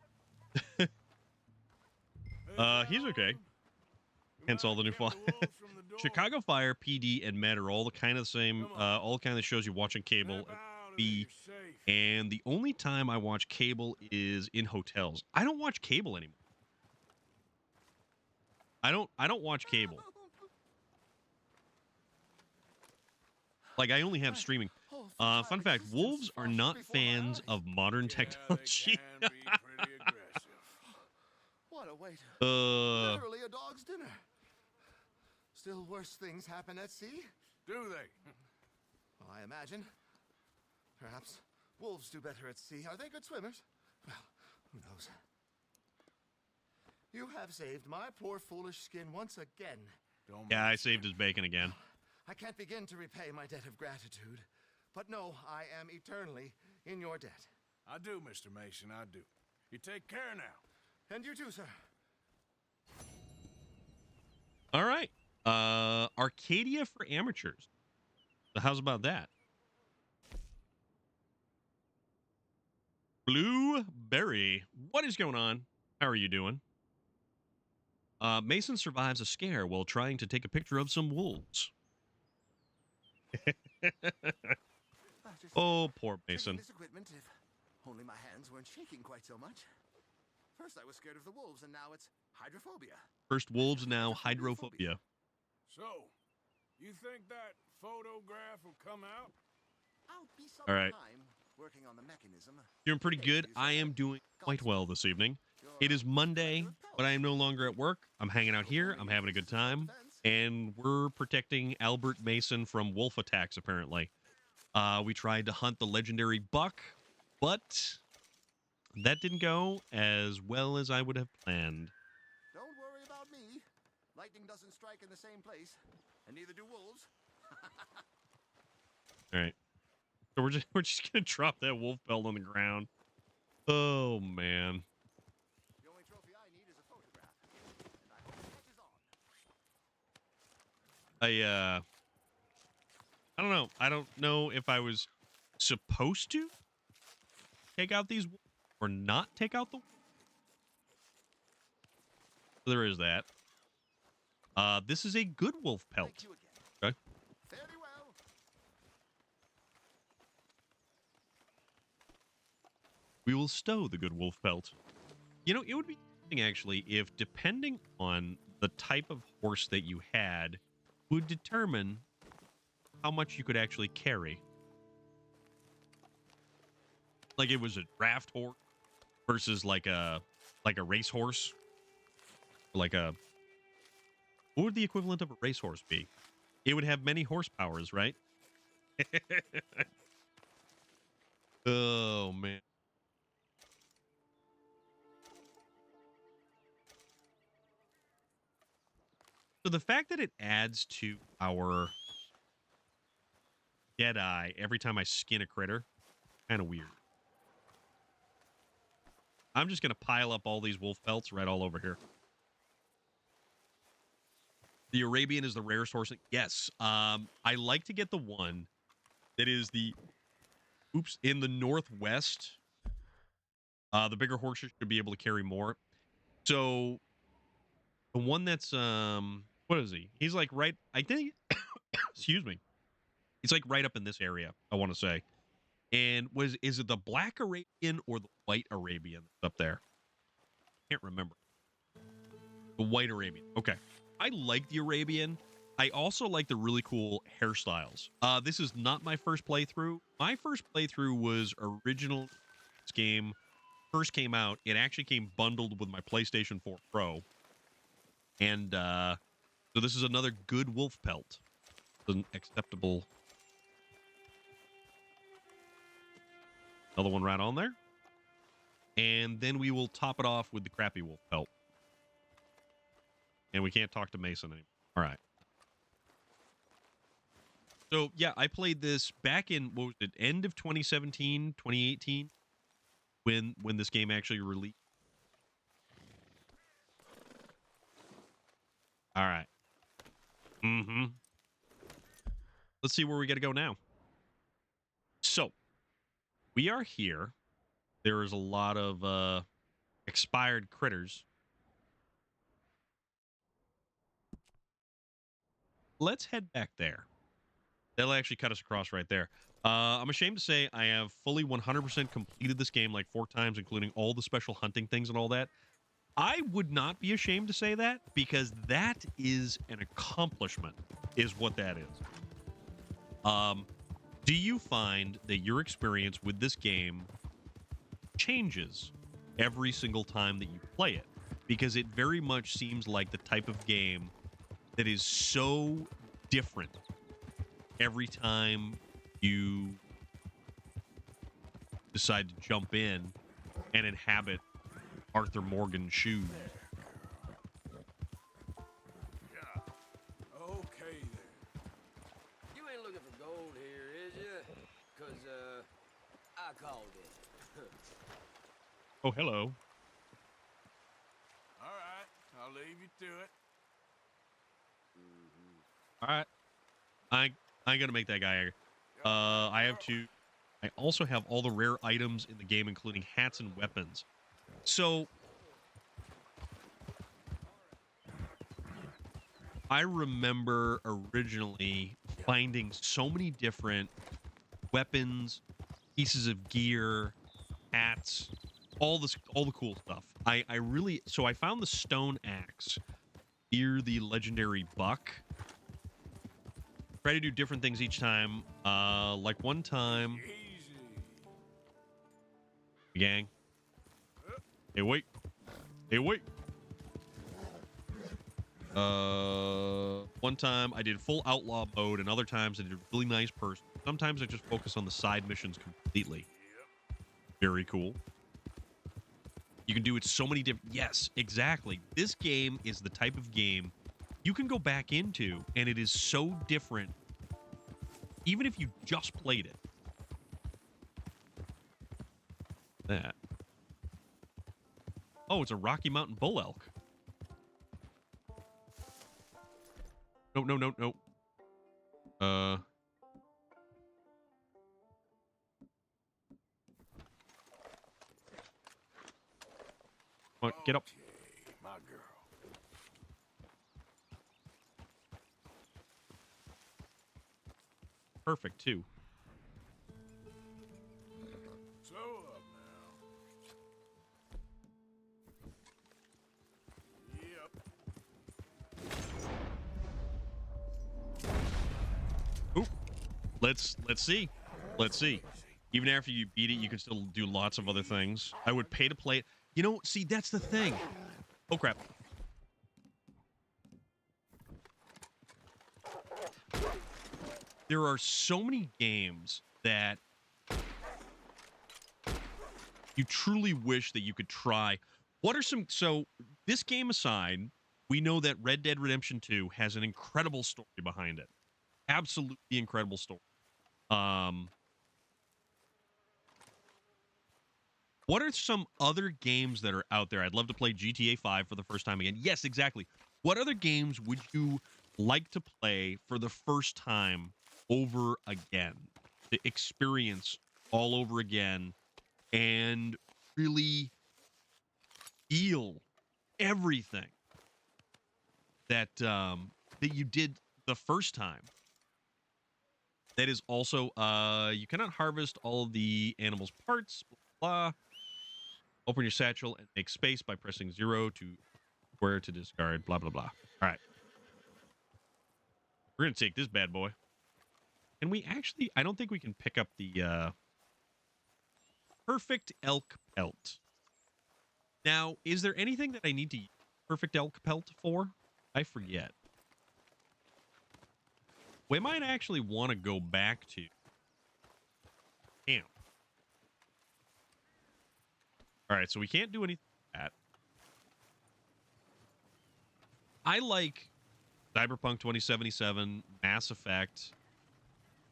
He's okay. Hence all the new fun. Chicago Fire, PD, and Met are all the kind of the same, all kind of the shows you watch on cable. And the only time I watch cable is in hotels. I don't watch cable anymore. I don't watch cable. Like, I only have streaming. Fun fact, wolves are not fans of modern technology. What a way to literally a dog's dinner. Still worse things happen at sea? Do they? Well, I imagine. Perhaps wolves do better at sea. Are they good swimmers? Well, who knows? You have saved my poor foolish skin once again. Yeah, I saved his bacon again. I can't begin to repay my debt of gratitude. But no, I am eternally in your debt. I do, Mr. Mason, I do. You take care now. And you too, sir. All right. Arcadia for amateurs. So how's about that? Blueberry. What is going on? How are you doing? Mason survives a scare while trying to take a picture of some wolves. Oh, poor Mason. This equipment, if only my hands weren't shaking quite so much. First I was scared of the wolves, and now it's hydrophobia. First wolves, now hydrophobia. So, you think that photograph will come out? I'll be some All right. time working on the mechanism. Doing pretty good. I am doing quite well this evening. It is Monday, but I am no longer at work. I'm hanging out here. I'm having a good time. And we're protecting Albert Mason from wolf attacks, apparently. We tried to hunt the legendary buck, but that didn't go as well as I would have planned. Don't worry about me. Lightning doesn't strike in the same place, and neither do wolves. All right. So we're just gonna drop that wolf pelt on the ground. Oh man. The only trophy I need is a photograph, and I hope it catches on. I don't know. I don't know if I was supposed to take out these wolves or not take out the wolves. So there is that. This is a good wolf pelt. Thank you again. Okay. Very well. We will stow the good wolf pelt. You know, it would be interesting, actually, if depending on the type of horse that you had would determine how much you could actually carry. Like it was a draft horse versus like a race horse. Like a... What would the equivalent of a racehorse be? It would have many horsepowers, right? Oh, man. So the fact that it adds to our Jedi every time I skin a critter, kind of weird. I'm just going to pile up all these wolf pelts right all over here. The Arabian is the rarest horse. Yes. I like to get the one that is the, in the Northwest. The bigger horses should be able to carry more. So the one that's, what is he? He's like right, I think, excuse me. He's like right up in this area, I want to say. And is it the black Arabian or the white Arabian up there? Can't remember. The white Arabian. Okay. I like the Arabian. I also like the really cool hairstyles. This is not my first playthrough. My first playthrough was original. This game first came out. It actually came bundled with my PlayStation 4 Pro. And so this is another good wolf pelt. An acceptable. Another one right on there. And then we will top it off with the crappy wolf pelt. And we can't talk to Mason anymore. All right. So, yeah, I played this back in, what was it, end of 2017, 2018, when this game actually released. All right. Mm-hmm. Let's see where we got to go now. So, we are here. There is a lot of expired critters. Let's head back there. That'll actually cut us across right there. I'm ashamed to say I have fully 100% completed this game like 4 times, including all the special hunting things and all that. I would not be ashamed to say that, because that is an accomplishment, is what that is. Do you find that your experience with this game changes every single time that you play it? Because it very much seems like the type of game that is so different every time you decide to jump in and inhabit Arthur Morgan's shoes. Yeah. Okay then. You ain't looking for gold here, is you? Cause, I called it. Oh, hello. All right, I'll leave you to it. All right. I gotta make that guy angry. I have to. I also have all the rare items in the game, including hats and weapons. So I remember originally finding so many different weapons, pieces of gear, hats, all the cool stuff. I found the stone axe near the legendary buck. Try to do different things each time. Like one time, gang. Hey, wait. Hey, wait. One time I did full outlaw mode, and other times I did really nice person. Sometimes I just focus on the side missions completely. Very cool. You can do it so many different. Yes, exactly. This game is the type of game you can go back into, and it is so different, even if you just played it. That. Oh, it's a Rocky Mountain bull elk. No, no, no, no. Come on, get up. Okay, my girl. Perfect, too. So up now. Yep. Oop. Let's see. Let's see. Even after you beat it, you can still do lots of other things. I would pay to play it. You know, see, that's the thing. Oh, crap. There are so many games that you truly wish that you could try. What are some... So, this game aside, we know that Red Dead Redemption 2 has an incredible story behind it. Absolutely incredible story. What are some other games that are out there? I'd love to play GTA 5 for the first time again. Yes, exactly. What other games would you like to play for the first time over again? To experience all over again and really feel everything that that you did the first time. That is also, you cannot harvest all of the animal's parts, blah, blah. Open your satchel and make space by pressing 0 to square to discard, blah, blah, blah. All right. We're going to take this bad boy. And we actually, I don't think we can pick up the perfect elk pelt. Now, is there anything that I need to use perfect elk pelt for? I forget. We might actually want to go back to camp. All right, so we can't do anything like that. I like Cyberpunk 2077, Mass Effect.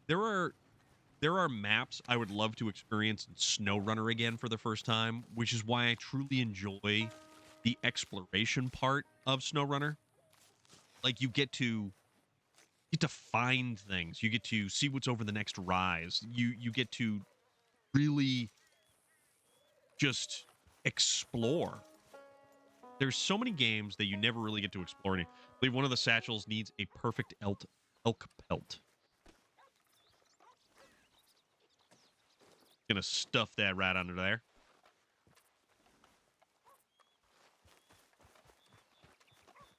There are maps I would love to experience in SnowRunner again for the first time, which is why I truly enjoy the exploration part of SnowRunner. Like, you get to find things. You get to see what's over the next rise. You get to really just explore. There's so many games that you never really get to explore. I believe one of the satchels needs a perfect elk pelt. Gonna stuff that right under there.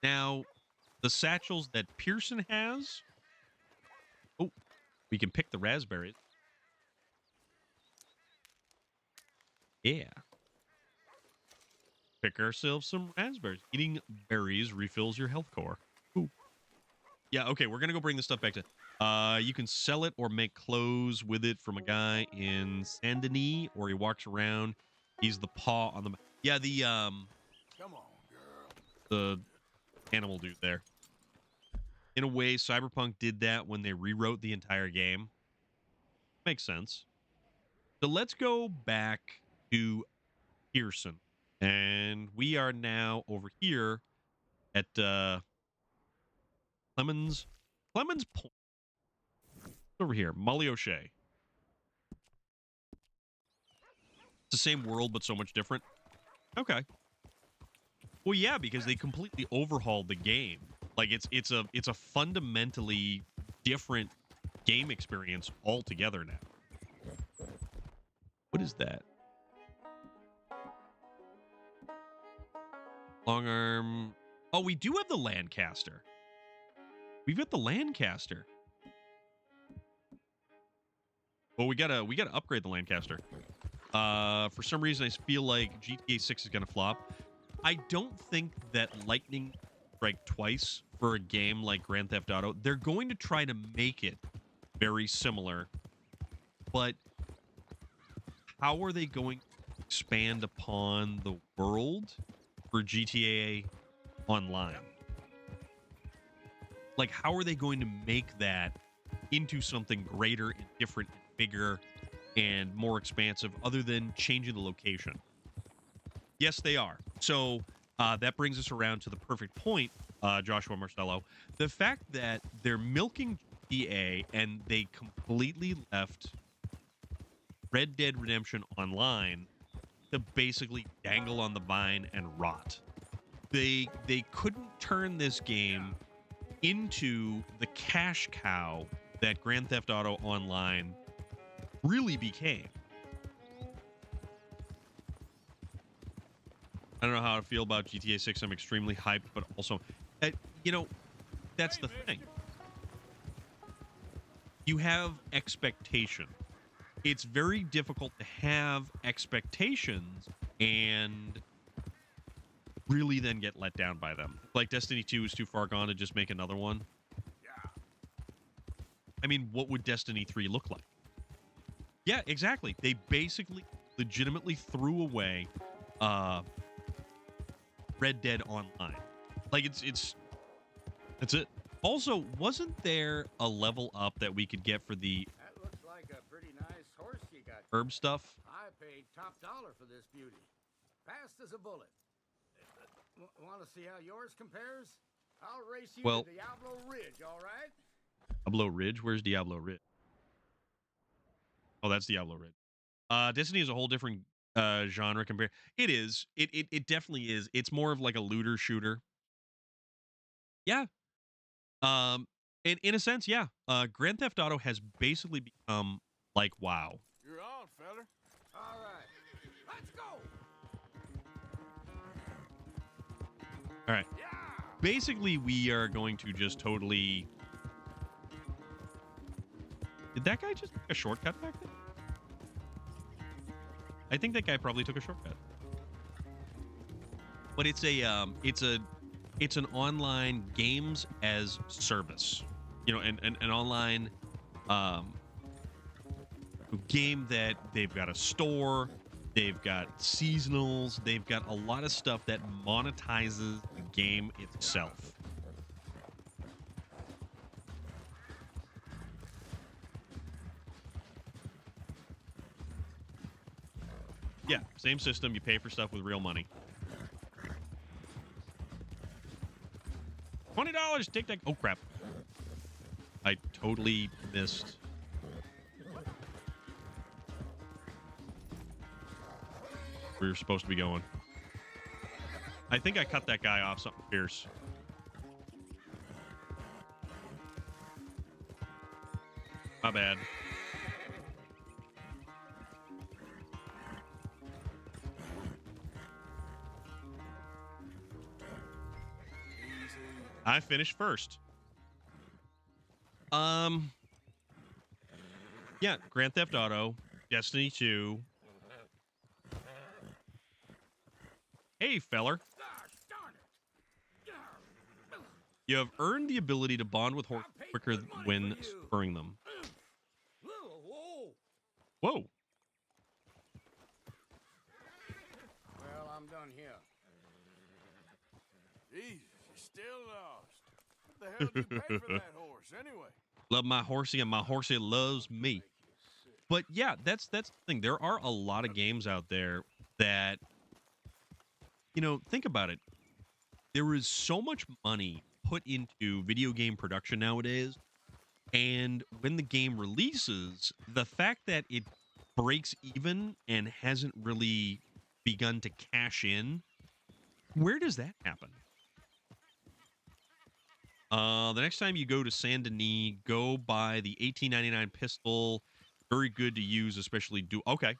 Now, the satchels that Pearson has. Oh, we can pick the raspberries. Yeah. Pick ourselves some raspberries. Eating berries refills your health core. Ooh. Yeah, okay, we're gonna go bring this stuff back to... you can sell it or make clothes with it from a guy in Saint Denis, or he walks around. He's the paw on the... Yeah, the, Come on, girl. the animal dude there. In a way, Cyberpunk did that when they rewrote the entire game. Makes sense. So let's go back to Pearson. And we are now over here at Clemens Point. Over here, Molly O'Shea. It's the same world, but so much different. Okay. Well, yeah, because they completely overhauled the game. Like, it's a fundamentally different game experience altogether now. What is that? Long arm. Oh, we do have the Lancaster. We've got the Lancaster. Well, we gotta upgrade the Lancaster. For some reason, I feel like GTA 6 is gonna flop. I don't think that lightning strike twice for a game like Grand Theft Auto. They're going to try to make it very similar, but how are they going to expand upon the world for GTA Online? Like, how are they going to make that into something greater and different and bigger and more expansive other than changing the location? Yes, they are. So that brings us around to the perfect point, Joshua Marcello. The fact that they're milking GTA and they completely left Red Dead Redemption Online to basically dangle on the vine and rot. They couldn't turn this game into the cash cow that Grand Theft Auto Online really became. I don't know how I feel about GTA 6. I'm extremely hyped, but also, you know, that's the thing. You have expectation. It's very difficult to have expectations and really then get let down by them. Like Destiny 2 is too far gone to just make another one. Yeah. I mean, what would Destiny 3 look like? Yeah, exactly. They basically legitimately threw away Red Dead Online. Like, that's it. Also, wasn't there a level up that we could get for the That looks like a pretty nice horse you got. herb stuff? I paid top dollar for this beauty. Fast as a bullet. Want to see how yours compares? I'll race you Well, to Diablo Ridge, all right? Diablo Ridge? Where's Diablo Ridge? Oh, that's Diablo Ridge. Destiny is a whole different genre compared. It is. It definitely is. It's more of like a looter shooter. Yeah. In a sense, yeah. Grand Theft Auto has basically become like WoW. You're on, feller. All right. Let's go. All right. Yeah. Basically, we are going to just totally... Did that guy just take a shortcut back there? I think that guy probably took a shortcut. But it's a It's an online games as service, you know, an online game that they've got a store, they've got seasonals, they've got a lot of stuff that monetizes the game itself. Yeah, same system. You pay for stuff with real money. $20. Take that. Oh crap! I totally missed. Where you're supposed to be going. I think I cut that guy off something fierce. My bad. I finished first. Yeah, Grand Theft Auto, Destiny 2. Hey, feller. You have earned the ability to bond with horses quicker when spurring them. Whoa. Well, I'm done here. Jesus, you're still lost. What the hell did you pay for that horse, anyway? Love my horsey, and my horsey loves me. But yeah, that's the thing. There are a lot of games out there that, you know, think about it. There is so much money put into video game production nowadays, and when the game releases, the fact that it breaks even and hasn't really begun to cash in, where does that happen? The next time you go to Saint Denis, go buy the 1899 pistol. Very good to use, especially okay.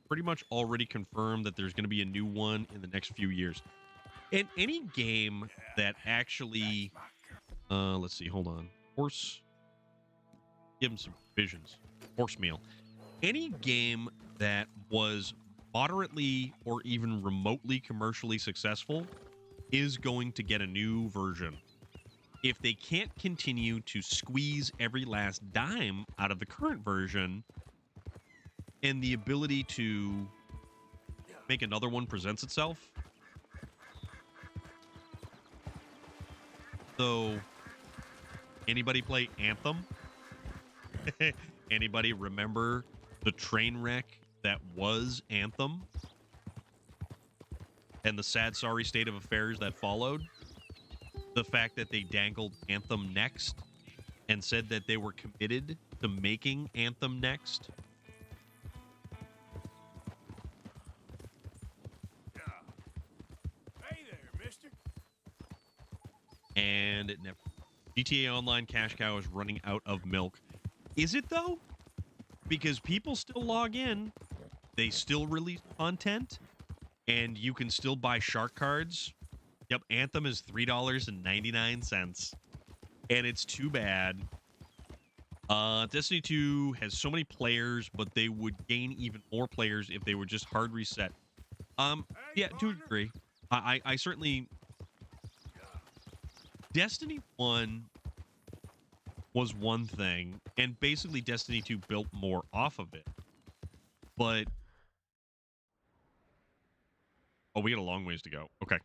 Pretty much already confirmed that there's going to be a new one in the next few years. And any game that actually, let's see, hold on. Horse, give him some visions. Horse meal. Any game that was moderately or even remotely commercially successful is going to get a new version. If they can't continue to squeeze every last dime out of the current version, and the ability to make another one presents itself. So, anybody play Anthem? Anybody remember the train wreck that was Anthem? And the sad, sorry state of affairs that followed? The fact that they dangled Anthem next and said that they were committed to making Anthem next. Hey there, mister. And it never. GTA Online cash cow is running out of milk. Is it though? Because people still log in, they still release content, and you can still buy shark cards. Yep, Anthem is $3.99, and it's too bad. Destiny 2 has so many players, but they would gain even more players if they were just hard reset. Yeah, to a degree. I certainly... Destiny 1 was one thing, and basically Destiny 2 built more off of it. But... Oh, we got a long ways to go. Okay.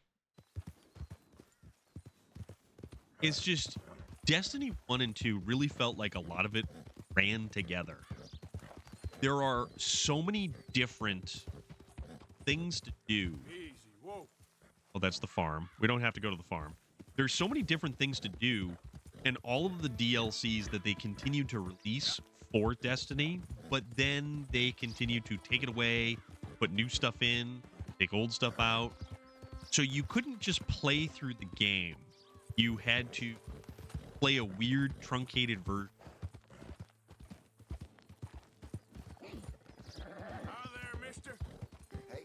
It's just... Destiny 1 and 2 really felt like a lot of it ran together. There are so many different things to do. Easy, whoa. Oh, that's the farm. We don't have to go to the farm. There's so many different things to do, and all of the DLCs that they continue to release for Destiny, but then they continue to take it away, put new stuff in, take old stuff out. So you couldn't just play through the game. You had to play a weird, truncated version. Hi there, mister. Hey.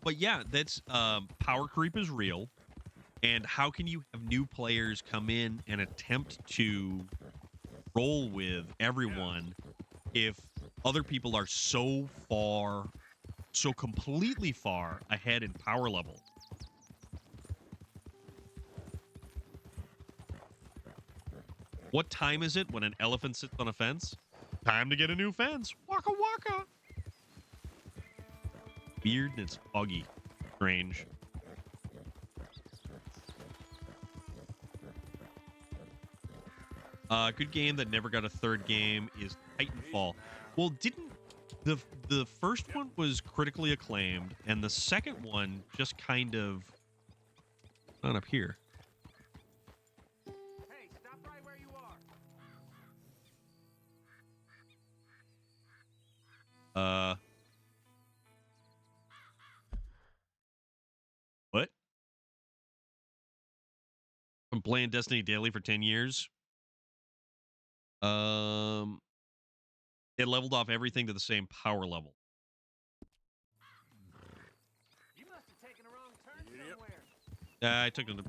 But yeah, that's power creep is real. And how can you have new players come in and attempt to roll with everyone if other people are so far so completely far ahead in power level. What time is it when an elephant sits on a fence? Time to get a new fence. Waka waka. Weird and it's foggy. Strange. Good game that never got a third game is Titanfall. Well, didn't the first one was critically acclaimed, and the second one just kind of not up here. Hey, stop right where you are. What? I'm playing Destiny daily for 10 years. It leveled off everything to the same power level. You must have taken a wrong turn somewhere. I took the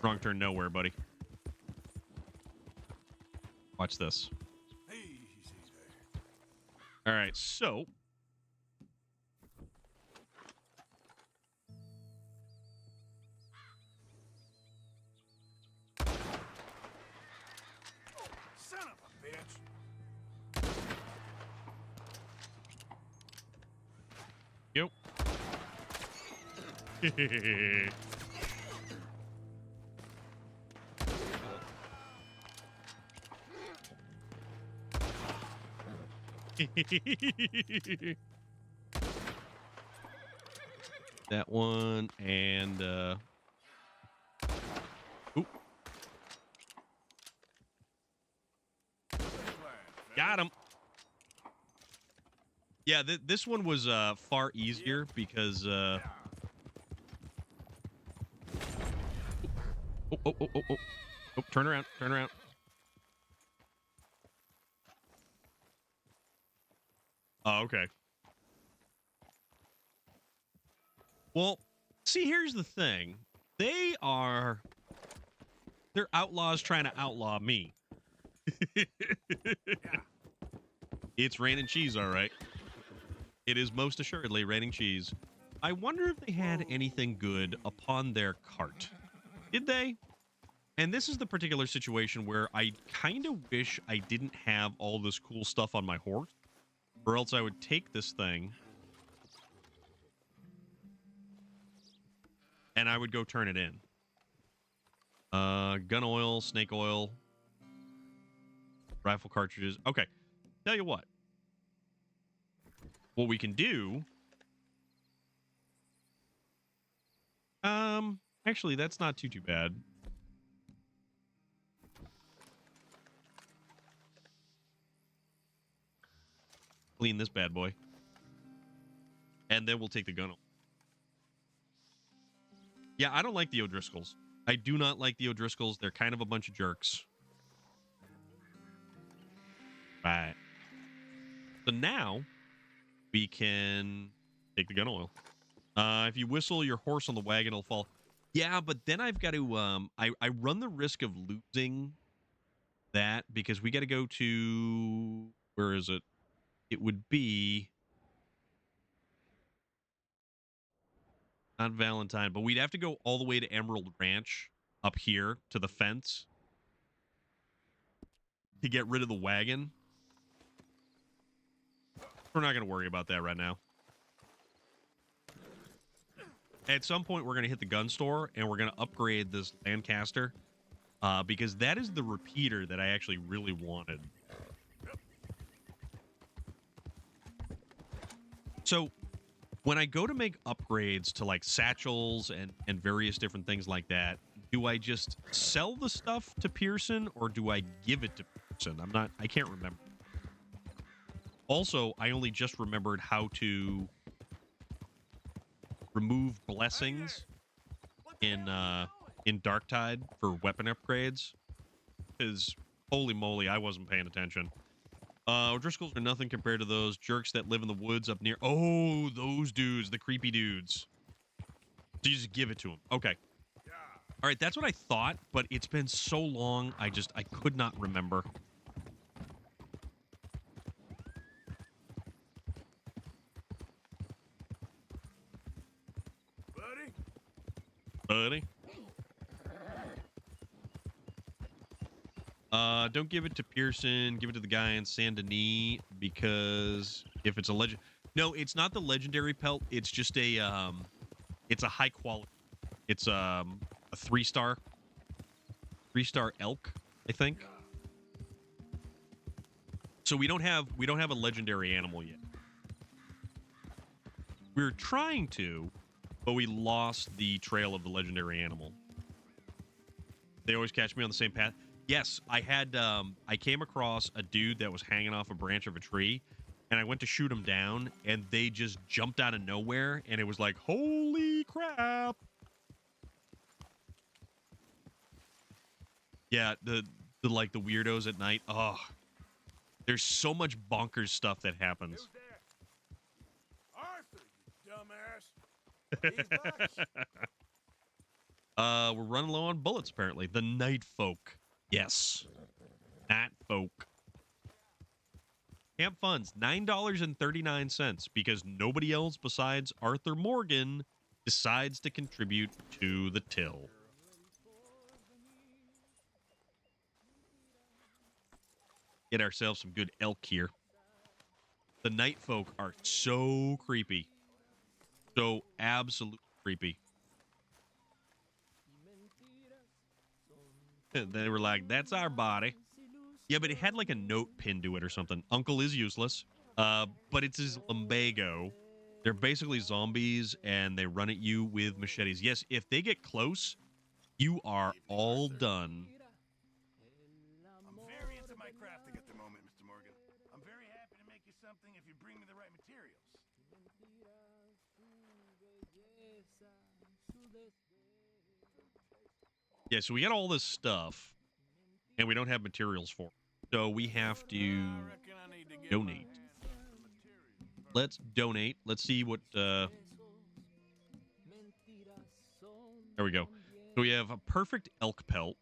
wrong turn nowhere, buddy. Watch this. All right, so Son of a bitch. Yep. That one and oop. Got him. Yeah, this one was far easier because oh, turn around, turn around. Oh, okay. Well, see, here's the thing. They're outlaws trying to outlaw me. It's raining cheese, all right. It is most assuredly raining cheese. I wonder if they had anything good upon their cart. Did they? And this is the particular situation where I kind of wish I didn't have all this cool stuff on my horse, or else I would take this thing and I would go turn it in. Gun oil, snake oil, rifle cartridges. Okay, tell you what we can do. Actually, that's not too bad. Clean this bad boy. And then we'll take the gun. Yeah, I don't like the O'Driscolls. I do not like the O'Driscolls. They're kind of a bunch of jerks. Right. So now we can take the gun oil. If you whistle your horse on the wagon, it'll fall. Yeah, but then I've got to I run the risk of losing that because we got to go to, where is it? It would be not Valentine, but we'd have to go all the way to Emerald Ranch up here to the fence to get rid of the wagon. We're not going to worry about that right now. At some point, we're going to hit the gun store, and we're going to upgrade this Lancaster, because that is the repeater that I actually really wanted. So, when I go to make upgrades to, like, satchels and various different things like that, do I just sell the stuff to Pearson, or do I give it to Pearson? I can't remember. Also, I only just remembered how to remove blessings in Darktide for weapon upgrades. Because holy moly, I wasn't paying attention. O'Driscolls are nothing compared to those jerks that live in the woods up near. Oh, those dudes, the creepy dudes. So you just give it to them. Okay. All right, that's what I thought, but it's been so long, I could not remember. Don't give it to Pearson. Give it to the guy in Saint Denis, because if it's a legend, no, it's not the legendary pelt. It's just it's a high quality. It's a 3-star elk, I think. So we don't have a legendary animal yet. We're trying to, but we lost the trail of the legendary animal. They always catch me on the same path. Yes, I came across a dude that was hanging off a branch of a tree, and I went to shoot him down, and they just jumped out of nowhere, and it was like, holy crap. Yeah, the weirdos at night. Oh, there's so much bonkers stuff that happens. Arthur, you dumbass. We're running low on bullets, apparently. The Night Folk. Yes. Night Folk. Camp funds, $9.39, because nobody else besides Arthur Morgan decides to contribute to the till. Get ourselves some good elk here. The Night Folk are so creepy. So absolutely creepy. They were like, that's our body. Yeah, but it had like a note pinned to it or something. Uncle is useless. But it's his lumbago. They're basically zombies, and they run at you with machetes. Yes, if they get close, you are all done. I'm very into my crafting at the moment, Mr. Morgan. I'm very happy to make you something if you bring me the right materials. Yeah, so we got all this stuff, and we don't have materials for it. So we have to donate. Let's donate. Let's see what... There we go. So we have a perfect elk pelt.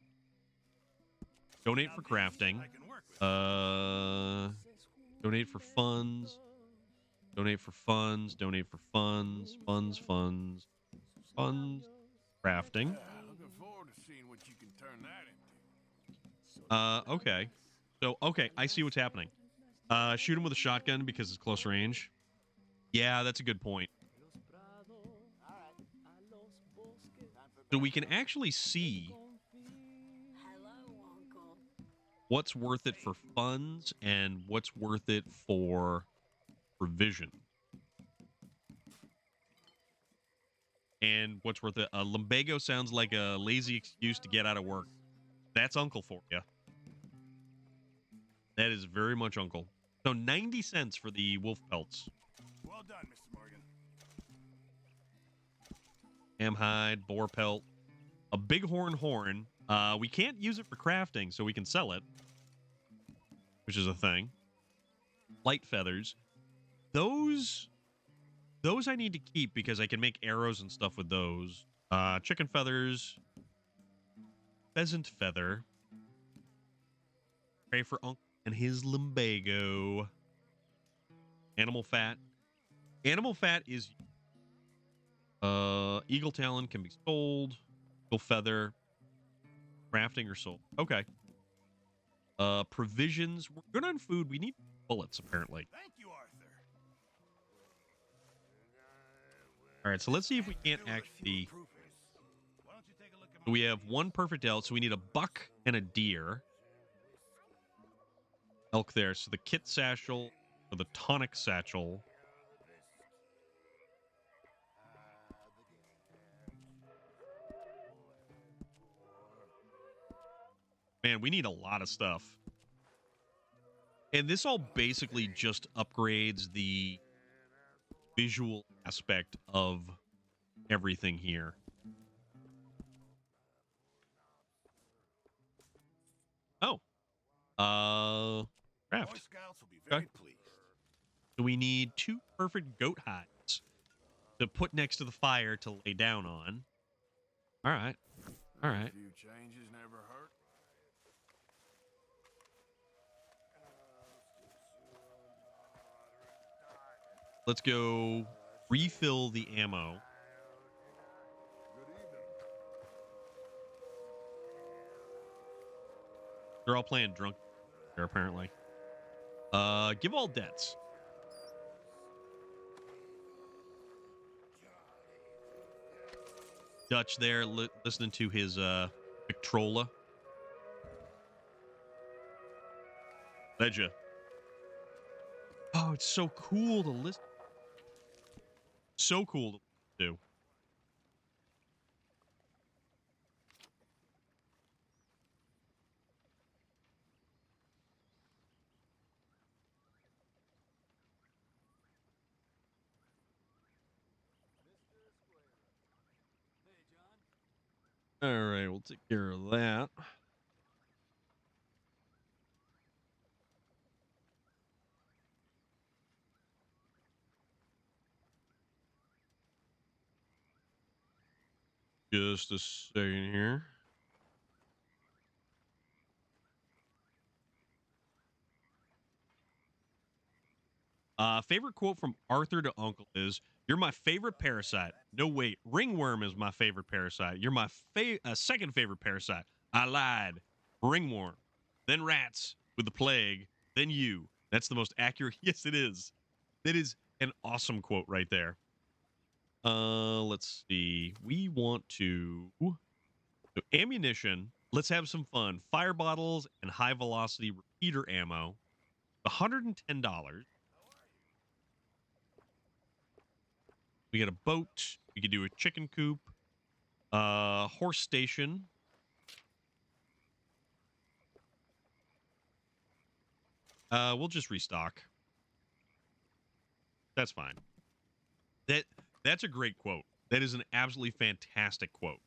Donate for crafting. Donate for funds. Donate for funds. Donate for funds. Funds. Crafting. Looking forward to seeing what you can turn that into. Okay. So, okay, I see what's happening. Shoot him with a shotgun because it's close range. Yeah, that's a good point. So we can actually see what's worth it for funds and what's worth it for provision. And what's worth it. A lumbago sounds like a lazy excuse to get out of work. That's Uncle for you. That is very much Uncle. So 90 cents for the wolf pelts. Well done, Mr. Morgan. Ham hide, boar pelt, a bighorn horn. We can't use it for crafting, so we can sell it, which is a thing. Light feathers. Those I need to keep because I can make arrows and stuff with those. Chicken feathers. Pheasant feather. Pray for Uncle and his lumbago. Animal fat. Animal fat is... eagle talon can be sold. Eagle feather. Crafting or sold. Okay. Provisions. We're good on food. We need bullets, apparently. Thank you, Arthur. All right, so let's see if we can't actually... We have one perfect elk, so we need a buck and a deer. Elk there. So the kit satchel, or the tonic satchel. Man, we need a lot of stuff. And this all basically just upgrades the visual aspect of everything here. Oh. Craft. Boy Scouts will be very pleased. So we need 2 perfect goat hides to put next to the fire to lay down on. All right. All right. A few changes never hurt. Let's go refill the ammo. They're all playing drunk there, apparently. Give all debts. Dutch there listening to his Victrola. Ledger. Oh, it's so cool to listen. So cool to do. All right, we'll take care of that. Just a second here. Favorite quote from Arthur to Uncle is, "You're my favorite parasite." No, wait. Ringworm is my favorite parasite. You're my second favorite parasite. I lied. Ringworm. Then rats with the plague. Then you. That's the most accurate. Yes, it is. That is an awesome quote right there. Let's see. We want to... So ammunition. Let's have some fun. Fire bottles and high velocity repeater ammo. $110. We got a boat. We could do a chicken coop. Horse station. We'll just restock. That's fine. That's a great quote. That is an absolutely fantastic quote.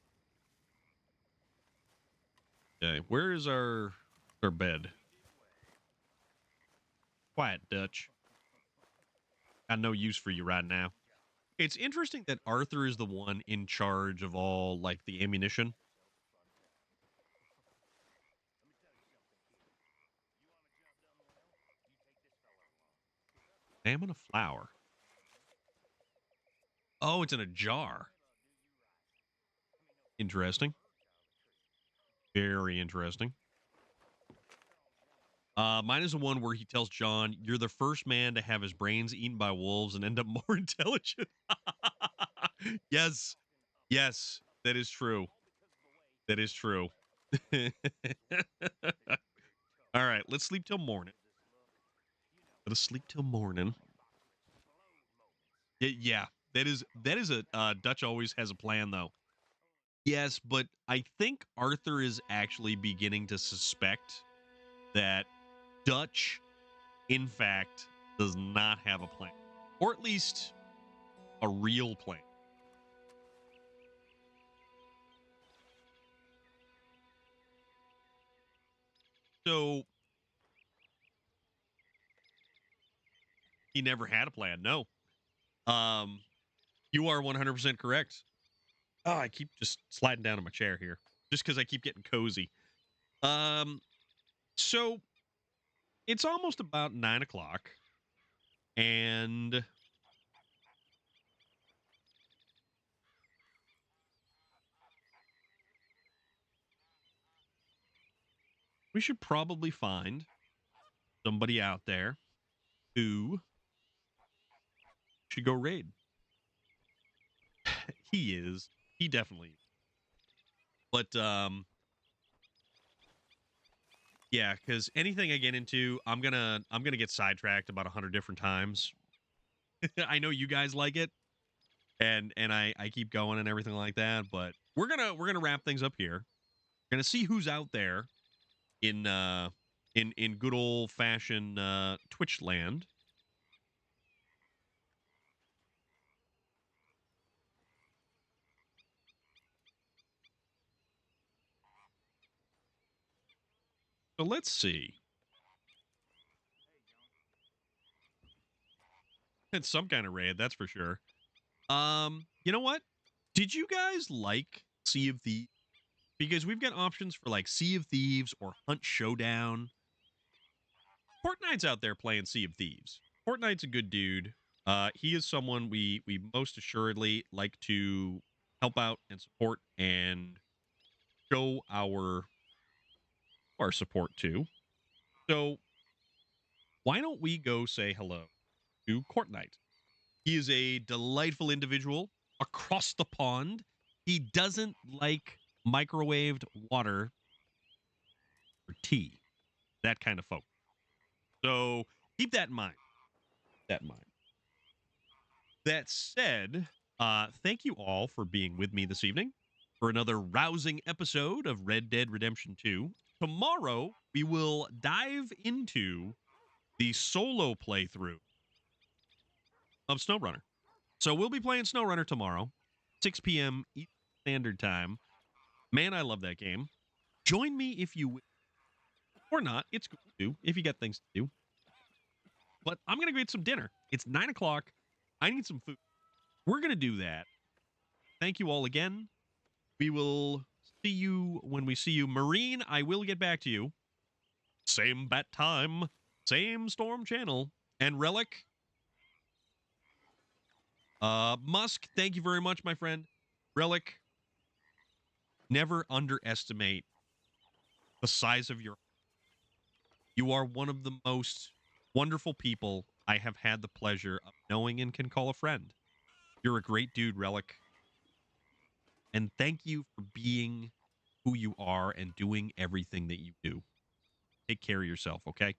Okay, where is our bed? Quiet, Dutch. Got no use for you right now. It's interesting that Arthur is the one in charge of all, like, the ammunition. Salmon of flour. Oh, it's in a jar. Interesting. Very interesting. Mine is the one where he tells John, "You're the first man to have his brains eaten by wolves and end up more intelligent." Yes. Yes, that is true. That is true. All right, let's sleep till morning. Let us sleep till morning. Yeah, that is a Dutch always has a plan, though. Yes, but I think Arthur is actually beginning to suspect that Dutch, in fact, does not have a plan, or at least a real plan. So he never had a plan. No. You are 100% correct. Oh, I keep just sliding down in my chair here just because I keep getting cozy. So it's almost about 9 o'clock, and we should probably find somebody out there who should go raid. He is. He definitely is. But yeah, because anything I get into, I'm gonna get sidetracked about 100 different times. I know you guys like it, and I keep going and everything like that, but we're gonna wrap things up here. We're gonna see who's out there in good old fashioned Twitch land. So let's see. It's some kind of raid, that's for sure. You know what? Did you guys like Sea of Thieves? Because we've got options for like Sea of Thieves or Hunt Showdown. Fortnite's out there playing Sea of Thieves. Fortnite's a good dude. He is someone we most assuredly like to help out and support and show our our support too. So why don't we go say hello to Court Knight? He is a delightful individual across the pond. He doesn't like microwaved water or tea, that kind of folk. So keep that in mind. That said, thank you all for being with me this evening for another rousing episode of Red Dead Redemption 2. Tomorrow, we will dive into the solo playthrough of SnowRunner. So we'll be playing SnowRunner tomorrow, 6 p.m. Eastern Standard Time. Man, I love that game. Join me if you will. Or not. It's cool too, if you got things to do. But I'm going to go get some dinner. It's 9 o'clock. I need some food. We're going to do that. Thank you all again. We will see you when we see you. Marine, I will get back to you. Same bat time, same storm channel. And Relic, Musk, thank you very much, my friend. Relic, never underestimate the size of your... You are one of the most wonderful people I have had the pleasure of knowing and can call a friend. You're a great dude, Relic. And thank you for being who you are and doing everything that you do. Take care of yourself, okay?